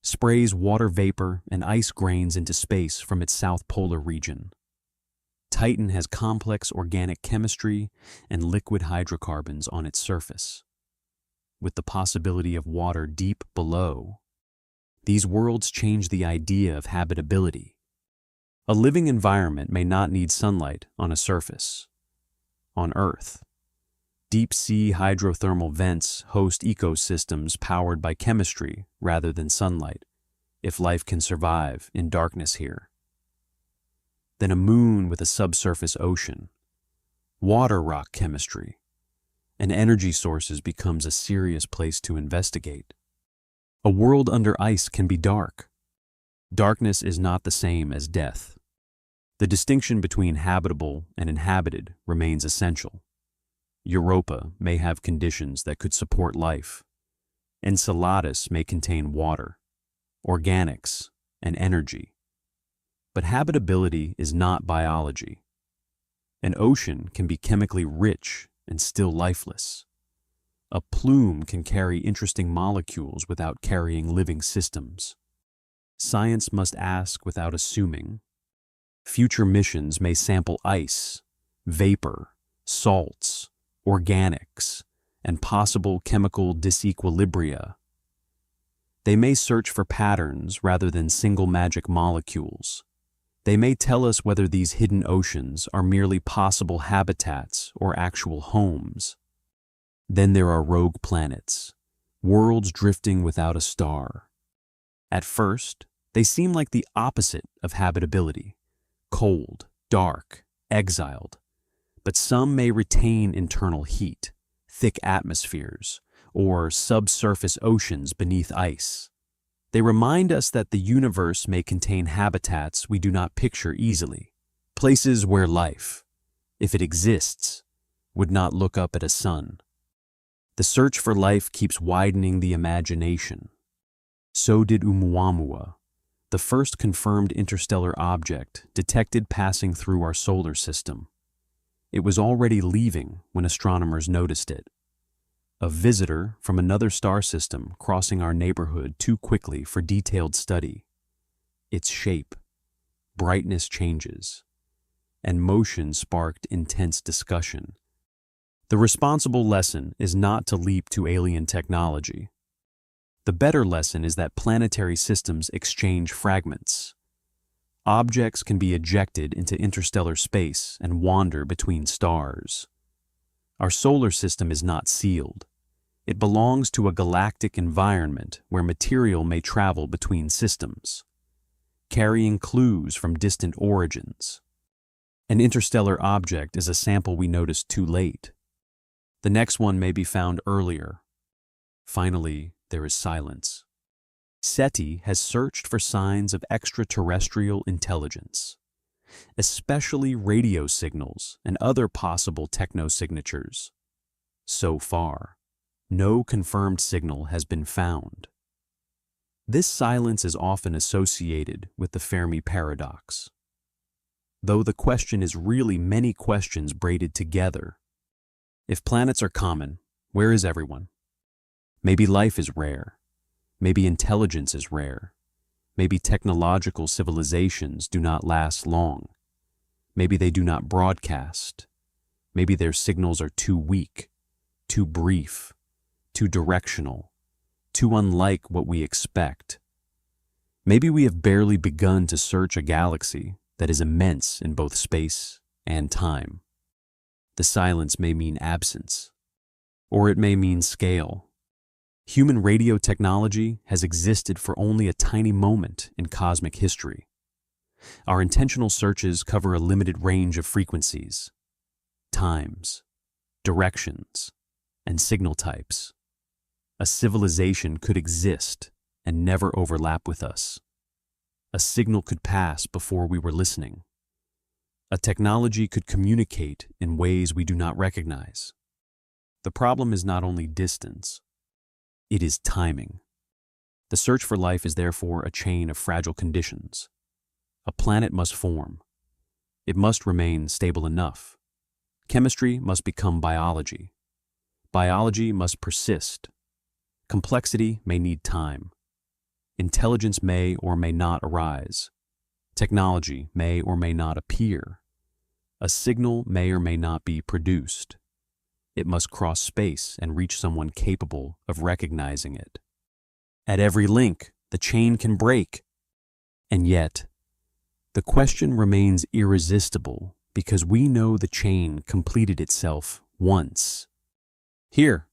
sprays water vapor and ice grains into space from its south polar region. Titan has complex organic chemistry and liquid hydrocarbons on its surface, with the possibility of water deep below. These worlds change the idea of habitability. A living environment may not need sunlight on a surface. On Earth, deep-sea hydrothermal vents host ecosystems powered by chemistry rather than sunlight, if life can survive in darkness here. Then a moon with a subsurface ocean, water rock chemistry, and energy sources becomes a serious place to investigate. A world under ice can be dark. Darkness is not the same as death. The distinction between habitable and inhabited remains essential. Europa may have conditions that could support life. Enceladus may contain water, organics, and energy. But habitability is not biology. An ocean can be chemically rich and still lifeless. A plume can carry interesting molecules without carrying living systems. Science must ask without assuming. Future missions may sample ice, vapor, salts, organics, and possible chemical disequilibria. They may search for patterns rather than single magic molecules. They may tell us whether these hidden oceans are merely possible habitats or actual homes. Then there are rogue planets, worlds drifting without a star. At first, they seem like the opposite of habitability, cold, dark, exiled. But some may retain internal heat, thick atmospheres, or subsurface oceans beneath ice. They remind us that the universe may contain habitats we do not picture easily, places where life, if it exists, would not look up at a sun. The search for life keeps widening the imagination. So did Oumuamua, the first confirmed interstellar object detected passing through our solar system. It was already leaving when astronomers noticed it. A visitor from another star system crossing our neighborhood too quickly for detailed study. Its shape, brightness changes, and motion sparked intense discussion. The responsible lesson is not to leap to alien technology. The better lesson is that planetary systems exchange fragments. Objects can be ejected into interstellar space and wander between stars. Our solar system is not sealed. It belongs to a galactic environment where material may travel between systems, carrying clues from distant origins. An interstellar object is a sample we noticed too late. The next one may be found earlier. Finally, there is silence. SETI has searched for signs of extraterrestrial intelligence, especially radio signals and other possible technosignatures. So far, no confirmed signal has been found. This silence is often associated with the Fermi paradox, though the question is really many questions braided together. If planets are common, where is everyone? Maybe life is rare. Maybe intelligence is rare. Maybe technological civilizations do not last long. Maybe they do not broadcast. Maybe their signals are too weak, too brief, too directional, too unlike what we expect. Maybe we have barely begun to search a galaxy that is immense in both space and time. The silence may mean absence, or it may mean scale. Human radio technology has existed for only a tiny moment in cosmic history. Our intentional searches cover a limited range of frequencies, times, directions, and signal types. A civilization could exist and never overlap with us. A signal could pass before we were listening. A technology could communicate in ways we do not recognize. The problem is not only distance, it is timing. The search for life is therefore a chain of fragile conditions. A planet must form. It must remain stable enough. Chemistry must become biology. Biology must persist. Complexity may need time. Intelligence may or may not arise. Technology may or may not appear. A signal may or may not be produced. It must cross space and reach someone capable of recognizing it. At every link, the chain can break. And yet, the question remains irresistible because we know the chain completed itself once. Here,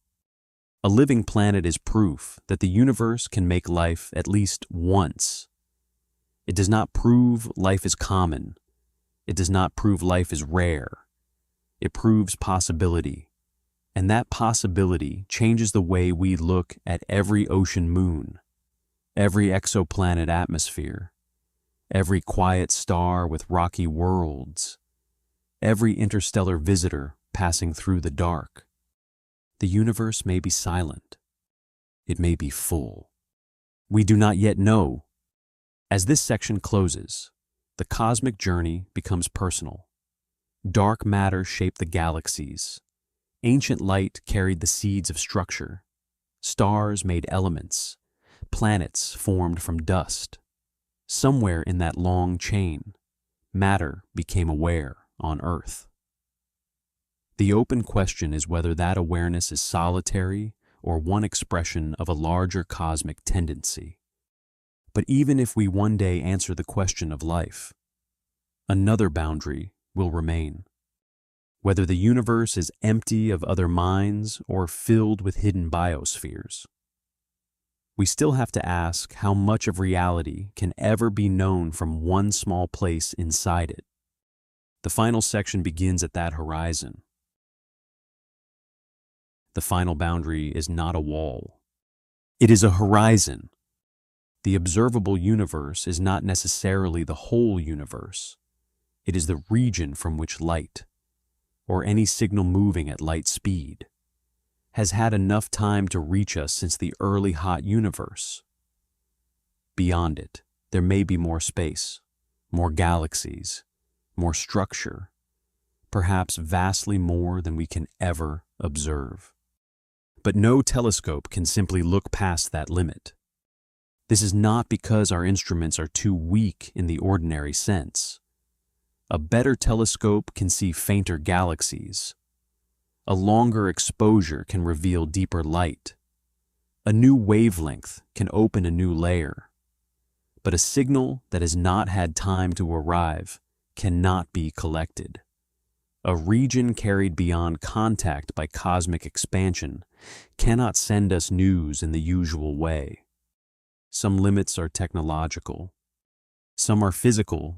a living planet is proof that the universe can make life at least once. It does not prove life is common. It does not prove life is rare. It proves possibility. And that possibility changes the way we look at every ocean moon, every exoplanet atmosphere, every quiet star with rocky worlds, every interstellar visitor passing through the dark. The universe may be silent. It may be full. We do not yet know. As this section closes, the cosmic journey becomes personal. Dark matter shaped the galaxies. Ancient light carried the seeds of structure. Stars made elements. Planets formed from dust. Somewhere in that long chain, matter became aware on Earth. The open question is whether that awareness is solitary or one expression of a larger cosmic tendency. But even if we one day answer the question of life, another boundary will remain. Whether the universe is empty of other minds or filled with hidden biospheres. We still have to ask how much of reality can ever be known from one small place inside it. The final section begins at that horizon. The final boundary is not a wall. It is a horizon. The observable universe is not necessarily the whole universe. It is the region from which light, or any signal moving at light speed, has had enough time to reach us since the early hot universe. Beyond it, there may be more space, more galaxies, more structure, perhaps vastly more than we can ever observe. But no telescope can simply look past that limit. This is not because our instruments are too weak in the ordinary sense. A better telescope can see fainter galaxies. A longer exposure can reveal deeper light. A new wavelength can open a new layer. But a signal that has not had time to arrive cannot be collected. A region carried beyond contact by cosmic expansion cannot send us news in the usual way. Some limits are technological. Some are physical.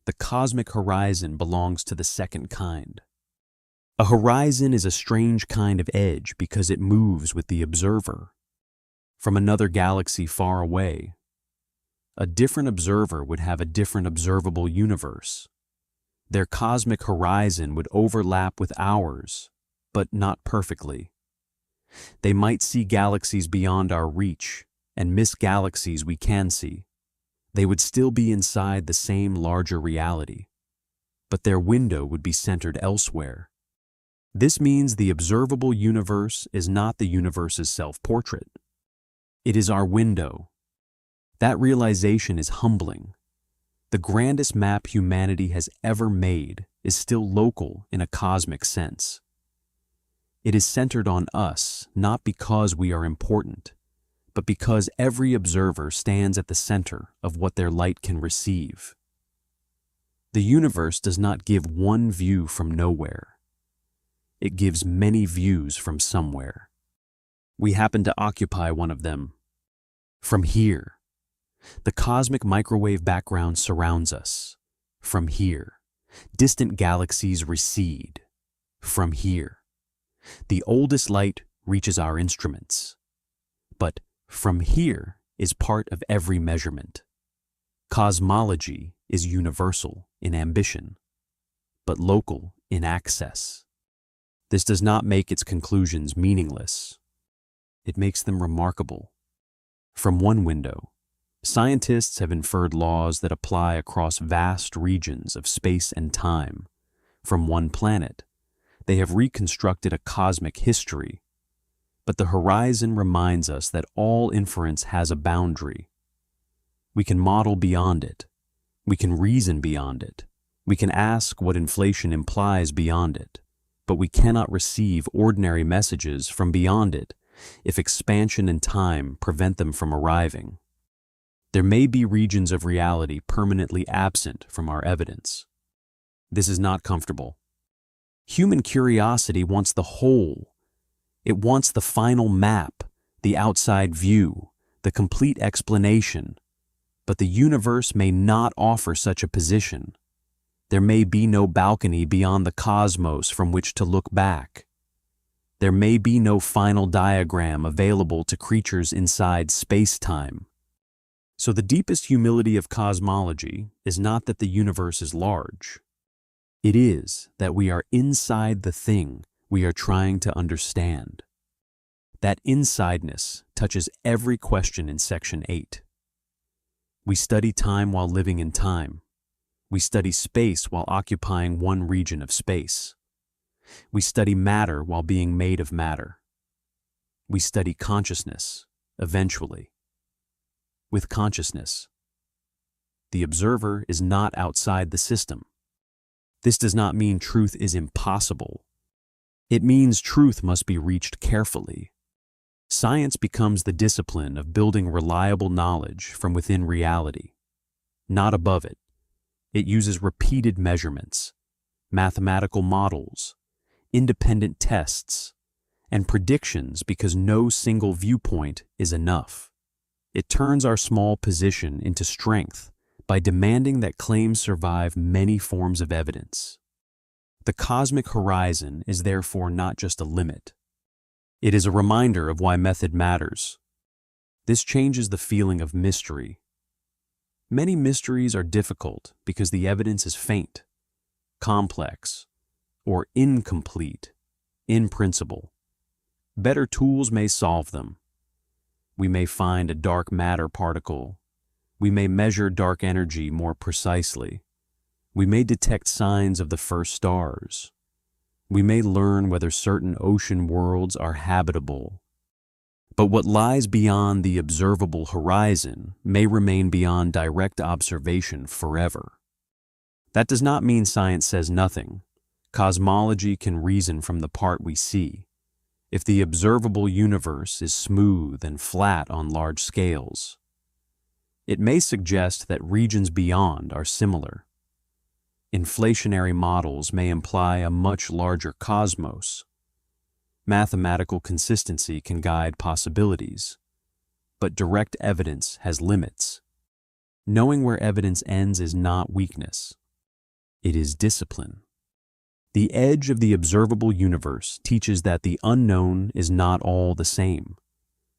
The cosmic horizon belongs to the second kind. A horizon is a strange kind of edge because it moves with the observer. From another galaxy far away, a different observer would have a different observable universe. Their cosmic horizon would overlap with ours, but not perfectly. They might see galaxies beyond our reach and miss galaxies we can see. They would still be inside the same larger reality, but their window would be centered elsewhere. This means the observable universe is not the universe's self-portrait. It is our window. That realization is humbling. The grandest map humanity has ever made is still local in a cosmic sense. It is centered on us, not because we are important, but because every observer stands at the center of what their light can receive. The universe does not give one view from nowhere. It gives many views from somewhere. We happen to occupy one of them. From here, the cosmic microwave background surrounds us. From here, distant galaxies recede. From here, the oldest light reaches our instruments. But from here is part of every measurement. Cosmology is universal in ambition, but local in access. This does not make its conclusions meaningless. It makes them remarkable. From one window, scientists have inferred laws that apply across vast regions of space and time. From one planet, they have reconstructed a cosmic history. But the horizon reminds us that all inference has a boundary. We can model beyond it. We can reason beyond it. We can ask what inflation implies beyond it. But we cannot receive ordinary messages from beyond it if expansion and time prevent them from arriving. There may be regions of reality permanently absent from our evidence. This is not comfortable. Human curiosity wants the whole. It wants the final map, the outside view, the complete explanation. But the universe may not offer such a position. There may be no balcony beyond the cosmos from which to look back. There may be no final diagram available to creatures inside space-time. So the deepest humility of cosmology is not that the universe is large. It is that we are inside the thing we are trying to understand. That insideness touches every question in Section 8. We study time while living in time. We study space while occupying one region of space. We study matter while being made of matter. We study consciousness, eventually. With consciousness, the observer is not outside the system. This does not mean truth is impossible. It means truth must be reached carefully. Science becomes the discipline of building reliable knowledge from within reality, not above it. It uses repeated measurements, mathematical models, independent tests, and predictions because no single viewpoint is enough. It turns our small position into strength by demanding that claims survive many forms of evidence. The cosmic horizon is therefore not just a limit. It is a reminder of why method matters. This changes the feeling of mystery. Many mysteries are difficult because the evidence is faint, complex, or incomplete in principle. Better tools may solve them. We may find a dark matter particle. We may measure dark energy more precisely. We may detect signs of the first stars. We may learn whether certain ocean worlds are habitable. But what lies beyond the observable horizon may remain beyond direct observation forever. That does not mean science says nothing. Cosmology can reason from the part we see. If the observable universe is smooth and flat on large scales, it may suggest that regions beyond are similar. Inflationary models may imply a much larger cosmos. Mathematical consistency can guide possibilities, but direct evidence has limits. Knowing where evidence ends is not weakness. It is discipline. The edge of the observable universe teaches that the unknown is not all the same.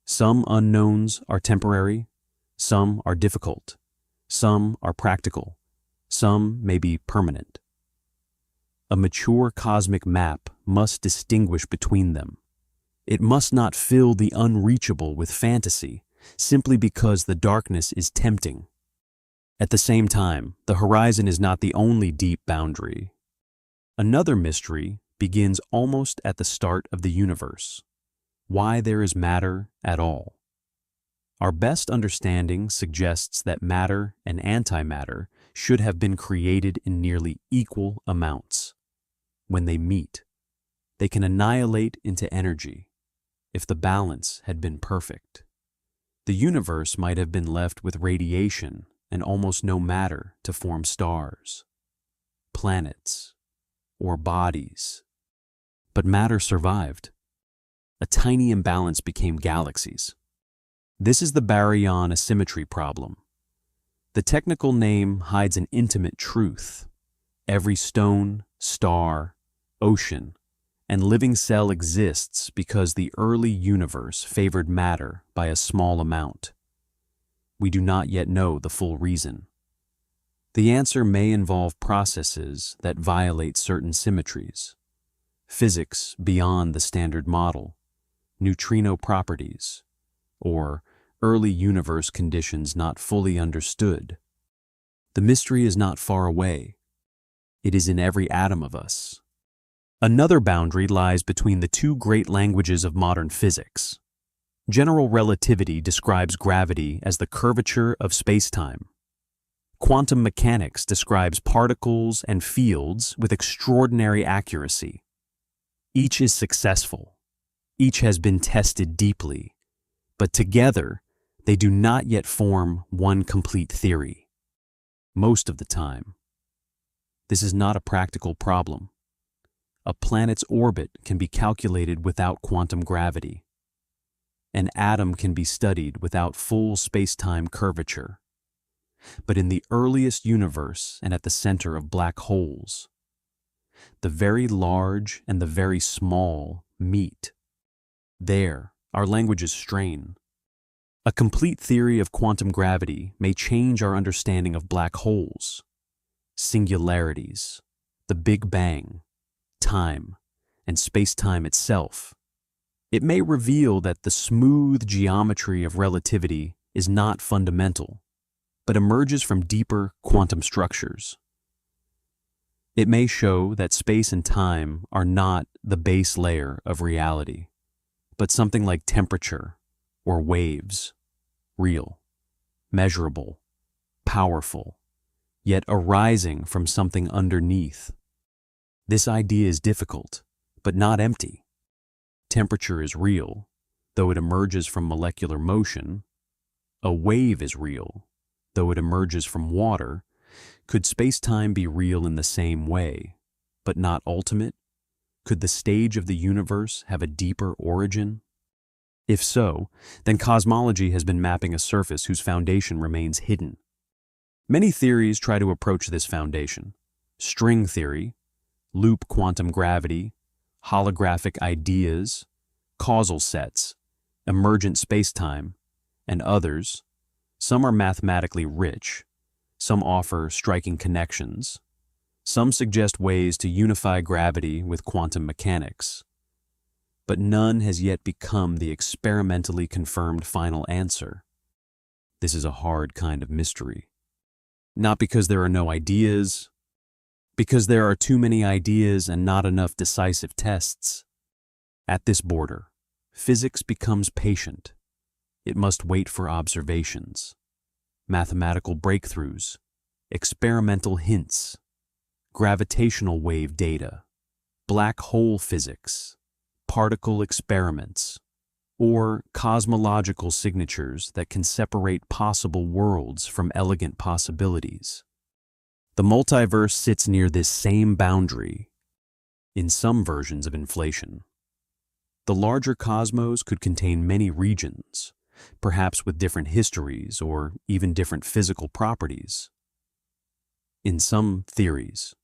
Some unknowns are temporary, some are difficult, some are practical, some may be permanent. A mature cosmic map must distinguish between them. It must not fill the unreachable with fantasy simply because the darkness is tempting. At the same time, the horizon is not the only deep boundary. Another mystery begins almost at the start of the universe: why there is matter at all. Our best understanding suggests that matter and antimatter should have been created in nearly equal amounts. When they meet, they can annihilate into energy if the balance had been perfect. The universe might have been left with radiation and almost no matter to form stars, planets, or bodies. But matter survived. A tiny imbalance became galaxies. This is the baryon asymmetry problem. The technical name hides an intimate truth. Every stone, star, ocean, and living cell exists because the early universe favored matter by a small amount. We do not yet know the full reason. The answer may involve processes that violate certain symmetries, physics beyond the standard model, neutrino properties, or early universe conditions not fully understood. The mystery is not far away. It is in every atom of us. Another boundary lies between the two great languages of modern physics. General relativity describes gravity as the curvature of space-time. Quantum mechanics describes particles and fields with extraordinary accuracy. Each is successful. Each has been tested deeply. But together, they do not yet form one complete theory. Most of the time. This is not a practical problem. A planet's orbit can be calculated without quantum gravity. An atom can be studied without full space-time curvature. But in the earliest universe and at the center of black holes, the very large and the very small meet. There, our languages strain. A complete theory of quantum gravity may change our understanding of black holes, singularities, the Big Bang, time, and space-time itself. It may reveal that the smooth geometry of relativity is not fundamental, but emerges from deeper quantum structures. It may show that space and time are not the base layer of reality, but something like temperature or waves, real, measurable, powerful, yet arising from something underneath. This idea is difficult, but not empty. Temperature is real, though it emerges from molecular motion. A wave is real, though it emerges from water. Could space-time be real in the same way, but not ultimate? Could the stage of the universe have a deeper origin? If so, then cosmology has been mapping a surface whose foundation remains hidden. Many theories try to approach this foundation: string theory, loop quantum gravity, holographic ideas, causal sets, emergent spacetime, and others. Some are mathematically rich, some offer striking connections, some suggest ways to unify gravity with quantum mechanics. But none has yet become the experimentally confirmed final answer. This is a hard kind of mystery. Not because there are no ideas, because there are too many ideas and not enough decisive tests. At this border, physics becomes patient. It must wait for observations, mathematical breakthroughs, experimental hints, gravitational wave data, black hole physics, particle experiments, or cosmological signatures that can separate possible worlds from elegant possibilities. The multiverse sits near this same boundary in some versions of inflation. The larger cosmos could contain many regions, perhaps with different histories or even different physical properties. In some theories,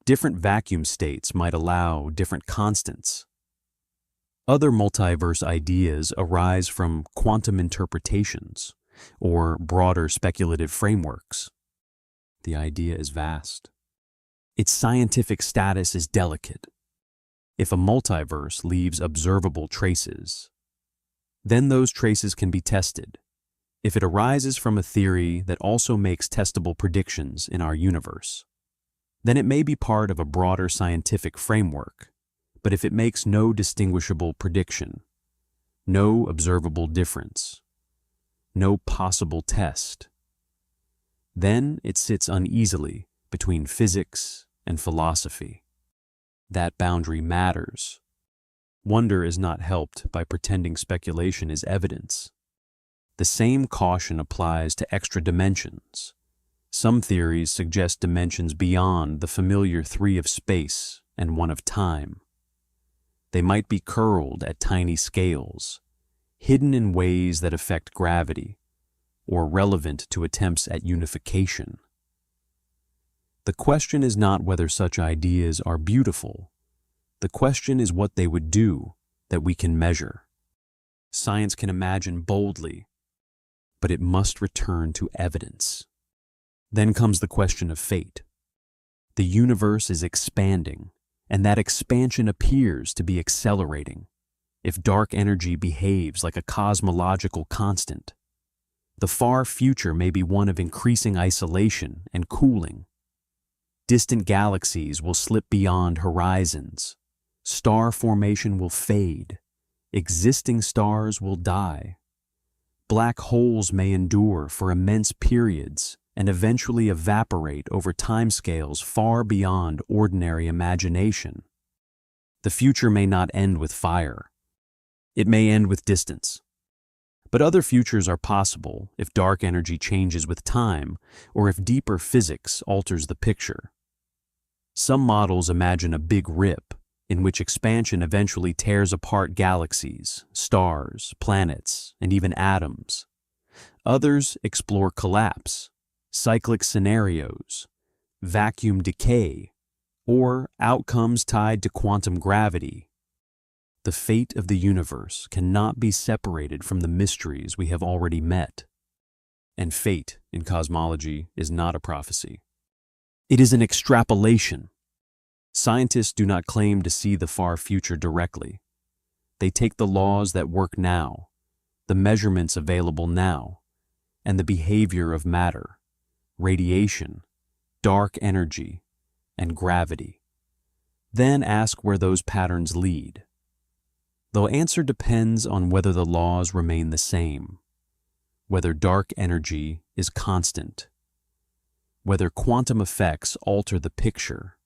different vacuum states might allow different constants. Other multiverse ideas arise from quantum interpretations or broader speculative frameworks. The idea is vast. Its scientific status is delicate. If a multiverse leaves observable traces, then those traces can be tested. If it arises from a theory that also makes testable predictions in our universe, then it may be part of a broader scientific framework. But if it makes no distinguishable prediction, no observable difference, no possible test, then it sits uneasily between physics and philosophy. That boundary matters. Wonder is not helped by pretending speculation is evidence. The same caution applies to extra dimensions. Some theories suggest dimensions beyond the familiar three of space and one of time. They might be curled at tiny scales, hidden in ways that affect gravity, or relevant to attempts at unification. The question is not whether such ideas are beautiful. The question is what they would do that we can measure. Science can imagine boldly, but it must return to evidence. Then comes the question of fate. The universe is expanding, and that expansion appears to be accelerating. If dark energy behaves like a cosmological constant, the far future may be one of increasing isolation and cooling. Distant galaxies will slip beyond horizons. Star formation will fade. Existing stars will die. Black holes may endure for immense periods and eventually evaporate over timescales far beyond ordinary imagination. The future may not end with fire. It may end with distance. But other futures are possible if dark energy changes with time or if deeper physics alters the picture. Some models imagine a big rip in which expansion eventually tears apart galaxies, stars, planets, and even atoms. Others explore collapse, cyclic scenarios, vacuum decay, or outcomes tied to quantum gravity. The fate of the universe cannot be separated from the mysteries we have already met. And fate in cosmology is not a prophecy. It is an extrapolation. Scientists do not claim to see the far future directly. They take the laws that work now, the measurements available now, and the behavior of matter, radiation, dark energy, and gravity. Then ask where those patterns lead. The answer depends on whether the laws remain the same, whether dark energy is constant, whether quantum effects alter the picture,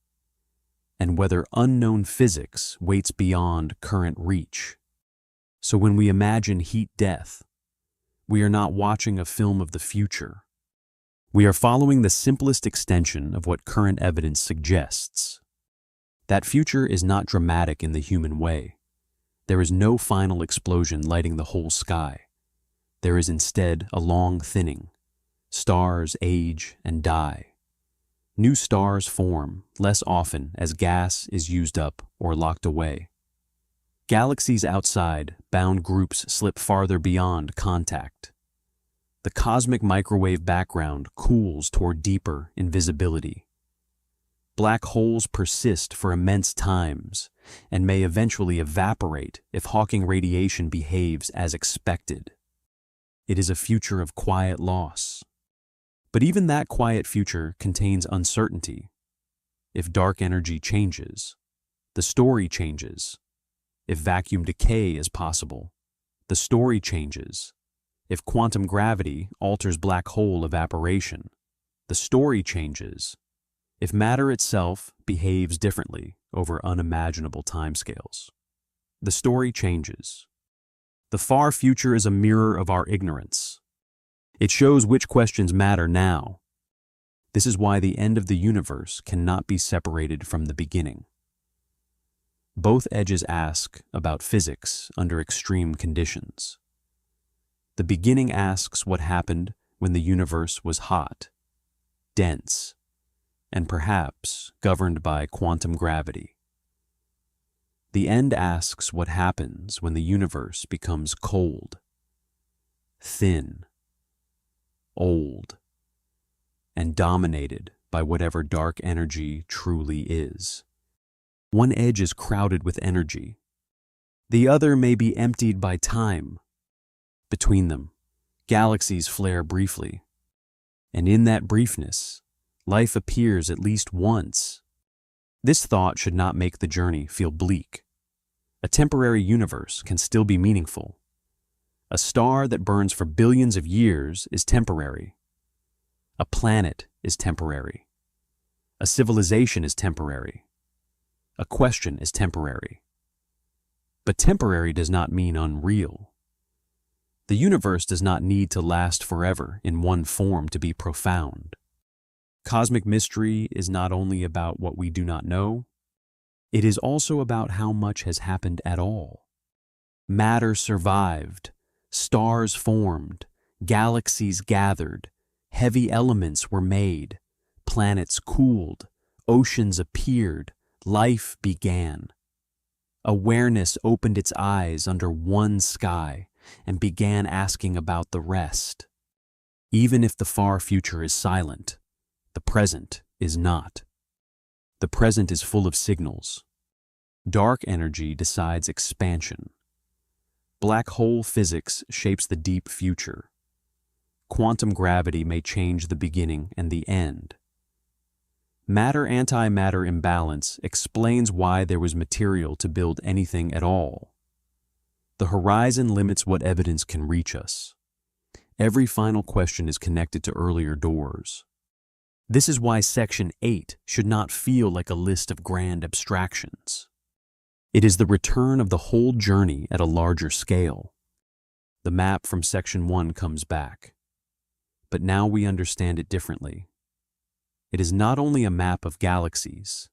and whether unknown physics waits beyond current reach. So when we imagine heat death, we are not watching a film of the future. We are following the simplest extension of what current evidence suggests. That future is not dramatic in the human way. There is no final explosion lighting the whole sky. There is instead a long thinning. Stars age and die. New stars form less often as gas is used up or locked away. Galaxies outside bound groups slip farther beyond contact. The cosmic microwave background cools toward deeper invisibility. Black holes persist for immense times and may eventually evaporate if Hawking radiation behaves as expected. It is a future of quiet loss. But even that quiet future contains uncertainty. If dark energy changes, the story changes. If vacuum decay is possible, the story changes. If quantum gravity alters black hole evaporation, the story changes. If matter itself behaves differently over unimaginable timescales, the story changes. The far future is a mirror of our ignorance. It shows which questions matter now. This is why the end of the universe cannot be separated from the beginning. Both edges ask about physics under extreme conditions. The beginning asks what happened when the universe was hot, dense, and perhaps governed by quantum gravity. The end asks what happens when the universe becomes cold, thin, old, and dominated by whatever dark energy truly is. One edge is crowded with energy. The other may be emptied by time. Between them, galaxies flare briefly. And in that briefness, life appears at least once. This thought should not make the journey feel bleak. A temporary universe can still be meaningful. A star that burns for billions of years is temporary. A planet is temporary. A civilization is temporary. A question is temporary. But temporary does not mean unreal. The universe does not need to last forever in one form to be profound. Cosmic mystery is not only about what we do not know, it is also about how much has happened at all. Matter survived, stars formed, galaxies gathered, heavy elements were made, planets cooled, oceans appeared, life began. Awareness opened its eyes under one sky and began asking about the rest. Even if the far future is silent, the present is not. The present is full of signals. Dark energy decides expansion. Black hole physics shapes the deep future. Quantum gravity may change the beginning and the end. Matter-antimatter imbalance explains why there was material to build anything at all. The horizon limits what evidence can reach us. Every final question is connected to earlier doors. This is why Section 8 should not feel like a list of grand abstractions. It is the return of the whole journey at a larger scale. The map from Section 1 comes back. But now we understand it differently. It is not only a map of galaxies,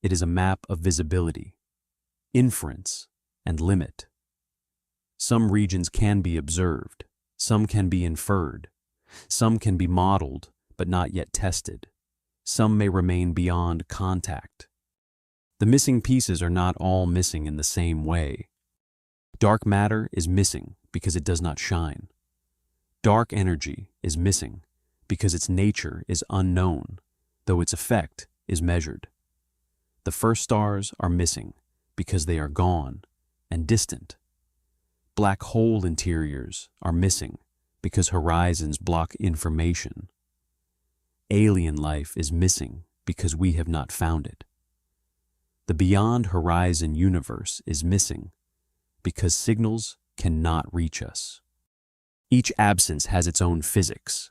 it is a map of visibility, inference, and limit. Some regions can be observed, some can be inferred, some can be modeled but not yet tested. Some may remain beyond contact. The missing pieces are not all missing in the same way. Dark matter is missing because it does not shine. Dark energy is missing because its nature is unknown, though its effect is measured. The first stars are missing because they are gone and distant. Black hole interiors are missing because horizons block information. Alien life is missing because we have not found it. The beyond horizon universe is missing because signals cannot reach us. Each absence has its own physics.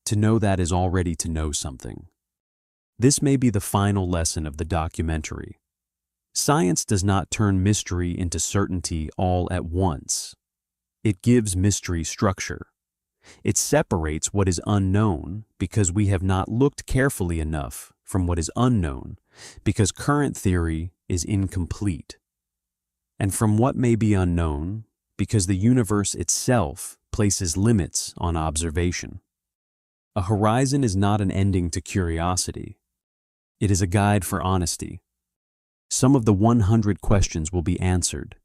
To know that is already to know something. This may be the final lesson of the documentary. Science does not turn mystery into certainty all at once. It gives mystery structure. It separates what is unknown because we have not looked carefully enough from what is unknown because current theory is incomplete. And from what may be unknown because the universe itself places limits on observation. A horizon is not an ending to curiosity. It is a guide for honesty. Some of the 100 questions will be answered.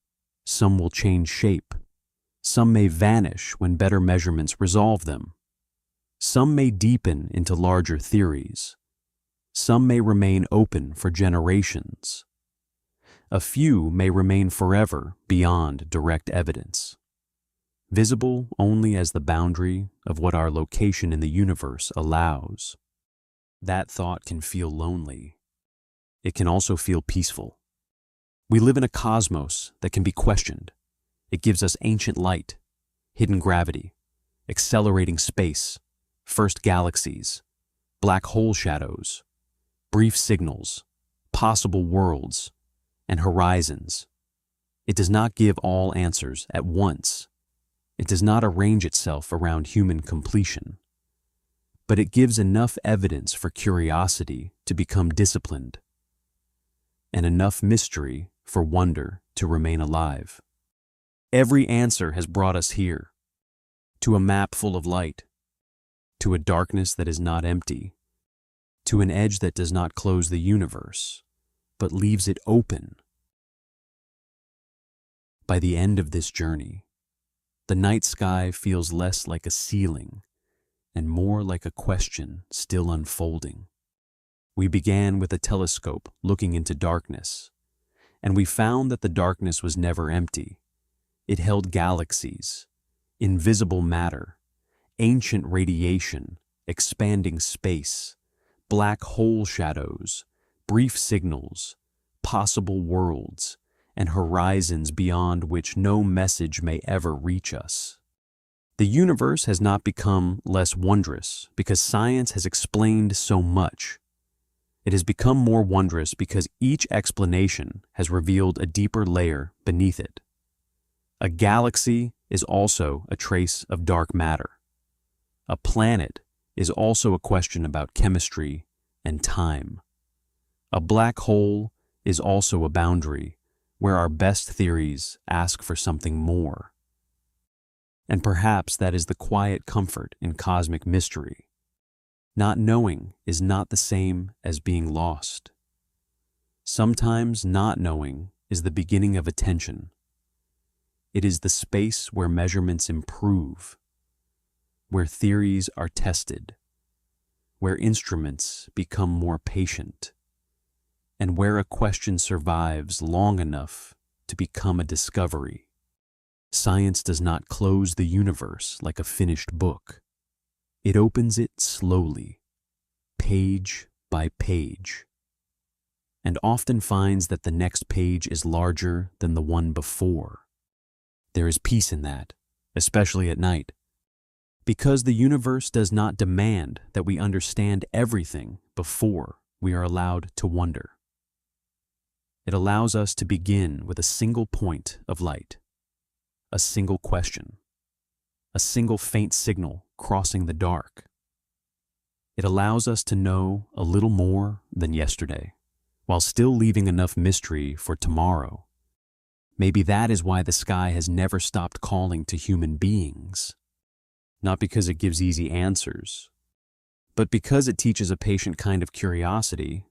Some will change shape. Some may vanish when better measurements resolve them. Some may deepen into larger theories. Some may remain open for generations. A few may remain forever beyond direct evidence, visible only as the boundary of what our location in the universe allows. That thought can feel lonely. It can also feel peaceful. We live in a cosmos that can be questioned. It gives us ancient light, hidden gravity, accelerating space, first galaxies, black hole shadows, brief signals, possible worlds, and horizons. It does not give all answers at once. It does not arrange itself around human completion. But it gives enough evidence for curiosity to become disciplined, and enough mystery for wonder to remain alive. Every answer has brought us here, to a map full of light, to a darkness that is not empty, to an edge that does not close the universe, but leaves it open. By the end of this journey, the night sky feels less like a ceiling and more like a question still unfolding. We began with a telescope looking into darkness, and we found that the darkness was never empty. It held galaxies, invisible matter, ancient radiation, expanding space, black hole shadows, brief signals, possible worlds, and horizons beyond which no message may ever reach us. The universe has not become less wondrous because science has explained so much. It has become more wondrous because each explanation has revealed a deeper layer beneath it. A galaxy is also a trace of dark matter. A planet is also a question about chemistry and time. A black hole is also a boundary where our best theories ask for something more. And perhaps that is the quiet comfort in cosmic mystery. Not knowing is not the same as being lost. Sometimes not knowing is the beginning of attention. It is the space where measurements improve, where theories are tested, where instruments become more patient, and where a question survives long enough to become a discovery. Science does not close the universe like a finished book. It opens it slowly, page by page, and often finds that the next page is larger than the one before. There is peace in that, especially at night, because the universe does not demand that we understand everything before we are allowed to wonder. It allows us to begin with a single point of light, a single question, a single faint signal crossing the dark. It allows us to know a little more than yesterday, while still leaving enough mystery for tomorrow. Maybe that is why the sky has never stopped calling to human beings. Not because it gives easy answers, but because it teaches a patient kind of curiosity,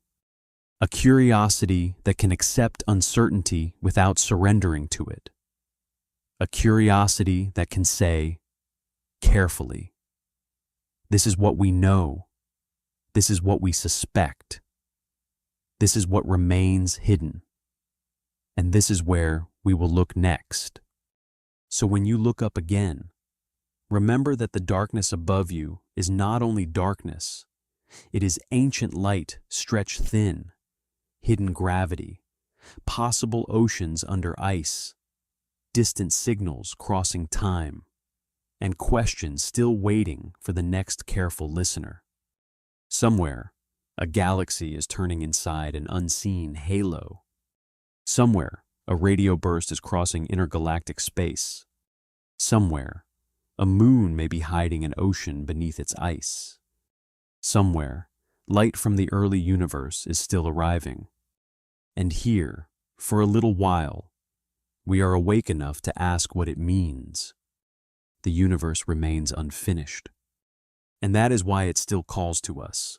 a curiosity that can accept uncertainty without surrendering to it, a curiosity that can say, carefully, this is what we know, this is what we suspect, this is what remains hidden, and this is where we will look next. So when you look up again, remember that the darkness above you is not only darkness, it is ancient light stretched thin, hidden gravity, possible oceans under ice, distant signals crossing time. and questions still waiting for the next careful listener. Somewhere, a galaxy is turning inside an unseen halo. Somewhere, a radio burst is crossing intergalactic space. Somewhere, a moon may be hiding an ocean beneath its ice. Somewhere, light from the early universe is still arriving. And here, for a little while, we are awake enough to ask what it means. The universe remains unfinished. And that is why it still calls to us.